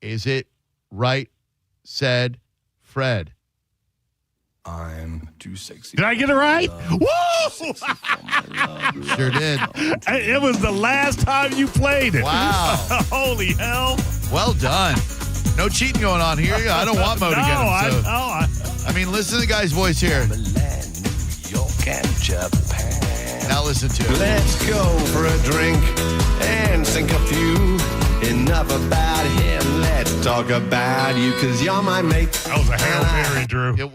Is it Right Said Fred?
I'm too sexy.
Did I get it right? Woo!
Sure did.
It was the last time you played it.
Wow.
Holy hell.
Well done. No cheating going on here. I don't want Mo to get him.
I
I mean, listen to the guy's voice here.
and Japan.
Now listen to it.
Let's go for a drink and sink a few. Enough about him, let's talk about you, because you're my mate.
That was a Hail Mary, Drew.
It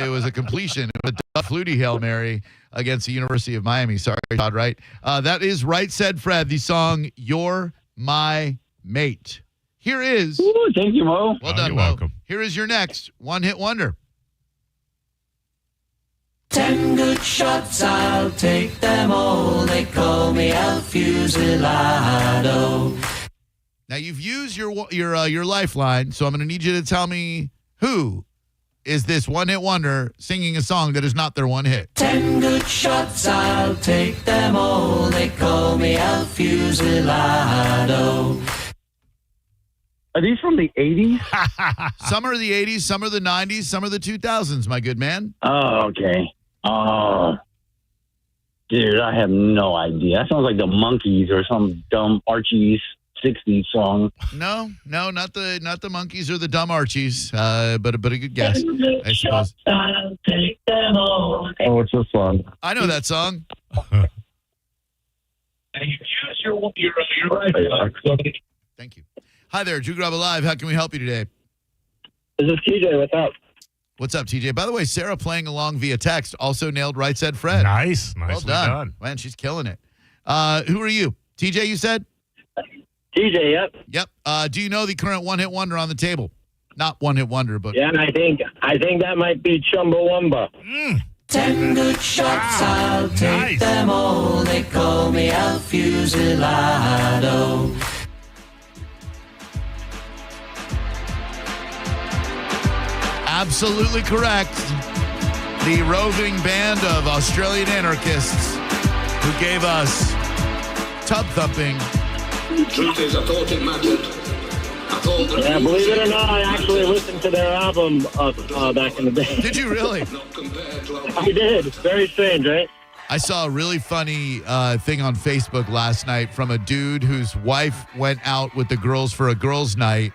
was a completion. It was a Flutie Hail Mary against the University of Miami. Sorry, Todd, right? That is Right Said Fred, the song You're My Mate. Here is...
Ooh, thank you, Mo.
Well done,
you're
Mo.
welcome.
Here is your next one-hit wonder.
10 good shots, I'll take them all. They call me El Fusilado.
Now, you've used your lifeline, so I'm going to need you to tell me who is this one-hit wonder singing a song that is not their one hit.
10 good shots, I'll take them all. They call me El Fusilado.
Are these from the 80s?
Some are the 80s, some are the 90s, some are the 2000s, my good man.
Oh, okay. Oh, dude, I have no idea. That sounds like the Monkees or some dumb Archie's 60s song.
No, not the Monkees or the Dumb Archies, but a good guess, I suppose.
I'll take them all.
Oh, it's this one.
I know that song. Thank you. Hi there, Drew Garabo Live. How can we help you today?
This is TJ. What's up?
What's up, TJ? By the way, Sarah playing along via text also nailed Right Said Fred.
Nice.
Well
Nicely
done. Man, she's killing it. Who are you? TJ, you said?
TJ, yep.
Yep. Do you know the current one-hit wonder on the table? Not one-hit wonder, but...
Yeah, I think that might be Chumbawamba.
10 good shots, I'll take them all. They call me El Fusilado.
Absolutely correct. The roving band of Australian anarchists who gave us Tub Thumping.
Truth is, I thought it mattered.
Yeah, believe it or not, I actually listened to their album back in the day.
Did you really?
I did. Very strange, right?
I saw a really funny thing on Facebook last night from a dude whose wife went out with the girls for a girls' night.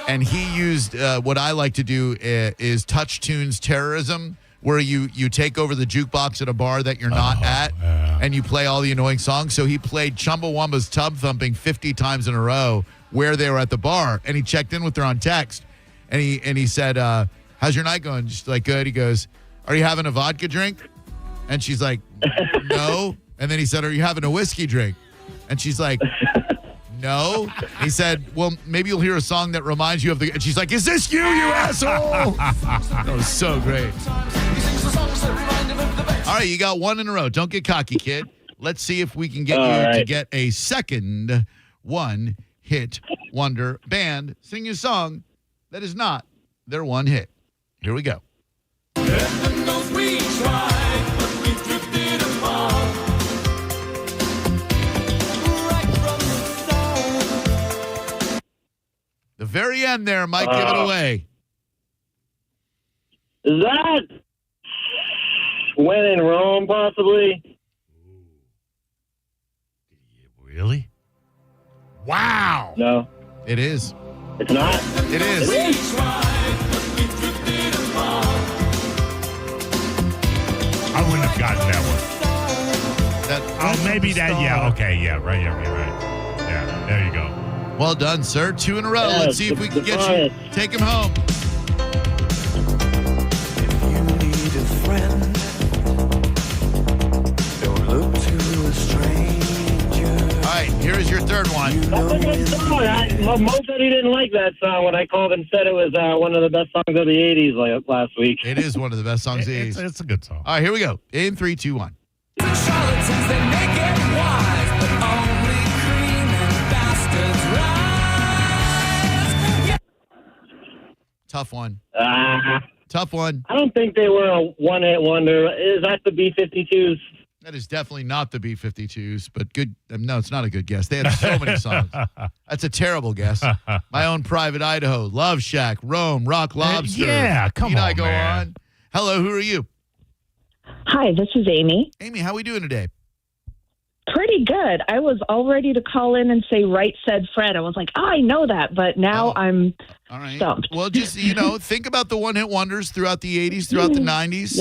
And he used what I like to do is touch tunes terrorism, where you take over the jukebox at a bar that you're not at, and you play all the annoying songs. So he played Chumbawamba's Tub Thumping 50 times in a row where they were at the bar, and he checked in with her on text, and he said, how's your night going? She's like, good. He goes, are you having a vodka drink? And she's like, no. And then he said, are you having a whiskey drink? And she's like, no. He said, well, maybe you'll hear a song that reminds you of the... And she's like, is this you asshole? That was so great. All right, you got one in a row. Don't get cocky, kid. Let's see if we can get to get a second one-hit wonder band sing a song that is not their one hit. Here we go. The very end there might give it away.
Is that When in Rome, possibly?
Really? Wow.
No.
It is.
It's not?
It is.
It is?
I wouldn't have gotten that one. Maybe that. Yeah. Okay. Yeah. Right. Yeah. Right. Yeah. There you go.
Well done, sir. 2 in a row.
Yeah,
Let's see if we can get you. Take him home.
If you need a friend, don't look to a stranger.
All right, here is your third one.
That's a good song. Mo said he didn't like that song when I called and said it was one of the best songs of the 80s last week.
It is one of the best songs of the 80s.
It's a good song.
All right, here we go. In 3, 2, 1.
Charlatans, they make it wise, but only cream and bastards rise.
Tough one.
Uh,
Tough one.
I don't think they were a one-hit wonder. Is that the B-52s?
That is definitely not the B-52s, but good. No, it's not a good guess. They had so many songs. That's a terrible guess. My Own Private Idaho, Love Shack, Rome, Rock Lobster.
Yeah, come
Need
on,
I go
man.
on? Hello, who are you?
Hi, this is Amy.
Amy, how are we doing today?
Pretty good. I was all ready to call in and say, right said Fred. I was like, I know that, but now I'm stumped.
Well, just, think about the one-hit wonders throughout the 80s, throughout the 90s,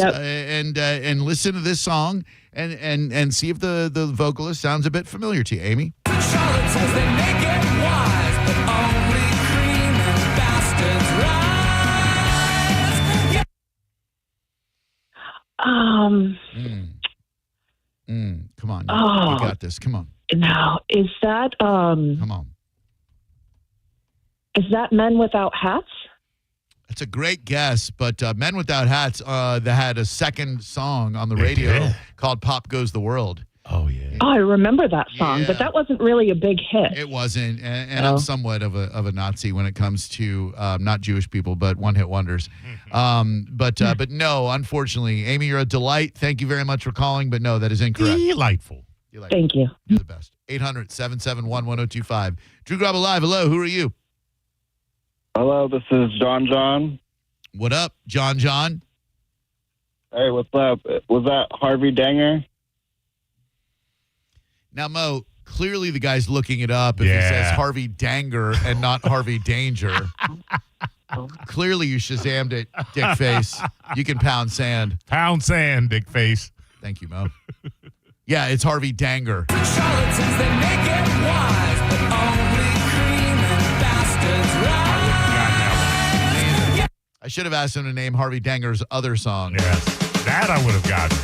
and listen to this song and see if the vocalist sounds a bit familiar to you, Amy.
Charlatans, they make it wise, but only cream and bastards rise.
Come on. You got this. Come on.
Now, is that
Come on.
Is that Men Without Hats?
It's a great guess, but Men Without Hats, they had a second song on the radio called Pop Goes the World.
Oh, yeah.
Oh, I remember that song, but that wasn't really a big hit.
It wasn't, and I'm somewhat of a Nazi when it comes to not Jewish people, but one-hit wonders. But no, unfortunately, Amy, you're a delight. Thank you very much for calling, but no, that is incorrect.
Delightful.
Thank you.
You're the best. 800-771-1025. Drew Garabo Live. Hello, who are you?
Hello, this is John.
What up, John?
Hey, what's up? Was that Harvey Danger?
Now, Mo, clearly the guy's looking it up if he says Harvey Danger and not Harvey Danger. Clearly you Shazammed it, Dick Face. You can pound sand.
Pound sand, Dick Face.
Thank you, Mo. Yeah, it's Harvey Danger.
Charlatans, they make it wise, but only cream and bastards rise.
I should have asked him to name Harvey Danger's other song.
Yes, that I would have gotten.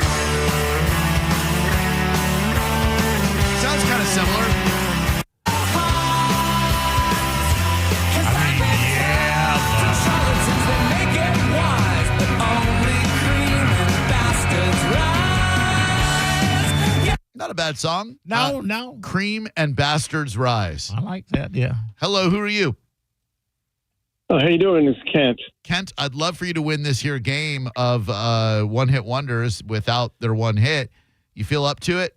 Sounds kind of similar.
Charlatans, they make it wise, but only cream and bastards rise.
Not a bad song.
No.
Cream and Bastards Rise.
I like that, yeah.
Hello, who are you?
Oh, how you doing? It's Kent.
Kent, I'd love for you to win this here game of one-hit wonders without their one hit. You feel up to it?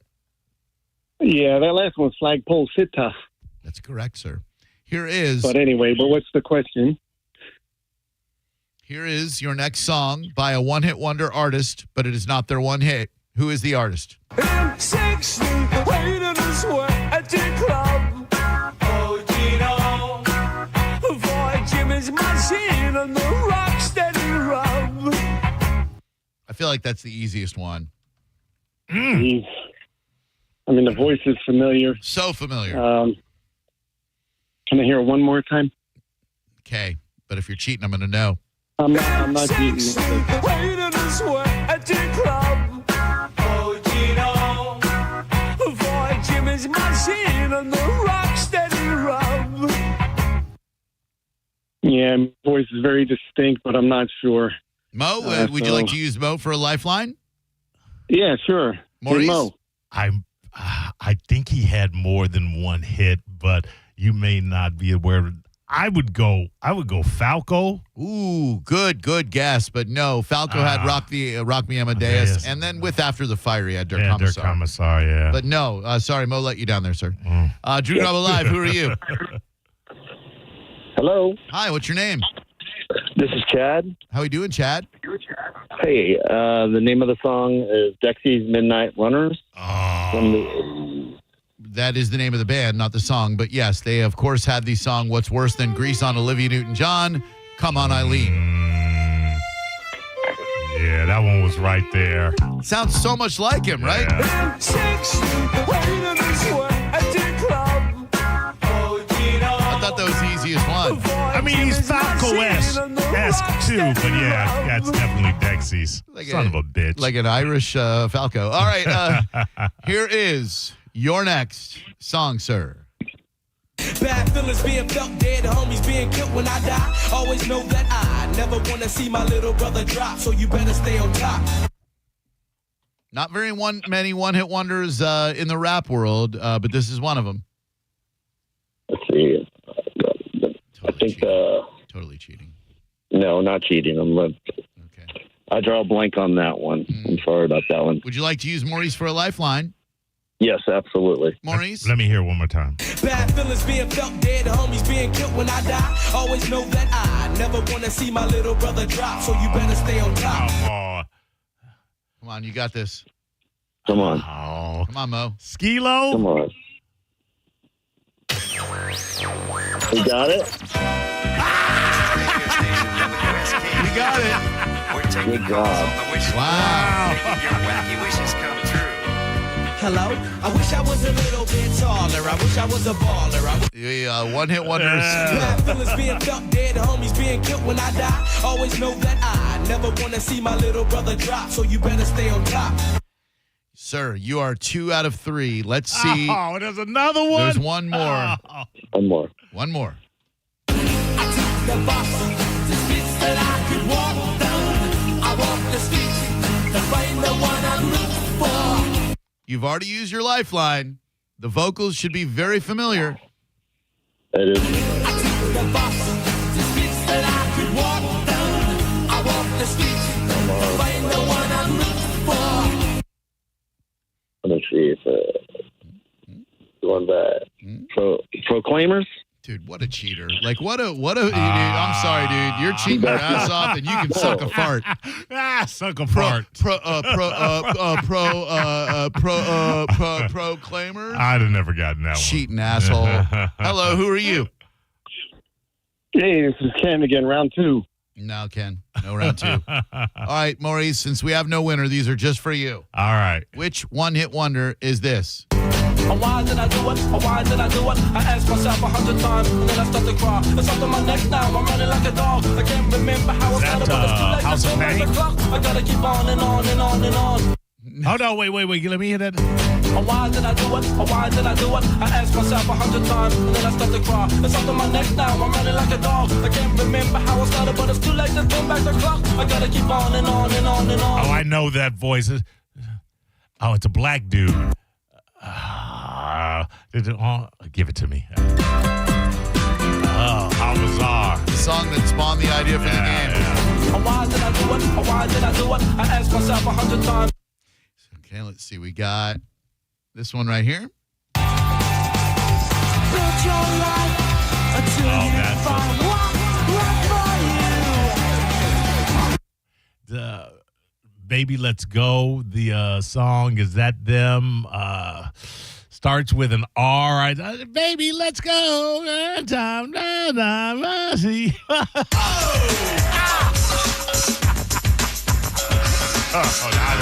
Yeah, that last one's Flagpole Sitta.
That's correct, sir. Here is...
But anyway, what's the question?
Here is your next song by a one-hit wonder artist, but it is not their one hit. Who is the artist?
Sexy, waiting this way at the club. Oh, Gino, avoid Jimmy's machine and the rock steady rub.
I feel like that's the easiest one.
Jeez. I mean, the voice is familiar.
So familiar.
Can I hear it one more time?
Okay, but if you're cheating, I'm going to know.
I'm not cheating.
Waiting this way at the club. Oh, Gino, avoid Jimmy's machine and the rock steady rub.
Yeah, my voice is very distinct, but I'm not sure.
Mo, would you like to use Mo for a lifeline?
Yeah, sure.
Maurice?
Hey, Mo.
I think he had more than one hit, but you may not be aware. I would go Falco.
Ooh, good guess, but no. Falco had Rock Me Amadeus, and then with After the Fire, he had Der Kommissar.
Der Kommissar, yeah.
But no, sorry, Mo let you down there, sir. Drew Garabo Live, who are you?
Hello.
Hi, what's your name?
This is Chad.
How you doing, Chad?
Hey, the name of the song is Dexy's Midnight Runners.
That is the name of the band, not the song. But yes, they, of course, had the song What's Worse Than Grease on Olivia Newton-John, Come On Eileen.
Yeah, that one was right there.
Sounds so much like him, right? I thought that was the easiest one.
I mean, he's Falco-esque too, but yeah, that's definitely Dexy's. Son of a bitch.
Like an Irish Falco. All right, here is your next song, sir.
Bad feelings being felt dead, homies being killed when I die. Always know that I never want to see my little brother drop, so you better stay on top.
Not very many one-hit wonders in the rap world, but this is one of them.
Let's see.
Totally cheating.
No, not cheating. I draw a blank on that one. I'm sorry about that one.
Would you like to use Maurice for a lifeline?
Yes, absolutely.
Maurice?
Let me hear it one more time.
Bad feelings being felt dead, homies being killed when I die. Always know that I never want to see my little brother drop, so you better stay on top.
Come on, you got this.
Come on.
Oh,
Come on, Mo.
Skilo.
Come on. You got it?
You got it.
Good job.
Wow.
Hello? I wish I was a little bit taller. I wish I was a baller.
One-hit wonders.
Feelings being felt dead, homies being killed when I die. Always know that I never want to see my little brother drop, so you better stay on top.
Sir, you are 2 out of 3. Let's see.
Oh, there's another one.
There's one more.
One more.
One more.
The box, the streets that I could walk down. I walk the streets to find the one I'm looking for.
You've already used your lifeline. The vocals should be very familiar.
It is.
The box, the streets that I could walk down. I walk the streets to find the one I'm looking for.
Let's see if one back. Proclaimers.
Dude, what a cheater. Like, what a dude, I'm sorry, dude. You're cheating your ass off and you can suck a fart.
Suck a fart.
Proclaimers?
I'd have never gotten that one.
Cheating asshole. Hello, who are you?
Hey, this is Ken again, round 2.
No, Ken. No round 2. All right, Maurice, since we have no winner, these are just for you.
All right.
Which one-hit wonder is this?
Why did I do it? Why did I do it? I asked myself 100 times, and then I start to cry. It's up to my neck now. I'm running like a dog. I can't remember how I started, but it's too late.
House of Pain?
I gotta keep on and on and on and on.
Oh, no, wait. Let me hear that.
Why did I do it? Why did I do it? I asked myself 100 times, and then I start to cry. It's up to my neck now. I'm running like a dog. I can't remember how I started, but it's too late to turn back the clock. I gotta keep on and on and on and on.
Oh, I know that voice. Oh, it's a black dude. Give it to me. Oh, how bizarre.
The song that spawned the idea for the game.
Why did I do it? Why did I do it? I asked myself 100 times.
Okay, let's see. We got this one right here.
The Baby Let's Go, the song, is that them? Starts with an R. Baby, let's go.
Oh,
I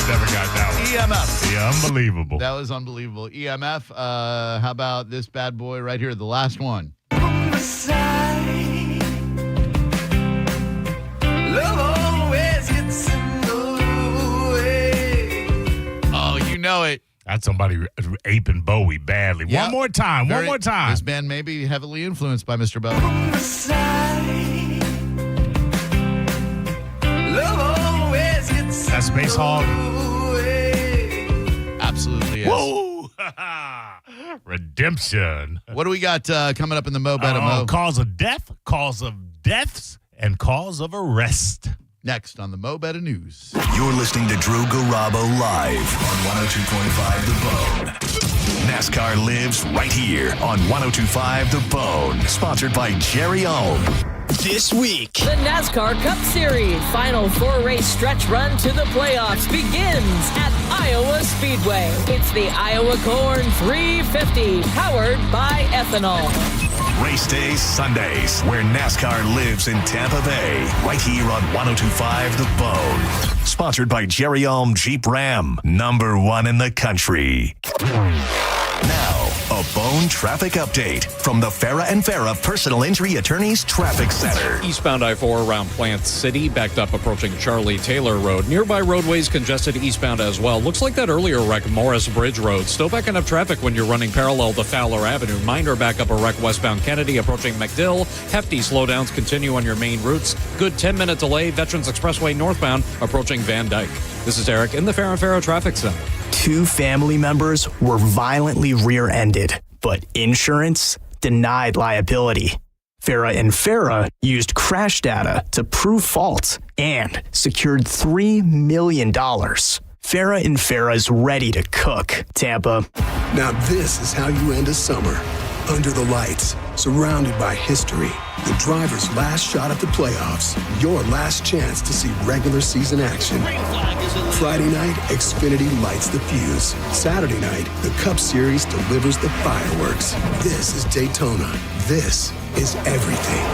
never got that one.
EMF.
Yeah, unbelievable.
That was unbelievable. EMF. How about this bad boy right here, the last one? Oh, you know it.
That's somebody aping Bowie badly.
Yep.
One more time.
This band may be heavily influenced by Mr. Bowie.
That's Space Hog.
Absolutely is.
Whoa! Redemption.
What do we got coming up in the Mo Better Mo?
Cause of death, cause of deaths, and cause of arrest.
Next on the Mo Better News.
You're listening to Drew Garabo live on 102.5 The Bone. NASCAR lives right here on 102.5 The Bone. Sponsored by Jerry Ohm.
This week,
the NASCAR Cup Series final 4-race stretch run to the playoffs begins at Iowa Speedway. It's the Iowa Corn 350, powered by ethanol.
Race days Sundays, where NASCAR lives in Tampa Bay, right here on 102.5 The Bone. Sponsored by Jerry Ohm Jeep Ram, #1 in the country. Now, a Bone traffic update from the Farah and Farah Personal Injury Attorneys Traffic Center.
Eastbound I-4 around Plant City, backed up approaching Charlie Taylor Road. Nearby roadways congested eastbound as well. Looks like that earlier wreck, Morris Bridge Road. Still backing up traffic when you're running parallel to Fowler Avenue. Minor backup a wreck westbound Kennedy approaching McDill. Hefty slowdowns continue on your main routes. Good 10-minute delay, Veterans Expressway northbound approaching Van Dyke. This is Eric in the Farah and Farah Traffic Center.
2 family members were violently rear-ended, but insurance denied liability. Farah and Farah used crash data to prove fault and secured $3 million. Farah and Farah's ready to cook. Tampa.
Now this is how you end a summer. Under the lights,
surrounded by history. The driver's last shot at the playoffs. Your last chance to see regular season action. Friday night, Xfinity lights the fuse. Saturday night, the Cup Series delivers the fireworks. This is Daytona. This is everything.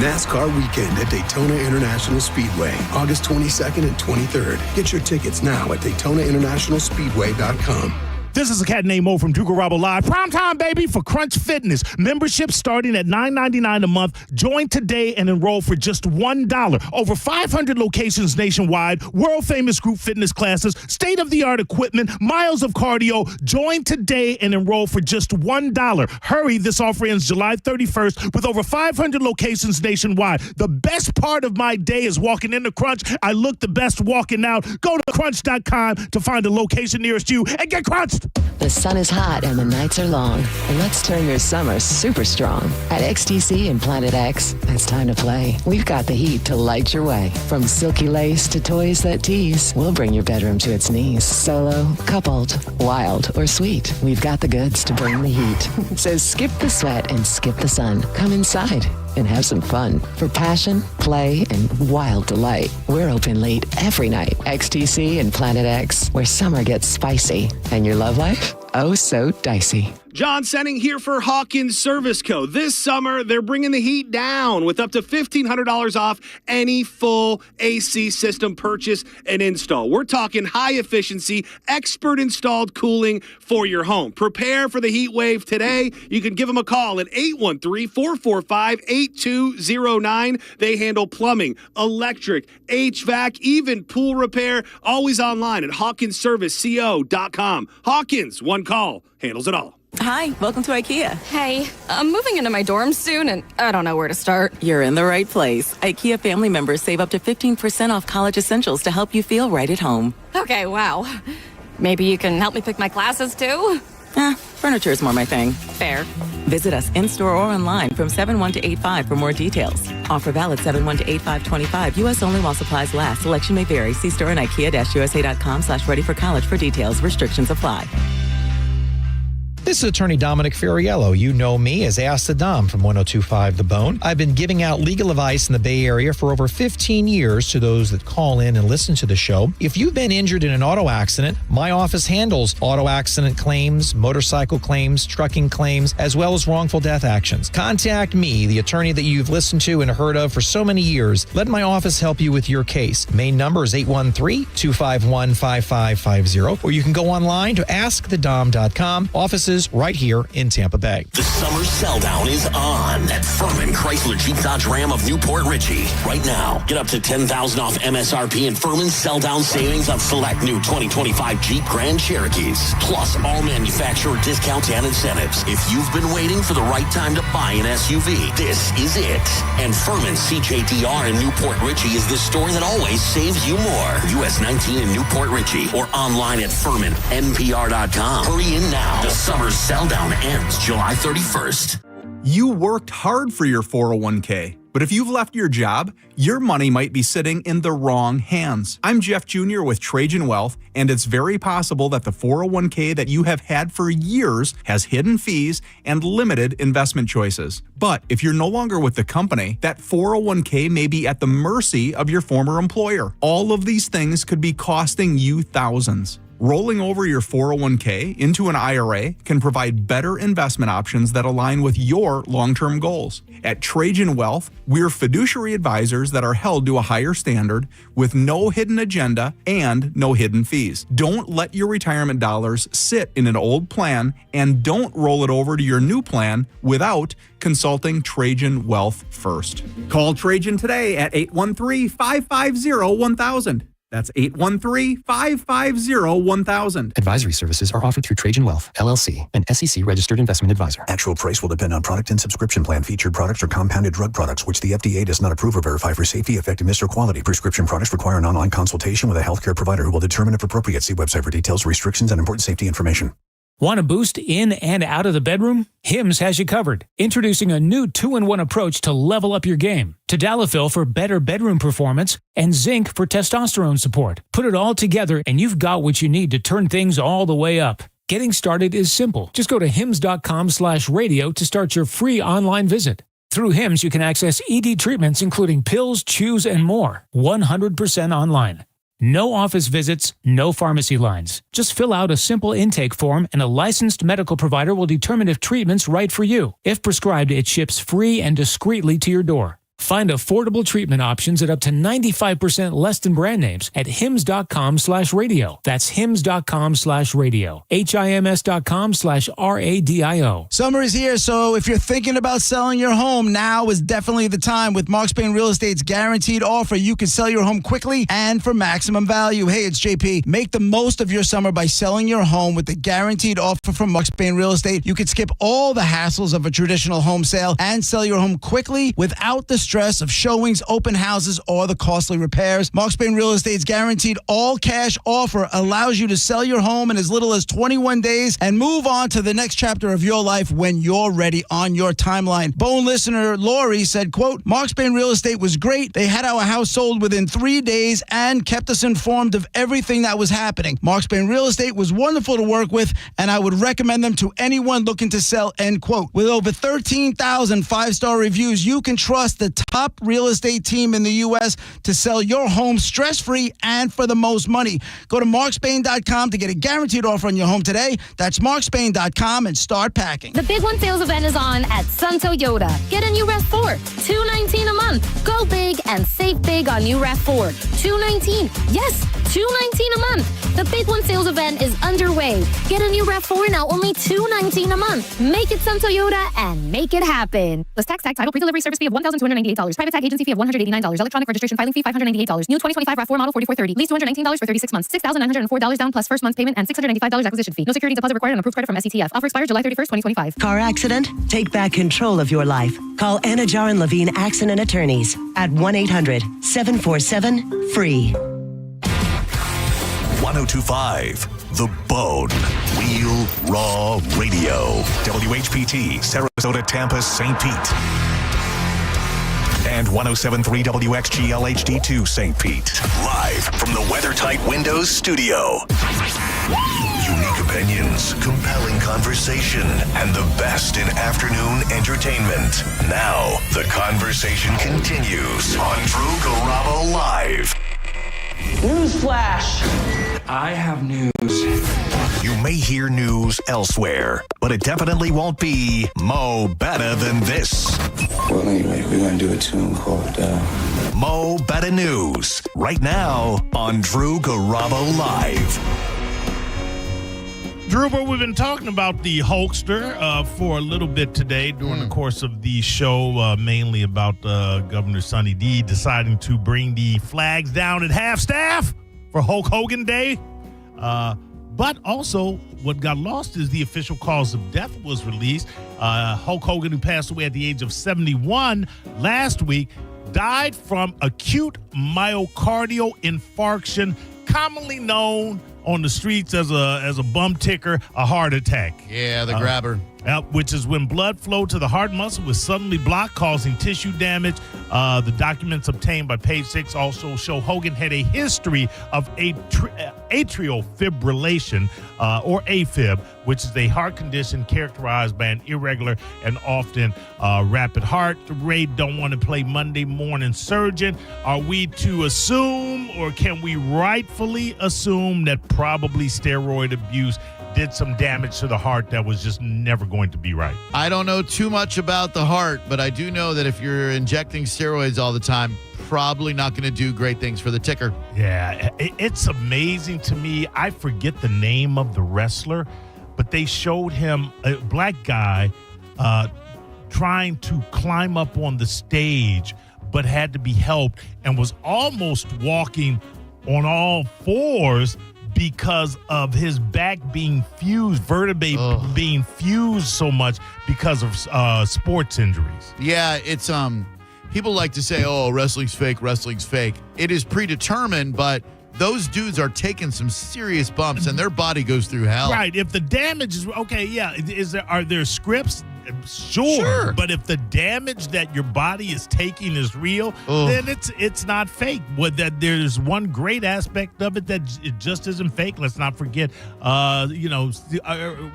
NASCAR weekend at Daytona International Speedway, August 22nd and 23rd. Get your tickets now at DaytonaInternationalSpeedway.com.
This is a cat named Mo from Garabo Live. Prime time, baby, for Crunch Fitness. Membership starting at $9.99 a month. Join today and enroll for just $1. Over 500 locations nationwide, world-famous group fitness classes, state-of-the-art equipment, miles of cardio. Join today and enroll for just $1. Hurry, this offer ends July 31st with over 500 locations nationwide. The best part of my day is walking into Crunch. I look the best walking out. Go to crunch.com to find a location nearest you and get crunched.
The sun is hot and the nights are long. Let's turn your summer super strong. At XTC and Planet X, it's time to play. We've got the heat to light your way. From silky lace to toys that tease, we'll bring your bedroom to its knees. Solo, coupled, wild, or sweet, we've got the goods to bring the heat. So skip the sweat and skip the sun. Come inside and have some fun. For passion, play, and wild delight, we're open late every night. XTC and Planet X, where summer gets spicy and your love life, oh so dicey.
John Senning here for Hawkins Service Co. This summer, they're bringing the heat down with up to $1,500 off any full AC system purchase and install. We're talking high efficiency, expert installed cooling for your home. Prepare for the heat wave today. You can give them a call at 813-445-8209. They handle plumbing, electric, HVAC, even pool repair. Always online at hawkinsserviceco.com. Hawkins, one call, handles it all.
Hi, welcome to IKEA.
Hey, I'm moving into my dorm soon, and I don't know where to start.
You're in the right place. IKEA family members save up to 15% off college essentials to help you feel right at home.
Okay, wow. Maybe you can help me pick my classes, too?
Furniture is more my thing.
Fair.
Visit us in-store or online from 7/1 to 8/5 for more details. Offer valid 7/1 to 8/5/25. U.S. only while supplies last. Selection may vary. See store and IKEA-USA.com/ready for college for details. Restrictions apply.
This is attorney Dominic Ferriello. You know me as Ask the Dom from 102.5 The Bone. I've been giving out legal advice in the Bay Area for over 15 years to those that call in and listen to the show. If you've been injured in an auto accident, my office handles auto accident claims, motorcycle claims, trucking claims, as well as wrongful death actions. Contact me, the attorney that you've listened to and heard of for so many years. Let my office help you with your case. Main number is 813-251-5550, or you can go online to askthedom.com. Offices right here in Tampa Bay.
The summer sell-down is on at Furman Chrysler Jeep Dodge Ram of Newport Richey. Right now, get up to $10,000 off MSRP and Furman sell-down savings on select new 2025 Jeep Grand Cherokees. Plus, all manufacturer discounts and incentives. If you've been waiting for the right time to buy an SUV, this is it. And Furman CJDR in Newport Richey is the store that always saves you more. US 19 in Newport Richey or online at FurmanNPR.com. Hurry in now. The summer sell-down ends July 31st.
You worked hard for your 401k, but if you've left your job, your money might be sitting in the wrong hands. I'm Jeff Jr. with Trajan Wealth, and it's very possible that the 401k that you have had for years has hidden fees and limited investment choices. But if you're no longer with the company, that 401k may be at the mercy of your former employer. All of these things could be costing you thousands. Rolling over your 401k into an IRA can provide better investment options that align with your long-term goals. At Trajan Wealth, we're fiduciary advisors that are held to a higher standard with no hidden agenda and no hidden fees. Don't let your retirement dollars sit in an old plan, and don't roll it over to your new plan without consulting Trajan Wealth first. Call Trajan today at 813-550-1000. That's 813-550-1000.
Advisory services are offered through Trajan Wealth, LLC, an SEC-registered investment advisor.
Actual price will depend on product and subscription plan. Featured products or compounded drug products, which the FDA does not approve or verify for safety, effectiveness, or quality. Prescription products require an online consultation with a healthcare provider who will determine if appropriate. See website for details, restrictions, and important safety information.
Want a boost in and out of the bedroom? Hims has you covered. Introducing a new 2-in-1 approach to level up your game. Tadalafil for better bedroom performance and zinc for testosterone support. Put it all together and you've got what you need to turn things all the way up. Getting started is simple. Just go to hims.com/radio to start your free online visit. Through Hims, you can access ED treatments including pills, chews, and more, 100% online. No office visits, no pharmacy lines. Just fill out a simple intake form and a licensed medical provider will determine if treatment's right for you. If prescribed, it ships free and discreetly to your door. Find affordable treatment options at up to 95% less than brand names at hims.com/radio. That's hims.com/radio. HIMS.com/RADIO.
Summer is here, so if you're thinking about selling your home, now is definitely the time. With Mark Spain Real Estate's guaranteed offer, you can sell your home quickly and for maximum value. Hey, it's JP. Make the most of your summer by selling your home with the guaranteed offer from Mark Spain Real Estate. You can skip all the hassles of a traditional home sale and sell your home quickly without the stress of showings, open houses, or the costly repairs. Mark Spain Real Estate's guaranteed all-cash offer allows you to sell your home in as little as 21 days and move on to the next chapter of your life when you're ready on your timeline. Bone listener Lori said, quote, Mark Spain Real Estate was great. They had our house sold within 3 days and kept us informed of everything that was happening. Mark Spain Real Estate was wonderful to work with, and I would recommend them to anyone looking to sell, end quote. With over 13,000 five-star reviews, you can trust the top real estate team in the U.S. to sell your home stress-free and for the most money. Go to markspain.com to get a guaranteed offer on your home today. That's markspain.com and start packing.
The Big One sales event is on at Sun Toyota. Get a new RAV4, $219 a month. Go big and save big on new RAV4, $219. Yes, $219 a month. The Big One sales event is underway. Get a new RAV4 now only $219 a month. Make it Sun Toyota and make it happen. Plus tax, title, pre-delivery service fee of $1,298. Private tag agency fee of $189. Electronic registration filing fee $588. New 2025 RAV4 model 4430. Lease $219 for 36 months. $6,904 down plus first month's payment and $695 acquisition fee. No security deposit required and approved credit from SETF. Offer expires July 31st, 2025.
Car accident? Take back control of your life. Call Anajar and Levine Accident Attorneys at 1-800-747-FREE.
1025 The Bone. Real Raw Radio. WHPT, Sarasota, Tampa, St. Pete. And 107.3 WXGL HD2 St. Pete. Live from the WeatherTight Windows studio. Unique opinions, compelling conversation, and the best in afternoon entertainment. Now, the conversation continues on Drew Garabo Live.
Newsflash! I have news.
You may hear news elsewhere, but it definitely won't be Mo Better Than This.
Well, anyway, we're going to do a tune called
Mo Better News, right now on Drew Garabo Live.
Drew, we've been talking about the Hulkster for a little bit today during the course of the show, mainly about Governor Sunny D deciding to bring the flags down at half-staff for Hulk Hogan Day. But also, what got lost is the official cause of death was released. Hulk Hogan, who passed away at the age of 71 last week, died from acute myocardial infarction, commonly known on the streets as a bum ticker, a heart attack.
Yeah, the grabber.
Which is when blood flow to the heart muscle was suddenly blocked, causing tissue damage. The documents obtained by Page 6 also show Hogan had a history of atrial fibrillation, or AFib, which is a heart condition characterized by an irregular and often rapid heart rate. Don't want to play Monday morning surgeon. Are we to assume, or can we rightfully assume, that probably steroid abuse did some damage to the heart that was just never going to be right?
I don't know too much about the heart, but I do know that if you're injecting steroids all the time, probably not going to do great things for the ticker.
Yeah, it's amazing to me. I forget the name of the wrestler, but they showed him, a black guy, trying to climb up on the stage, but had to be helped and was almost walking on all fours because of his back being fused, vertebrae being fused so much because of sports injuries.
Yeah, it's people like to say, "Oh, wrestling's fake." It is predetermined, but those dudes are taking some serious bumps, and their body goes through hell.
Right. If the damage is okay, yeah. Are there scripts Sure, but if the damage that your body is taking is real, then it's not fake. That there's one great aspect of it that it just isn't fake. Let's not forget,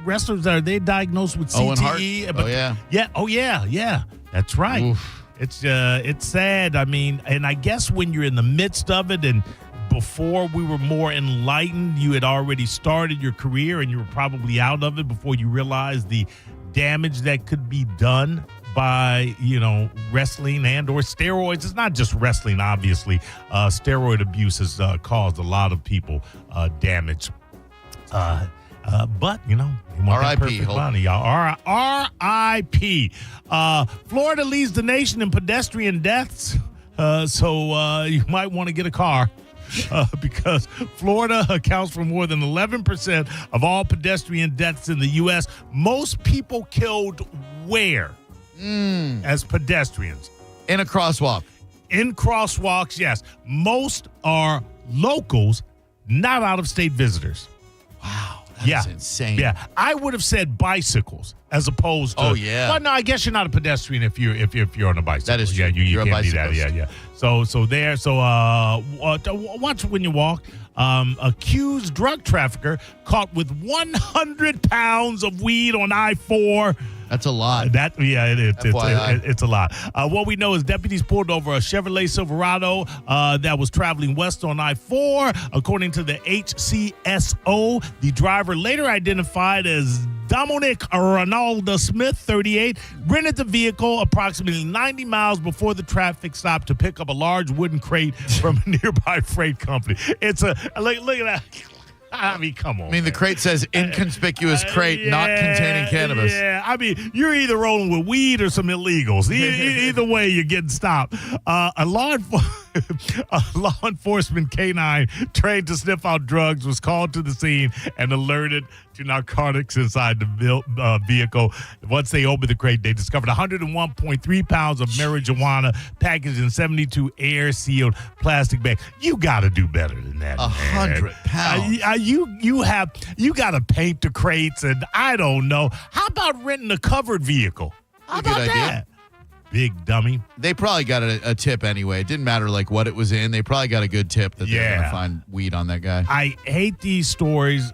wrestlers are they diagnosed with
Owen
CTE?
Hart?
But yeah. That's right.
Oof.
It's sad. I mean, and I guess when you're in the midst of it and before we were more enlightened, you had already started your career and you were probably out of it before you realized the damage that could be done by, wrestling and or steroids. It's not just wrestling, obviously. Steroid abuse has caused a lot of people damage. But, you want that perfect body, y'all. R.I.P. Florida leads the nation in pedestrian deaths. So you might want to get a car. Because Florida accounts for more than 11% of all pedestrian deaths in the U.S. Most people killed where? As pedestrians?
In a crosswalk.
In crosswalks, yes. Most are locals, not out-of-state visitors.
Wow. That's insane.
Yeah, I would have said bicycles as opposed to.
Oh yeah.
Well, no, I guess you're not a pedestrian if you're on a bicycle.
That is true.
Yeah, you
You're
can't
a
be that. Yeah. So watch when you walk. Accused drug trafficker caught with 100 pounds of weed on I-4.
That's a lot.
It's a lot. What we know is deputies pulled over a Chevrolet Silverado that was traveling west on I-4. According to the HCSO, the driver, later identified as Dominic Ronaldo Smith, 38, rented the vehicle approximately 90 miles before the traffic stop to pick up a large wooden crate from a nearby freight company. It's look at that. I mean, come on.
I mean, the crate says inconspicuous crate not containing cannabis.
Yeah, I mean, you're either rolling with weed or some illegals. Either way, you're getting stopped. A law enforcement canine trained to sniff out drugs was called to the scene and alerted to narcotics inside the vehicle. Once they opened the crate, they discovered 101.3 pounds of marijuana packaged in 72 air-sealed plastic bags. You got to do better than that.
100 pounds.
You got to paint the crates, and I don't know. How about renting a covered vehicle? How about that? Big dummy.
They probably got a tip anyway. It didn't matter what it was in. They probably got a good tip that they're going to find weed on that guy.
I hate these stories,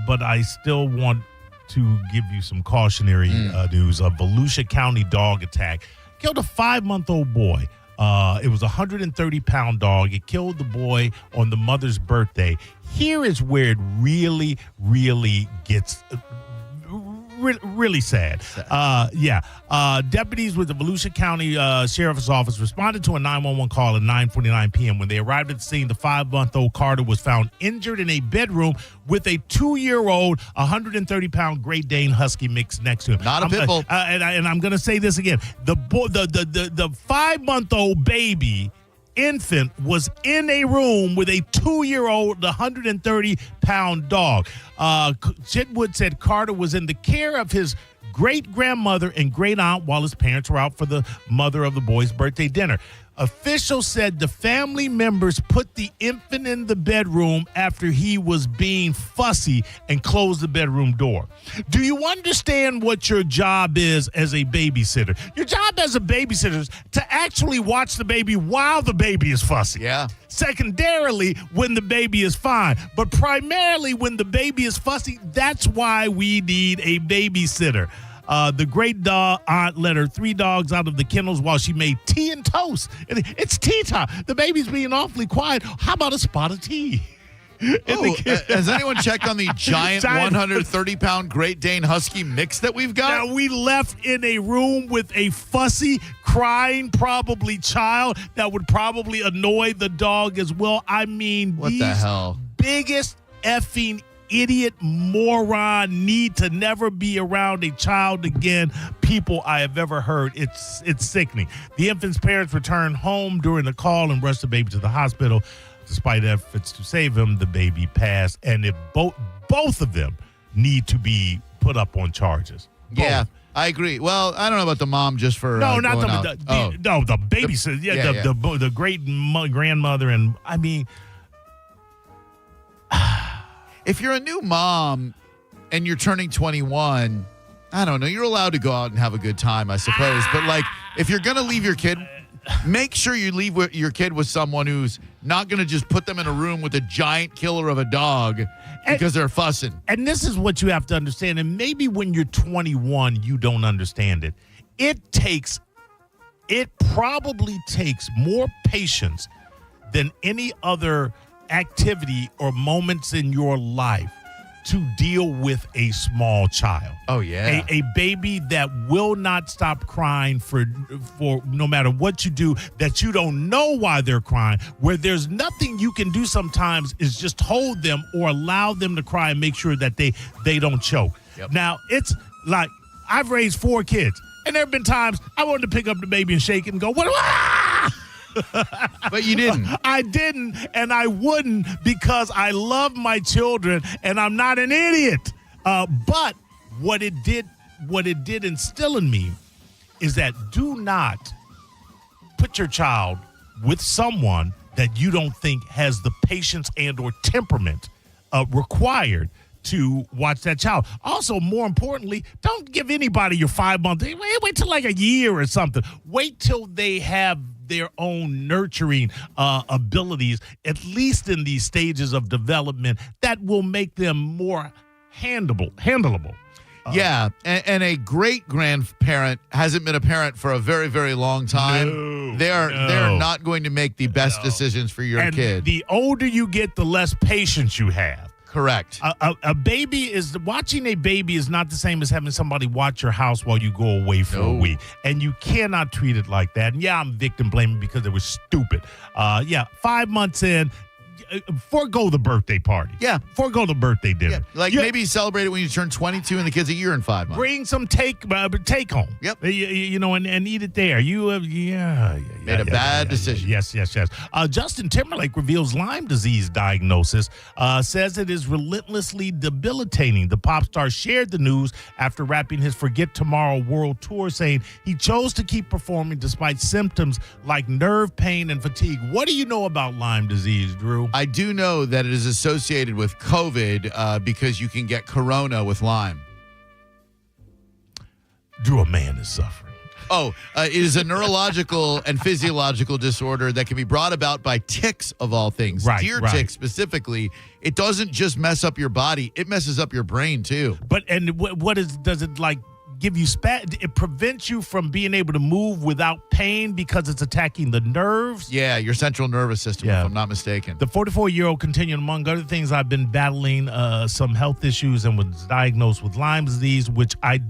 but I still want to give you some cautionary news. A Volusia County dog attack killed a 5-month-old boy. It was a 130-pound dog. It killed the boy on the mother's birthday. Here is where it really, really gets really sad. Deputies with the Volusia County Sheriff's Office responded to a 911 call at 9:49 p.m. When they arrived at the scene, the 5-month-old Carter was found injured in a bedroom with a 2-year-old, 130-pound Great Dane Husky mix next to him.
Not a pit bull.
And I'm going to say this again. The 5-month-old baby infant was in a room with a 2-year-old, 130-pound dog. Chitwood said Carter was in the care of his great-grandmother and great-aunt while his parents were out for the mother of the boy's birthday dinner. Officials said the family members put the infant in the bedroom after he was being fussy and closed the bedroom door. Do you understand what your job is as a babysitter? Your job as a babysitter is to actually watch the baby while the baby is fussy.
Yeah.
Secondarily, when the baby is fine. But primarily when the baby is fussy, that's why we need a babysitter. The great aunt let her 3 dogs out of the kennels while she made tea and toast. It's tea time. The baby's being awfully quiet. How about a spot of tea?
Has anyone checked on the giant 130-pound Great Dane Husky mix that we've got?
Now, we left in a room with a fussy, crying, probably child that would probably annoy the dog as well. I mean,
what the hell?
Biggest effing idiot moron need to never be around a child again. People I have ever heard. It's sickening. The infant's parents returned home during the call and rushed the baby to the hospital. Despite efforts to save him, the baby passed, and if both of them need to be put up on charges.
Yeah, I agree. Well, I don't know about the mom just for
no, not
going
the babysitter. The great grandmother, and I mean.
If you're a new mom and you're turning 21, I don't know. You're allowed to go out and have a good time, I suppose. But, like, if you're going to leave your kid, make sure you leave your kid with someone who's not going to just put them in a room with a giant killer of a dog because they're fussing.
And this is what you have to understand. And maybe when you're 21, you don't understand it. It probably takes more patience than any other activity or moments in your life to deal with a small child.
Oh, yeah.
A baby that will not stop crying for no matter what you do, that you don't know why they're crying, where there's nothing you can do sometimes is just hold them or allow them to cry and make sure that they don't choke.
Yep.
Now, it's like I've raised 4 kids, and there have been times I wanted to pick up the baby and shake it and go, what?
But you didn't.
I didn't, and I wouldn't because I love my children, and I'm not an idiot. But what it did instill in me is that do not put your child with someone that you don't think has the patience and or temperament required to watch that child. Also, more importantly, don't give anybody your 5 months. Wait till like a year or something. Wait till they have their own nurturing abilities, at least in these stages of development, that will make them more handleable.
Yeah, and a great-grandparent hasn't been a parent for a very, very long time. They're not going to make the best decisions for your kid.
The older you get, the less patience you have.
Correct.
Watching a baby is not the same as having somebody watch your house while you go away for a week. And you cannot treat it like that. And yeah, I'm victim blaming because it was stupid. 5 months in, forego the birthday party.
Yeah.
Forego the birthday dinner.
Yeah. Maybe celebrate it when you turn 22 and the kid's a year and 5 months.
Bring some take home.
Yep.
And eat it there.
Made a bad decision.
Yes. Justin Timberlake reveals Lyme disease diagnosis, says it is relentlessly debilitating. The pop star shared the news after wrapping his Forget Tomorrow world tour, saying he chose to keep performing despite symptoms like nerve pain and fatigue. What do you know about Lyme disease, Drew?
I do know that it is associated with COVID because you can get corona with Lyme.
Drew, a man is suffering.
It is a neurological and physiological disorder that can be brought about by ticks, of all things. Deer ticks specifically. It doesn't just mess up your body, it messes up your brain too.
But does it like give you it prevents you from being able to move without pain because it's attacking the nerves?
Yeah, your central nervous system, if I'm not mistaken.
The 44-year-old continued, among other things, I've been battling some health issues and was diagnosed with Lyme disease, which I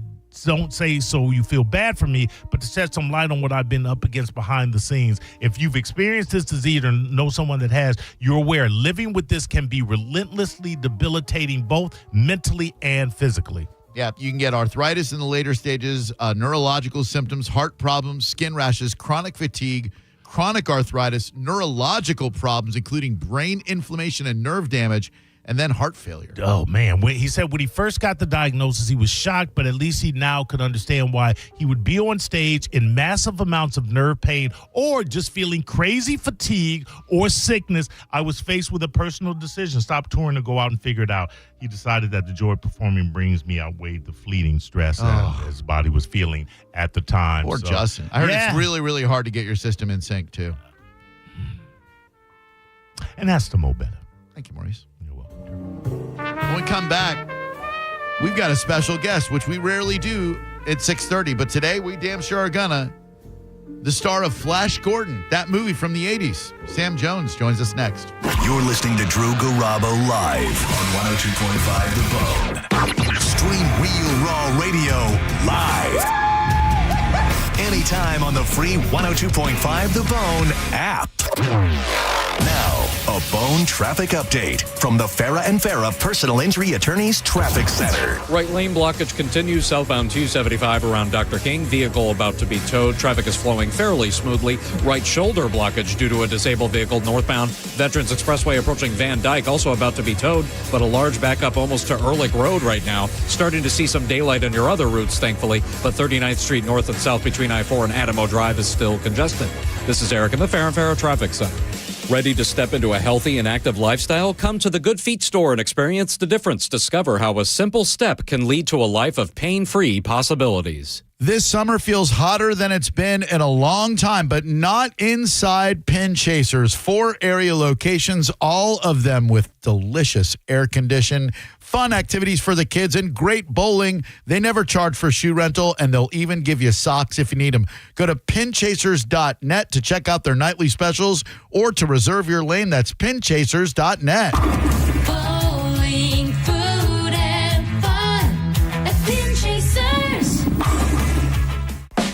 don't say so you feel bad for me, but to shed some light on what I've been up against behind the scenes. If you've experienced this disease or know someone that has, you're aware living with this can be relentlessly debilitating, both mentally and physically.
Yeah, you can get arthritis in the later stages, neurological symptoms, heart problems, skin rashes, chronic fatigue, chronic arthritis, neurological problems, including brain inflammation and nerve damage, and then heart failure.
Oh, man. He said when he first got the diagnosis, he was shocked, but at least he now could understand why he would be on stage in massive amounts of nerve pain or just feeling crazy fatigue or sickness. I was faced with a personal decision, stop touring to go out and figure it out. He decided that the joy of performing brings me outweighed the fleeting stress his body was feeling at the time.
Poor Justin. I heard it's really, really hard to get your system in sync, too.
And that's to Mo better.
Thank you, Maurice. When we come back, we've got a special guest, which we rarely do at 6:30, but today we damn sure are gonna. The star of Flash Gordon, that movie from the 80s. Sam Jones joins us next.
You're listening to Drew Garabo live on 102.5 The Bone. Stream Real Raw Radio live. Anytime on the free 102.5 The Bone app. Now, a Bone traffic update from the Farah and Farah Personal Injury Attorneys Traffic Center.
Right lane blockage continues southbound 275 around Dr. King. Vehicle about to be towed. Traffic is flowing fairly smoothly. Right shoulder blockage due to a disabled vehicle northbound. Veterans Expressway approaching Van Dyke, also about to be towed, but a large backup almost to Ehrlich Road right now. Starting to see some daylight on your other routes, thankfully, but 39th Street north and south between I-4 and Adamo Drive is still congested. This is Eric in the Farah and Farah Traffic Center. Ready to step into a healthy and active lifestyle? Come to the Good Feet store and experience the difference. Discover how a simple step can lead to a life of pain-free possibilities.
This summer feels hotter than it's been in a long time, but not inside Pin Chasers. 4 area locations, all of them with delicious air conditioning, fun activities for the kids, and great bowling. They never charge for shoe rental, and they'll even give you socks if you need them. Go to pinchasers.net to check out their nightly specials or to reserve your lane. That's pinchasers.net.
Bowling, food, and fun at Pin Chasers.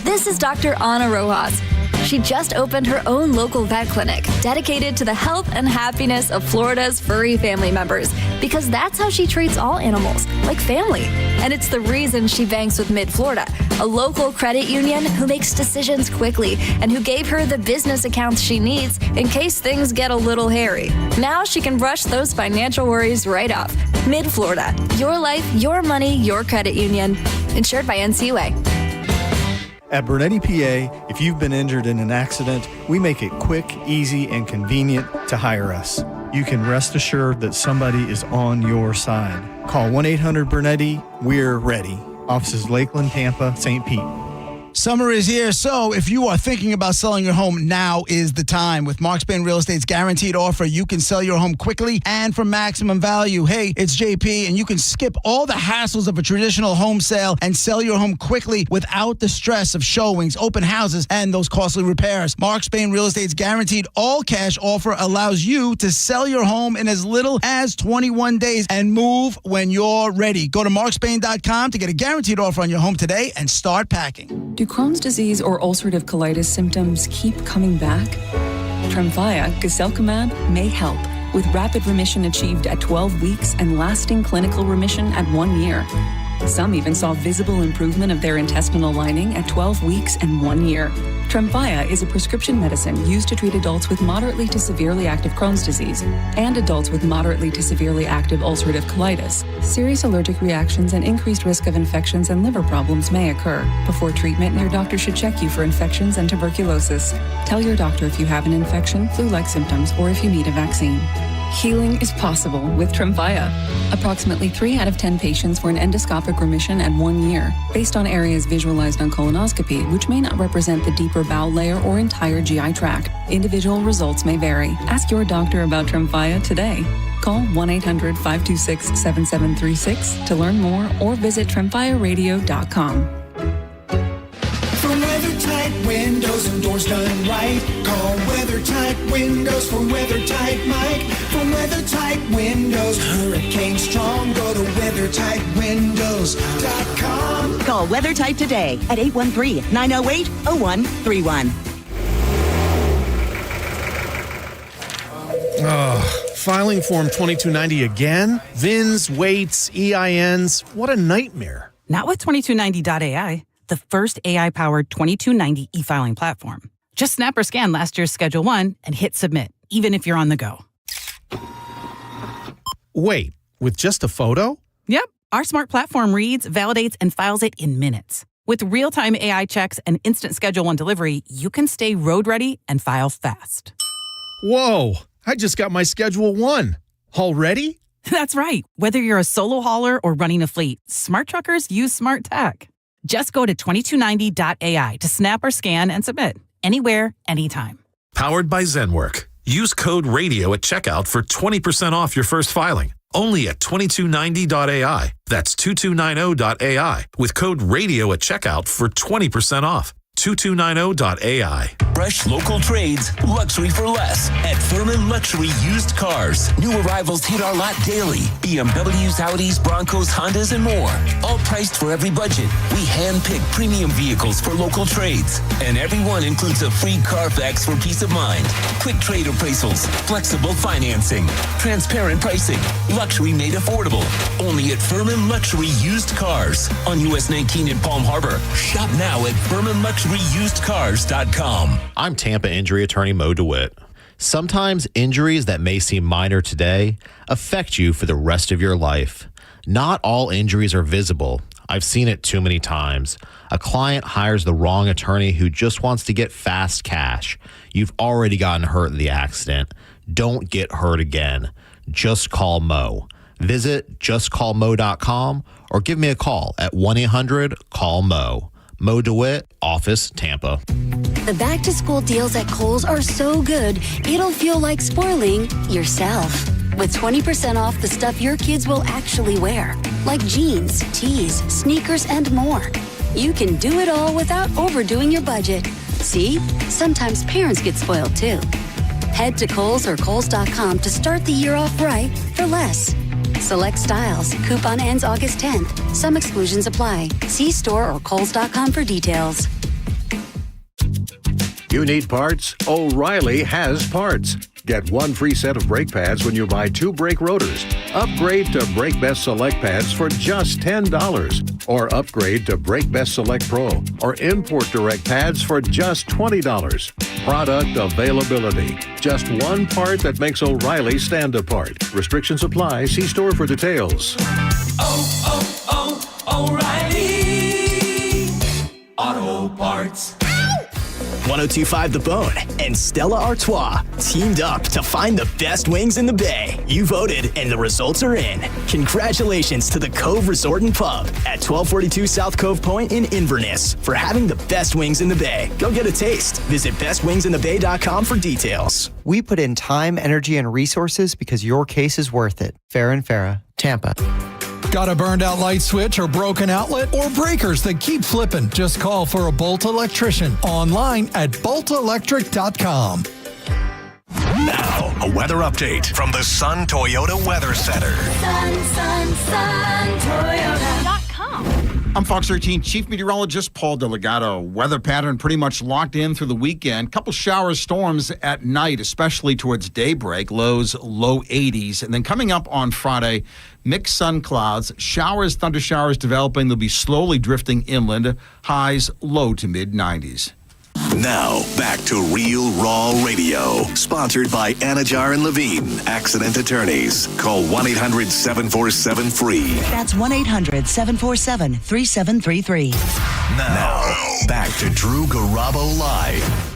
This is Dr. Ana Rojas. She just opened her own local vet clinic dedicated to the health and happiness of Florida's furry family members, because that's how she treats all animals, like family. And it's the reason she banks with Mid-Florida, a local credit union who makes decisions quickly and who gave her the business accounts she needs in case things get a little hairy. Now she can brush those financial worries right off. Mid-Florida, your life, your money, your credit union. Insured by NCUA.
At Bernetti PA, if you've been injured in an accident, we make it quick, easy, and convenient to hire us. You can rest assured that somebody is on your side. Call 1-800-BERNETTI. We're ready. Offices Lakeland, Tampa, St. Pete.
Summer is here, so if you are thinking about selling your home, now is the time. With Mark Spain Real Estate's guaranteed offer, you can sell your home quickly and for maximum value. Hey, it's JP, and you can skip all the hassles of a traditional home sale and sell your home quickly without the stress of showings, open houses, and those costly repairs. Mark Spain Real Estate's guaranteed all-cash offer allows you to sell your home in as little as 21 days and move when you're ready. Go to markspain.com to get a guaranteed offer on your home today and start packing.
Do Crohn's disease or ulcerative colitis symptoms keep coming back? Tremfya, guselkumab, may help, with rapid remission achieved at 12 weeks and lasting clinical remission at 1 year. Some even saw visible improvement of their intestinal lining at 12 weeks and 1 year. Tremfya is a prescription medicine used to treat adults with moderately to severely active Crohn's disease and adults with moderately to severely active ulcerative colitis. Serious allergic reactions and increased risk of infections and liver problems may occur. Before treatment, your doctor should check you for infections and tuberculosis. Tell your doctor if you have an infection, flu-like symptoms, or if you need a vaccine. Healing is possible with Tremfya. Approximately 3 out of 10 patients were in endoscopic remission at 1 year, based on areas visualized on colonoscopy, which may not represent the deeper bowel layer or entire GI tract. Individual results may vary. Ask your doctor about Tremfya today. Call 1-800-526-7736 to learn more or visit tremfyaradio.com.
For WeatherTight windows and doors done right, call WeatherTight Windows for WeatherTight Mike. For WeatherTight windows, hurricane strong, go to WeatherTightWindows.com.
Call WeatherTight today at 813-908-0131.
Filing Form 2290 again? VINs, weights, EINs. What a nightmare.
Not with 2290.ai, the first AI-powered 2290 e-filing platform. Just snap or scan last year's Schedule 1 and hit submit, even if you're on the go.
Wait, with just a photo?
Yep. Our smart platform reads, validates, and files it in minutes. With real-time AI checks and instant Schedule 1 delivery, you can stay road ready and file fast.
Whoa, I just got my Schedule 1. Already?
That's right. Whether you're a solo hauler or running a fleet, smart truckers use smart tech. Just go to 2290.ai to snap or scan and submit. Anywhere, anytime.
Powered by ZenWork. Use code RADIO at checkout for 20% off your first filing. Only at 2290.ai. That's 2290.ai with code RADIO at checkout for 20% off. 2290.ai.
Fresh local trades, luxury for less at Furman Luxury Used Cars. New arrivals hit our lot daily. BMWs, Audis, Broncos, Hondas, and more. All priced for every budget. We handpick premium vehicles for local trades. And every one includes a free Carfax for peace of mind. Quick trade appraisals, flexible financing, transparent pricing, luxury made affordable. Only at Furman Luxury Used Cars on US 19 in Palm Harbor. Shop now at FurmanLuxuryUsedCars.com.
I'm Tampa injury attorney Mo DeWitt. Sometimes injuries that may seem minor today affect you for the rest of your life. Not all injuries are visible. I've seen it too many times. A client hires the wrong attorney who just wants to get fast cash. You've already gotten hurt in the accident. Don't get hurt again. Just call Mo. Visit justcallmo.com or give me a call at 1-800-CALL-MO. Mo DeWitt, Office, Tampa.
The back-to-school deals at Kohl's are so good, it'll feel like spoiling yourself. With 20% off the stuff your kids will actually wear, like jeans, tees, sneakers, and more. You can do it all without overdoing your budget. See? Sometimes parents get spoiled too. Head to Kohl's or Kohls.com to start the year off right for less. Select styles. Coupon ends August 10th. Some exclusions apply. See store or Kohls.com for details.
You need parts? O'Reilly has parts. Get one free set of brake pads when you buy 2 brake rotors. Upgrade to Brake Best Select pads for just $10. Or upgrade to Brake Best Select Pro or Import Direct pads for just $20. Product availability. Just one part that makes O'Reilly stand apart. Restrictions apply. See store for details.
O'Reilly Auto Parts.
1025 The Bone and Stella Artois teamed up to find the best wings in the Bay. You voted, and the results are in. Congratulations to the Cove Resort and Pub at 1242 South Cove Point in Inverness for having the best wings in the Bay. Go get a taste. Visit bestwingsinthebay.com for details.
We put in time, energy, and resources because your case is worth it. Farrah and Farrah, Tampa.
Got a burned out light switch or broken outlet or breakers that keep flipping? Just call for a Bolt electrician online at boltelectric.com.
Now, a weather update from the Sun Toyota Weather Center.
Sun, Toyota.com.
I'm Fox 13 Chief Meteorologist Paul Delegato. Weather pattern pretty much locked in through the weekend. Couple showers, storms at night, especially towards daybreak. Lows, low 80s. And then coming up on Friday, mixed sun clouds, showers, thunder showers developing. They'll be slowly drifting inland. Highs, low to mid 90s.
Now, back to Real Raw Radio. Sponsored by Anajar and Levine, Accident Attorneys. Call 1-800-747-FREE.
That's 1-800-747-3733.
Now, back to Drew Garabo Live.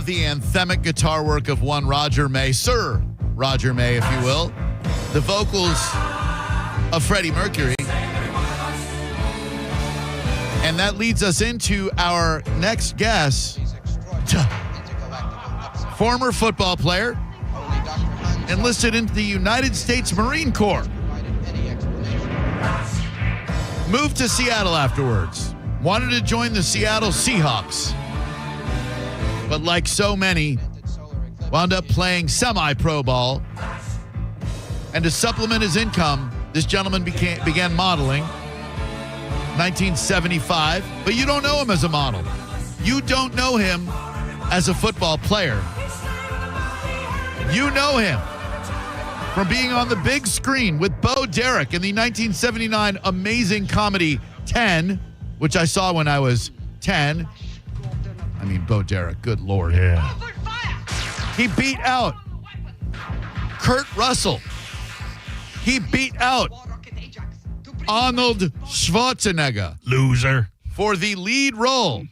The anthemic guitar work of one Roger May, Sir Roger May, if you will. The vocals of Freddie Mercury. And that leads us into our next guest. Former football player, enlisted into the United States Marine Corps. Moved to Seattle afterwards. Wanted to join the Seattle Seahawks. But like so many, wound up playing semi-pro ball. And to supplement his income, this gentleman began modeling 1975. But you don't know him as a model. You don't know him as a football player. You know him from being on the big screen with Bo Derek in the 1979 amazing comedy 10, which I saw when I was 10. I mean, Bo Derek, good Lord.
Yeah.
He beat out Kurt Russell. He beat out Arnold Schwarzenegger.
Loser.
For the lead role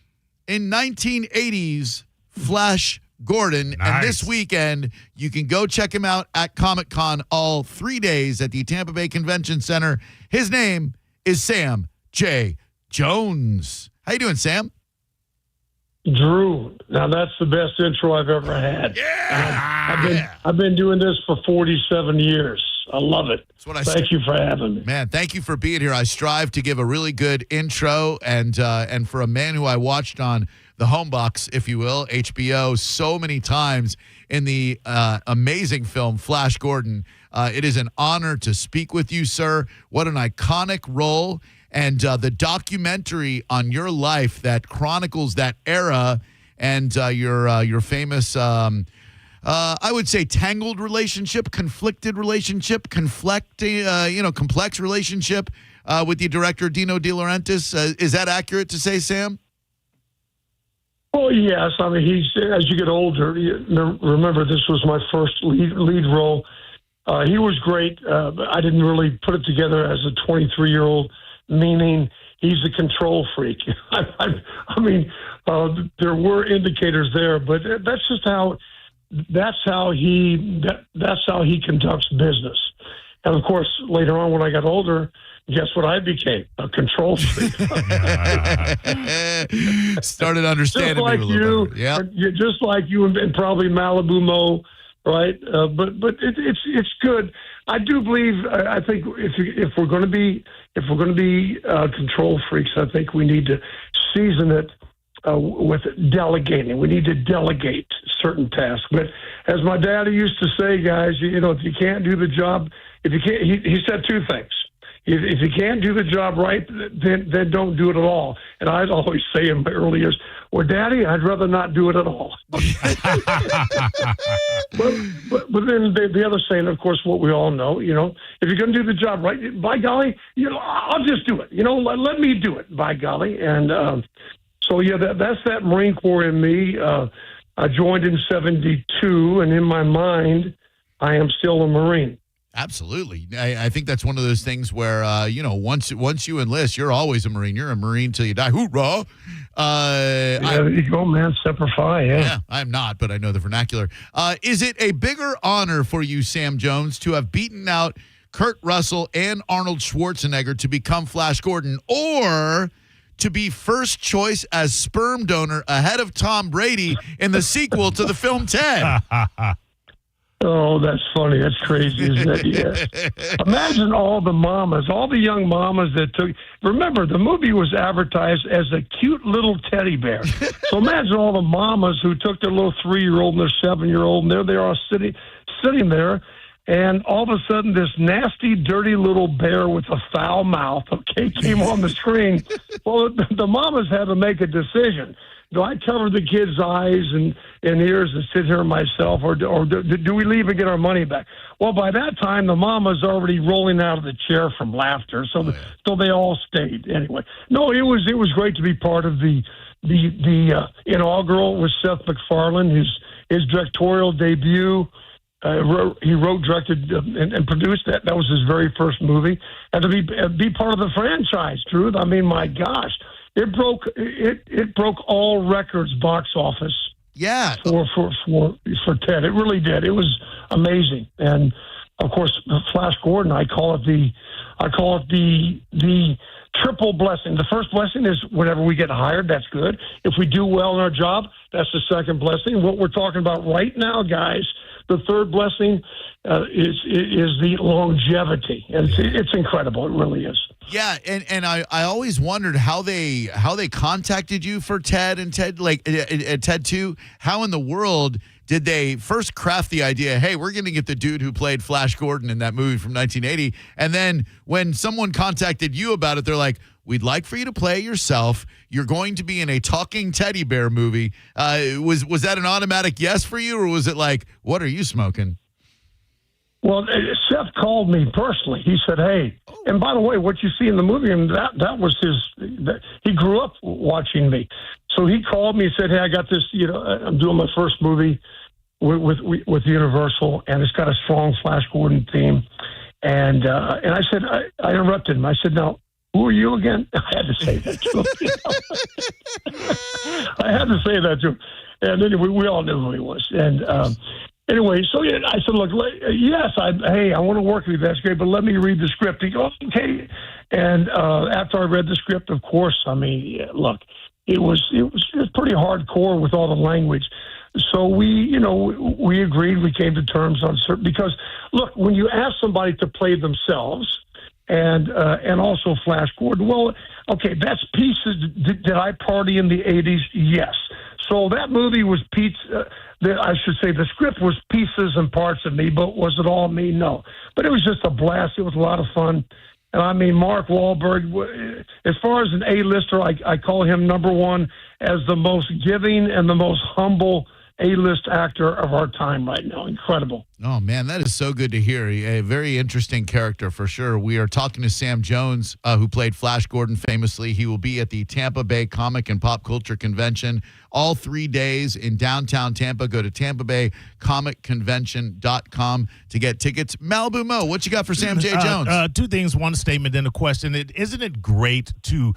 in 1980's Flash Gordon.
Nice.
And this weekend, you can go check him out at Comic-Con all 3 days at the Tampa Bay Convention Center. His name is Sam J. Jones. How you doing, Sam?
Drew, now that's the best intro I've ever had.
Yeah.
I've been doing this for 47 years. I love it. Thank you for having me.
Man, thank you for being here. I strive to give a really good intro, and for a man who I watched on the home box, if you will, HBO, so many times in the amazing film Flash Gordon, it is an honor to speak with you, sir. What an iconic role. And the documentary on your life that chronicles that era and your famous, I would say, tangled relationship, conflicted relationship, complex relationship with the director Dino De Laurentiis. Is that accurate to say, Sam?
Oh, yes. I mean, as you get older, remember this was my first lead role. He was great. I didn't really put it together as a 23-year-old, meaning he's a control freak. I mean, there were indicators there, but that's how he conducts business. And of course, later on when I got older, guess what I became? A control freak.
Started understanding
just like
me a little better.
Yeah, just like you and probably Malibu Mo, right? But it's good. I do believe. I think if we're going to be control freaks, I think we need to season it with delegating. We need to delegate certain tasks. But as my daddy used to say, guys, if you can't do the job, if you can't, he said two things. If you can't do the job right, then don't do it at all. And I'd always say in my early years, well, Daddy, I'd rather not do it at all. but then the other saying, of course, what we all know, if you're going to do the job right, by golly, I'll just do it. Let me do it, by golly. And so, yeah, that's that Marine Corps in me. I joined in 72, and in my mind, I am still a Marine.
Absolutely. I think that's one of those things where, once you enlist, you're always a Marine. You're a Marine till you die. Hoorah!
There you go, man. Semper Fi, yeah.
I'm not, but I know the vernacular. Is it a bigger honor for you, Sam Jones, to have beaten out Kurt Russell and Arnold Schwarzenegger to become Flash Gordon, or to be first choice as sperm donor ahead of Tom Brady in the sequel to the film Ted?
Oh, that's funny. That's crazy, isn't it? Yeah. Imagine all the mamas, all the young mamas that took. Remember, the movie was advertised as a cute little teddy bear. So imagine all the mamas who took their little 3-year-old and their 7-year-old, and there they are sitting there, and all of a sudden this nasty, dirty little bear with a foul mouth, came on the screen. Well, the mamas had to make a decision. Do I cover the kids' eyes and ears and sit here myself, or do we leave and get our money back? Well, by that time, the mama's already rolling out of the chair from laughter, so they all stayed. Anyway, no, it was great to be part of the inaugural with Seth MacFarlane, his directorial debut. He wrote, directed, and produced that. That was his very first movie, and to be part of the franchise, Drew. I mean, my gosh. It broke all records box office.
Yeah.
For Ted, it really did. It was amazing, and of course, Flash Gordon. I call it the triple blessing. The first blessing is whenever we get hired, that's good. If we do well in our job, that's the second blessing. What we're talking about right now, guys, the third blessing is the longevity, and it's incredible. It really is.
Yeah, and I always wondered how they contacted you for Ted and Ted, like Ted 2. How in the world did they first craft the idea, hey, we're going to get the dude who played Flash Gordon in that movie from 1980, and then when someone contacted you about it, they're like, we'd like for you to play yourself. You're going to be in a talking teddy bear movie. Was that an automatic yes for you, or was it like, what are you smoking?
Well, Seth called me personally. He said, hey, and by the way, what you see in the movie, and that was he grew up watching me. So he called me and said, hey, I got this, I'm doing my first movie with Universal, and it's got a strong Flash Gordon theme. And I said, I interrupted him. I said, now, who are you again? I had to say that to him. I had to say that to him. And anyway, we all knew who he was. And anyway, so yeah, I said, look, yes, I want to work with you. That's great, but let me read the script. He goes, okay. And after I read the script, of course, I mean, look, it was pretty hardcore with all the language. So we agreed. We came to terms on certain, because look, when you ask somebody to play themselves and also Flash Gordon, well, okay, that's pieces. Did I party in the 80s? Yes. So that movie was I should say the script was pieces and parts of me, but was it all me? No. But it was just a blast. It was a lot of fun. And I mean, Mark Wahlberg, as far as an A-lister, I call him number one as the most giving and the most humble A-list actor of our time right now. Incredible.
Oh, man, that is so good to hear. A very interesting character for sure. We are talking to Sam Jones, who played Flash Gordon famously. He will be at the Tampa Bay Comic and Pop Culture Convention all 3 days in downtown Tampa. Go to tampabaycomic-convention.com to get tickets. Malibu Mo, what you got for Sam J. Jones?
Two things, one statement and a question. Isn't it great to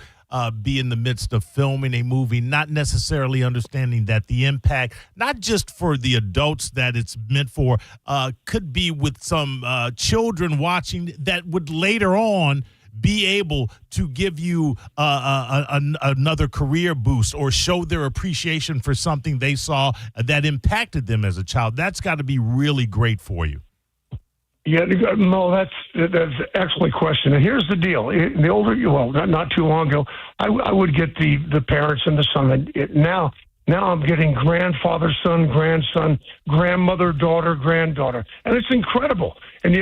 be in the midst of filming a movie, not necessarily understanding that the impact, not just for the adults that it's meant for, could be with some children watching that would later on be able to give you another career boost or show their appreciation for something they saw that impacted them as a child. That's got to be really great for you.
Yeah, no, that's an excellent question. And here's the deal: the older you, well, not too long ago, I would get the parents and the son. Now I'm getting grandfather, son, grandson, grandmother, daughter, granddaughter, and it's incredible. And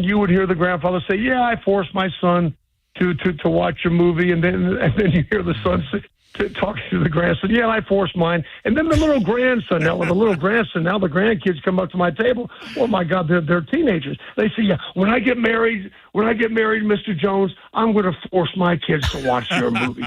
you would hear the grandfather say, "Yeah, I forced my son to watch a movie," and then you hear the son say, talking to the grandson, "Yeah, I forced mine." And then the little grandson, now with the little grandson, now the grandkids come up to my table. Oh my God, they're teenagers. They say, "Yeah, when I get married, Mr. Jones, I'm going to force my kids to watch your movie."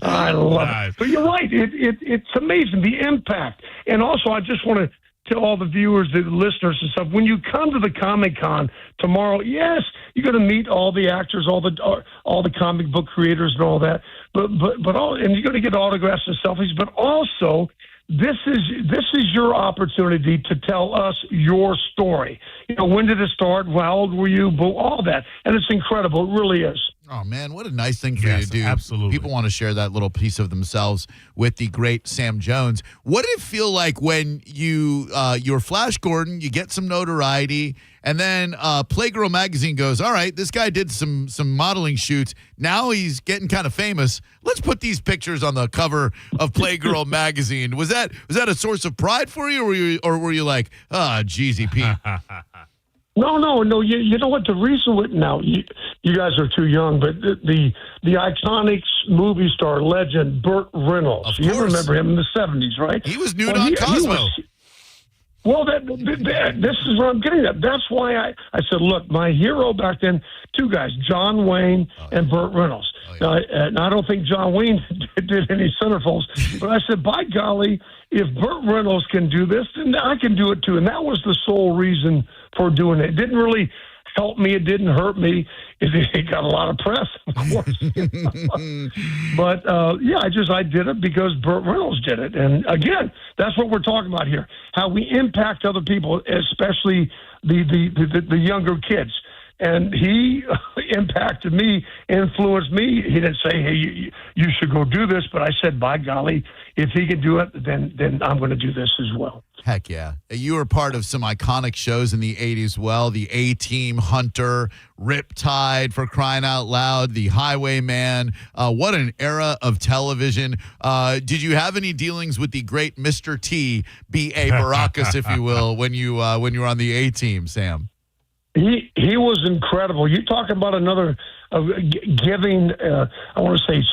I love it. But you're right. It's amazing, the impact. And also, I just want to tell all the viewers, the listeners and stuff, when you come to the Comic-Con tomorrow, yes, you're going to meet all the actors, all the comic book creators and all that, but and you're going to get autographs and selfies, but also this is your opportunity to tell us your story. You know, when did it start? How old were you? All that. And it's incredible. It really is.
Oh, man, what a nice thing for you to do.
Absolutely.
People want to share that little piece of themselves with the great Sam Jones. What did it feel like when you're Flash Gordon, you get some notoriety, and then Playgirl magazine goes, all right, this guy did some modeling shoots. Now he's getting kind of famous. Let's put these pictures on the cover of Playgirl magazine. Was that a source of pride for you, or were you like, Jeezy Pete?
No. You know what? The reason now you guys are too young, but the iconic movie star legend Burt Reynolds. You remember him in the 70s, right?
He was nude on Cosmo.
This is what I'm getting at. That's why I said, look, my hero back then, two guys, John Wayne and Burt Reynolds. Now, I don't think John Wayne did any centerfolds, but I said, by golly, if Burt Reynolds can do this, then I can do it too. And that was the sole reason for doing it. It didn't really help me. It didn't hurt me. It got a lot of press, of course. But, I did it because Burt Reynolds did it. And, again, that's what we're talking about here, how we impact other people, especially the younger kids. And he impacted me, influenced me. He didn't say, hey, you should go do this. But I said, by golly, if he can do it, then I'm going to do this as well.
Heck yeah. You were part of some iconic shows in the 80s, the A-Team, Hunter, Riptide, for crying out loud, The Highwayman. What an era of television. Did you have any dealings with the great Mr. T, B.A. Baracus, if you will, when you were on the A-Team, Sam?
He was incredible. You talk about another giving, I want to say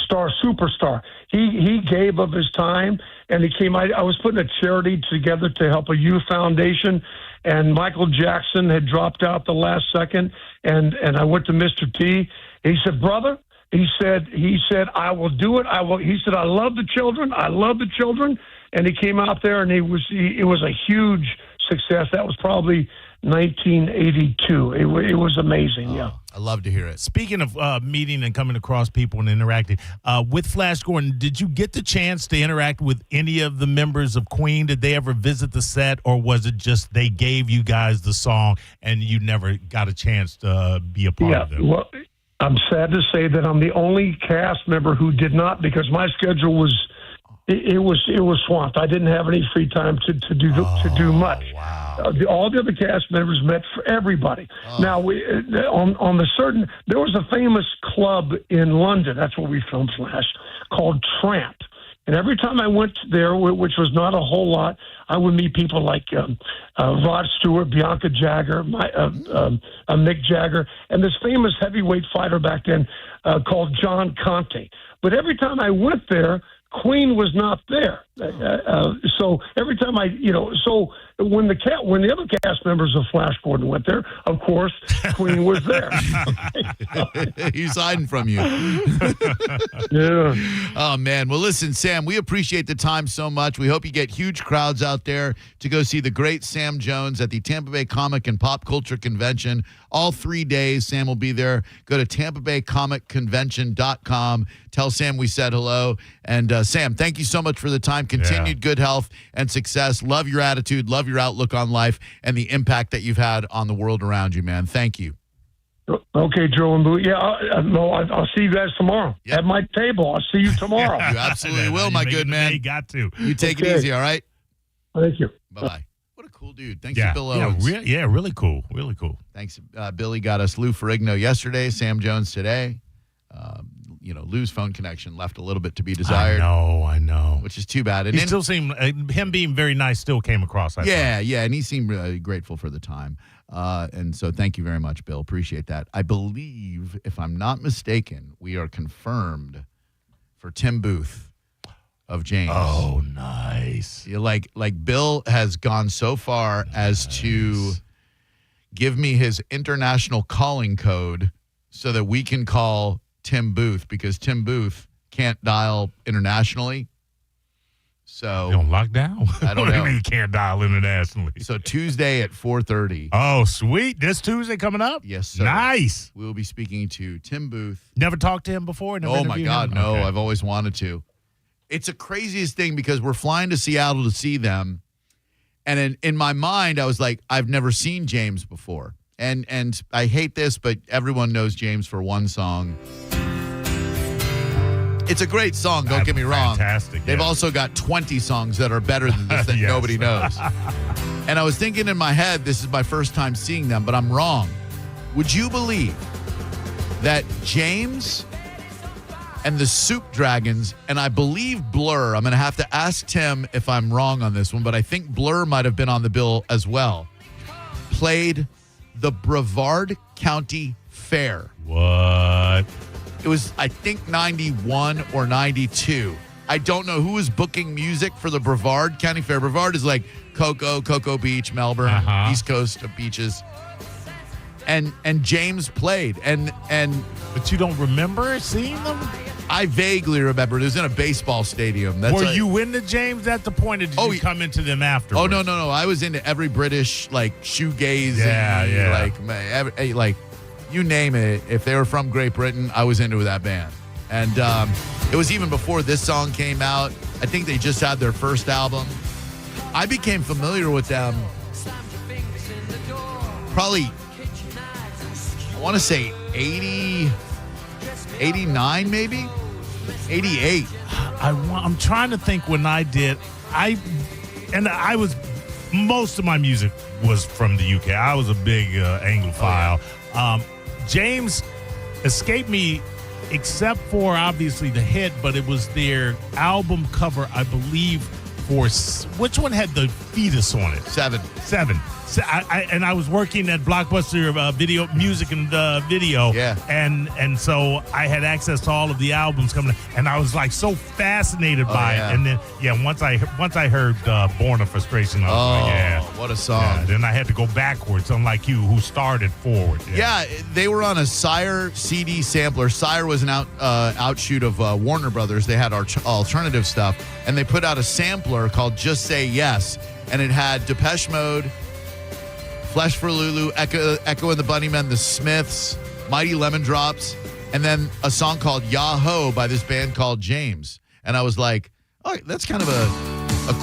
superstar. He gave of his time, and he came. I was putting a charity together to help a youth foundation, and Michael Jackson had dropped out the last second, and I went to Mr. T. He said, brother, he said, I will do it. He said, I love the children. And he came out there, and it was a huge success. That was probably 1982. It was amazing. Yeah.
I love to hear it.
Speaking of meeting and coming across people and interacting with Flash Gordon, did you get the chance to interact with any of the members of Queen? Did they ever visit the set, or was it just they gave you guys the song and you never got a chance to be a part of them?
Well, I'm sad to say that I'm the only cast member who did not, because my schedule was swamped. I didn't have any free time to do much.
Wow.
All the other cast members met for everybody. Now, there was a famous club in London. That's where we filmed Flash, called Tramp. And every time I went there, which was not a whole lot, I would meet people like Rod Stewart, Bianca Jagger, Mick Jagger, and this famous heavyweight fighter back then called John Conte. But every time I went there, Queen was not there. So every time so when the other cast members of Flash Gordon went there, of course, Queen was there.
He's hiding from you.
Yeah.
Oh, man. Well, listen, Sam, we appreciate the time so much. We hope you get huge crowds out there to go see the great Sam Jones at the Tampa Bay Comic and Pop Culture Convention. All 3 days, Sam will be there. Go to TampaBayComicConvention.com. Tell Sam we said hello. And, Sam, thank you so much for the time. Continued good health and success. Love your attitude. Love your outlook on life and the impact that you've had on the world around you, man. Thank you.
Okay, Joe and Boo. Yeah, I'll see you guys tomorrow at my table. I'll see you tomorrow.
You absolutely will, my good man.
You got to.
You take it easy, all right?
Thank you.
Bye-bye. What a cool dude. Thanks to Bill Owens.
Really cool. Really cool.
Thanks. Billy got us Lou Ferrigno yesterday, Sam Jones today. Lou's phone connection left a little bit to be desired.
I know.
Which is too bad. And
he still seemed, him being very nice still came across.
Yeah, and he seemed really grateful for the time. And so thank you very much, Bill. Appreciate that. I believe, if I'm not mistaken, we are confirmed for Tim Booth of James.
Oh, nice.
Yeah, like Bill has gone so far as to give me his international calling code so that we can call Tim Booth, because Tim Booth can't dial internationally. So
you on lockdown?
I don't know.
What do you mean you can't dial internationally?
So Tuesday at 4:30.
Oh, sweet. This Tuesday coming up?
Yes, sir.
Nice.
We will be speaking to Tim Booth.
Never talked to him before?
Oh, my God,
him?
no.
Okay.
I've always wanted to. It's the craziest thing because we're flying to Seattle to see them. And in my mind, I was like, I've never seen James before. And I hate this, but everyone knows James for one song. It's a great song, don't get me wrong.
Fantastic.
They've also got 20 songs that are better than this that nobody knows. And I was thinking in my head, this is my first time seeing them, but I'm wrong. Would you believe that James and the Soup Dragons, and I believe Blur, I'm going to have to ask Tim if I'm wrong on this one, but I think Blur might have been on the bill as well, played the Brevard County Fair.
What?
It was, I think, 91 or 92. I don't know who was booking music for the Brevard County Fair. Brevard is like Cocoa Beach, Melbourne, East Coast of beaches. And James played.
But you don't remember seeing them?
I vaguely remember. It was in a baseball stadium.
Were you into James at the point, or did you come into them afterwards?
Oh, no. I was into every British, shoegaze. Like, you name it. If they were from Great Britain, I was into that band. And it was even before this song came out. I think they just had their first album. I became familiar with them probably, I want to say 80, 89 maybe? 88.
I'm trying to think when I did. Most of my music was from the UK. I was a big Anglophile. James escaped me, except for obviously the hit, but it was their album cover, I believe, for which one had the fetus on it?
Seven.
I was working at Blockbuster Video Music and Video, and so I had access to all of the albums coming, and I was like so fascinated by it. And then once I heard Born of Frustration, I was like,
what a song!
Yeah, then I had to go backwards, unlike you, who started forward.
Yeah, they were on a Sire CD sampler. Sire was an outshoot of Warner Brothers. They had alternative stuff, and they put out a sampler called Just Say Yes, and it had Depeche Mode, Flesh for Lulu, Echo and the Bunnymen, The Smiths, Mighty Lemon Drops, and then a song called Yahoo by this band called James. And I was like, oh, that's kind of a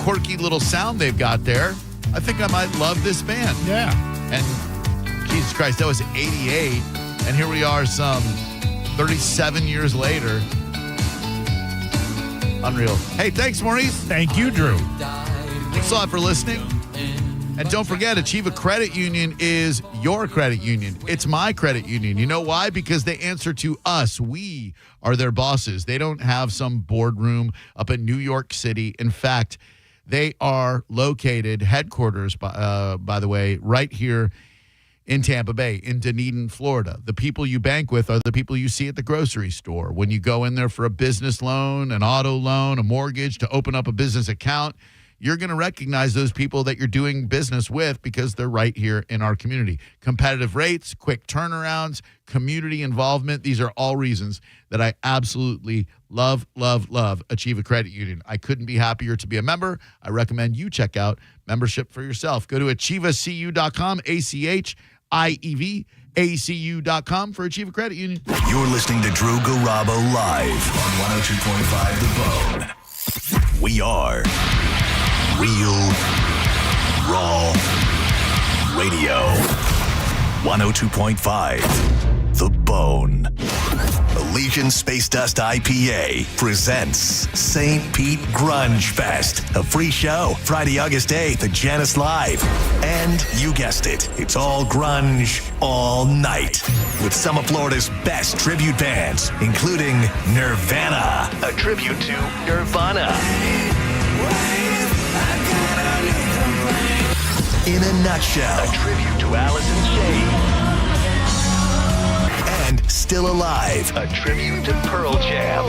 quirky little sound they've got there. I think I might love this band.
Yeah.
And Jesus Christ, that was 88. And here we are some 37 years later. Unreal. Hey, thanks, Maurice.
Thank you, Drew.
Thanks a lot for listening. And don't forget, Achieva Credit Union is your credit union. It's my credit union. You know why? Because they answer to us. We are their bosses. They don't have some boardroom up in New York City. In fact, they are located, headquarters, by the way, right here in Tampa Bay, in Dunedin, Florida. The people you bank with are the people you see at the grocery store. When you go in there for a business loan, an auto loan, a mortgage, to open up a business account, you're going to recognize those people that you're doing business with because they're right here in our community. Competitive rates, quick turnarounds, community involvement. These are all reasons that I absolutely love Achieva Credit Union. I couldn't be happier to be a member. I recommend you check out membership for yourself. Go to achievacu.com, ACIEVACU.com for Achieva Credit Union.
You're listening to Drew Garabo live on 102.5 The Bone. We are Real Raw Radio. 102.5 The Bone. Elysian Space Dust IPA presents St. Pete Grunge Fest, a free show Friday, August 8th at Janice Live. And you guessed it, it's all grunge all night with some of Florida's best tribute bands, including Nirvana, a tribute to Nirvana. In a Nutshell, a tribute to Alice in Chains. And Still Alive, a tribute to Pearl Jam.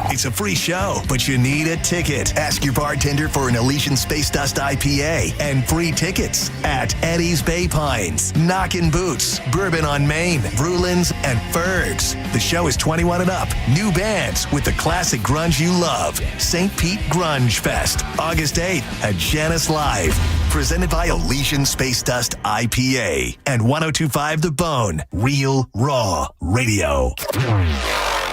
It's a free show, but you need a ticket. Ask your bartender for an Elysian Space Dust IPA and free tickets at Eddie's Bay Pines, Knockin' Boots, Bourbon on Main, Brulin's, and Ferg's. The show is 21 and up. New bands with the classic grunge you love. St. Pete Grunge Fest, August 8th at Janice Live. Presented by Elysian Space Dust IPA and 102.5 The Bone, Real Raw Radio.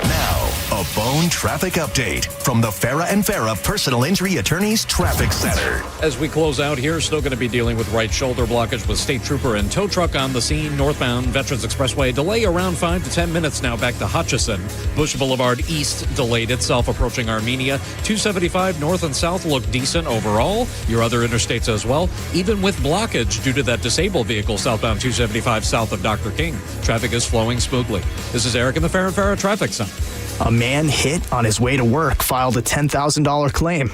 Now, a Bone traffic update from the Farah and Farah Personal Injury Attorneys Traffic Center.
As we close out here, still going to be dealing with right shoulder blockage with state trooper and tow truck on the scene. Northbound Veterans Expressway delay around 5 to 10 minutes now back to Hutchison. Bush Boulevard East delayed itself approaching Armenia. 275 north and south look decent overall. Your other interstates as well, even with blockage due to that disabled vehicle southbound 275 south of Dr. King. Traffic is flowing smoothly. This is Eric in the Farah and Farah Traffic Center.
A man hit on his way to work filed a $10,000 claim.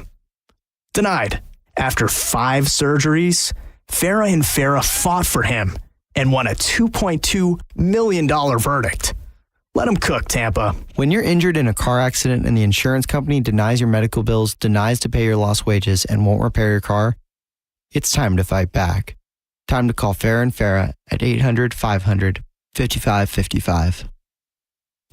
Denied. After 5 surgeries, Farah and Farah fought for him and won a $2.2 million verdict. Let him cook, Tampa.
When you're injured in a car accident and the insurance company denies your medical bills, denies to pay your lost wages, and won't repair your car, it's time to fight back. Time to call Farah and Farah at 800-500-5555.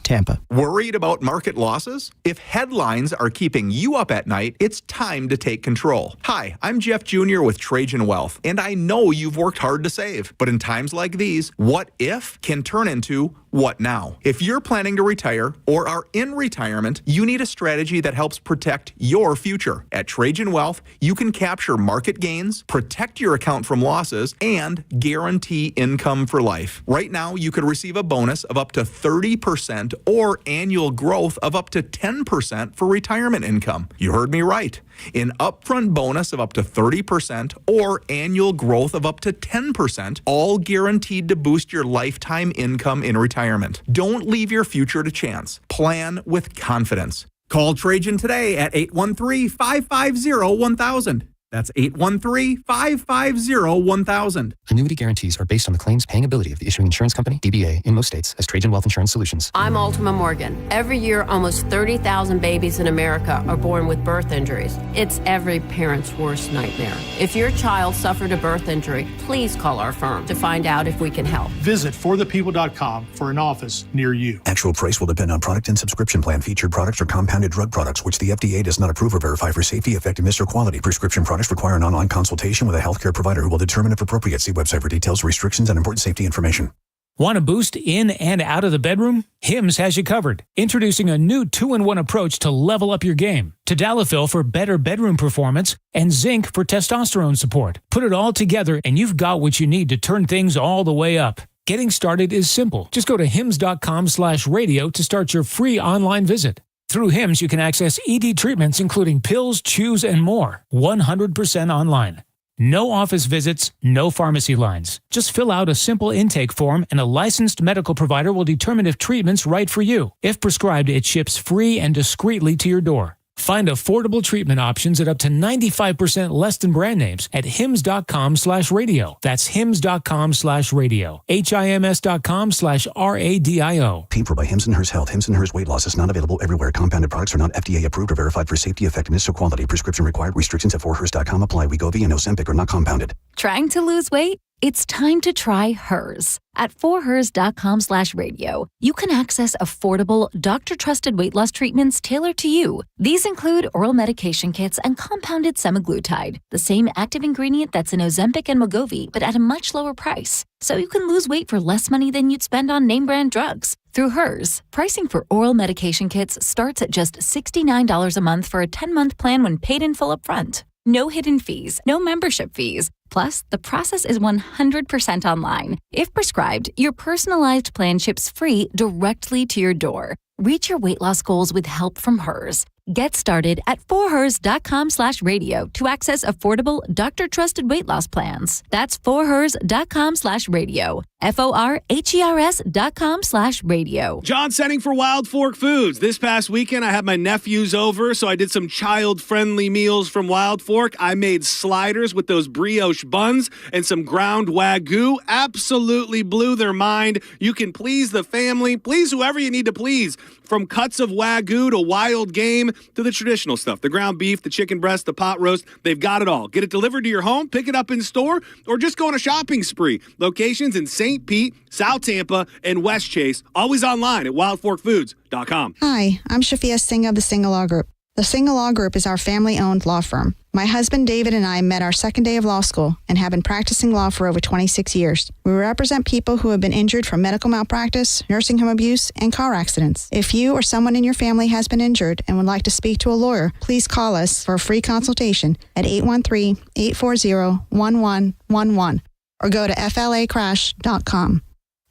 Tampa.
Worried about market losses? If headlines are keeping you up at night, it's time to take control. Hi, I'm Jeff Jr. with Trajan Wealth, and I know you've worked hard to save. But in times like these, what if can turn into what now? If you're planning to retire or are in retirement, you need a strategy that helps protect your future. At Trajan Wealth, you can capture market gains, protect your account from losses, and guarantee income for life. Right now, you could receive a bonus of up to 30% or annual growth of up to 10% for retirement income. You heard me right. An upfront bonus of up to 30% or annual growth of up to 10%, all guaranteed to boost your lifetime income in retirement. Don't leave your future to chance. Plan with confidence. Call Trajan today at 813-550-1000. That's 813-550-1000.
Annuity guarantees are based on the claims paying ability of the issuing insurance company, DBA, in most states as Trajan Wealth Insurance Solutions.
I'm Ultima Morgan. Every year, almost 30,000 babies in America are born with birth injuries. It's every parent's worst nightmare. If your child suffered a birth injury, please call our firm to find out if we can help.
Visit forthepeople.com for an office near you.
Actual price will depend on product and subscription plan. Featured products are compounded drug products, which the FDA does not approve or verify for safety, effectiveness, or quality. Prescription products require an online consultation with a healthcare provider who will determine if appropriate. See website for details, restrictions, and important safety information.
Want a boost in and out of the bedroom? Hims has you covered. Introducing a new 2-in-1 approach to level up your game. Tadalafil for better bedroom performance and zinc for testosterone support. Put it all together and you've got what you need to turn things all the way up. Getting started is simple. Just go to hims.com/radio to start your free online visit. Through Hims, you can access ED treatments including pills, chews, and more. 100% online. No office visits, no pharmacy lines. Just fill out a simple intake form and a licensed medical provider will determine if treatment's right for you. If prescribed, it ships free and discreetly to your door. Find affordable treatment options at up to 95% less than brand names at hims.com/radio. That's hims.com/radio. HIMS.com/RADIO.
Paid for by Hims & Hers Health. Hims & Hers Weight Loss is not available everywhere. Compounded products are not FDA approved or verified for safety, effectiveness, or quality. Prescription required. Restrictions at forhers.com apply. Wegovy and Ozempic are not compounded.
Trying to lose weight? It's time to try Hers. At forhers.com/radio, you can access affordable, doctor-trusted weight loss treatments tailored to you. These include oral medication kits and compounded semaglutide, the same active ingredient that's in Ozempic and Wegovy, but at a much lower price. So you can lose weight for less money than you'd spend on name-brand drugs. Through Hers, pricing for oral medication kits starts at just $69 a month for a 10-month plan when paid in full upfront. No hidden fees, no membership fees. Plus, the process is 100% online. If prescribed, your personalized plan ships free directly to your door. Reach your weight loss goals with help from Hers. Get started at forhers.com/radio to access affordable, doctor-trusted weight loss plans. That's forhers.com/radio. forhers.com/radio.
John Setting for Wild Fork Foods. This past weekend, I had my nephews over, so I did some child-friendly meals from Wild Fork. I made sliders with those brioche buns and some ground Wagyu. Absolutely blew their mind. You can please the family, please whoever you need to please. From cuts of Wagyu to wild game to the traditional stuff. The ground beef, the chicken breast, the pot roast, they've got it all. Get it delivered to your home, pick it up in store, or just go on a shopping spree. Locations in St. Pete, South Tampa, and West Chase. Always online at wildforkfoods.com.
Hi, I'm Shafia Singh of the Singh-Law Group. The Singh-Law Group is our family-owned law firm. My husband David and I met our second day of law school and have been practicing law for over 26 years. We represent people who have been injured from medical malpractice, nursing home abuse, and car accidents. If you or someone in your family has been injured and would like to speak to a lawyer, please call us for a free consultation at 813-840-1111 or go to flacrash.com.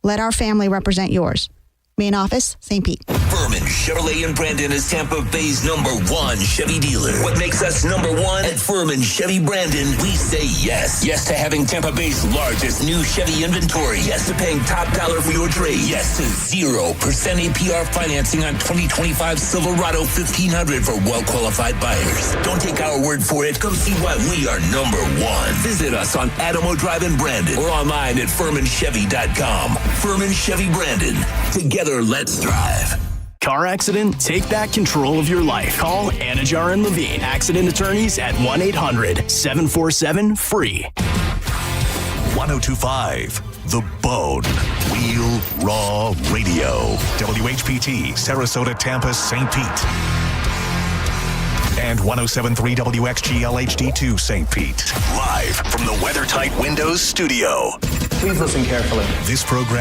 Let our family represent yours. Main office, St. Pete.
Furman Chevrolet in Brandon is Tampa Bay's #1 Chevy dealer. What makes us #1? At Furman Chevy Brandon, we say yes. Yes to having Tampa Bay's largest new Chevy inventory. Yes to paying top dollar for your trade. Yes to 0% APR financing on 2025 Silverado 1500 for well-qualified buyers. Don't take our word for it. Come see why we are #1. Visit us on Adamo Drive in Brandon or online at FurmanChevy.com. Furman Chevy Brandon. Together, let's drive.
Car accident? Take back control of your life. Call Anajar and Levine, accident attorneys at 1-800-747-FREE.
1025 The Bone. Real Raw Radio. WHPT, Sarasota, Tampa, St. Pete. And 107.3 WXGL HD2 St. Pete. Live from the WeatherTight Windows studio.
Please listen carefully.
This program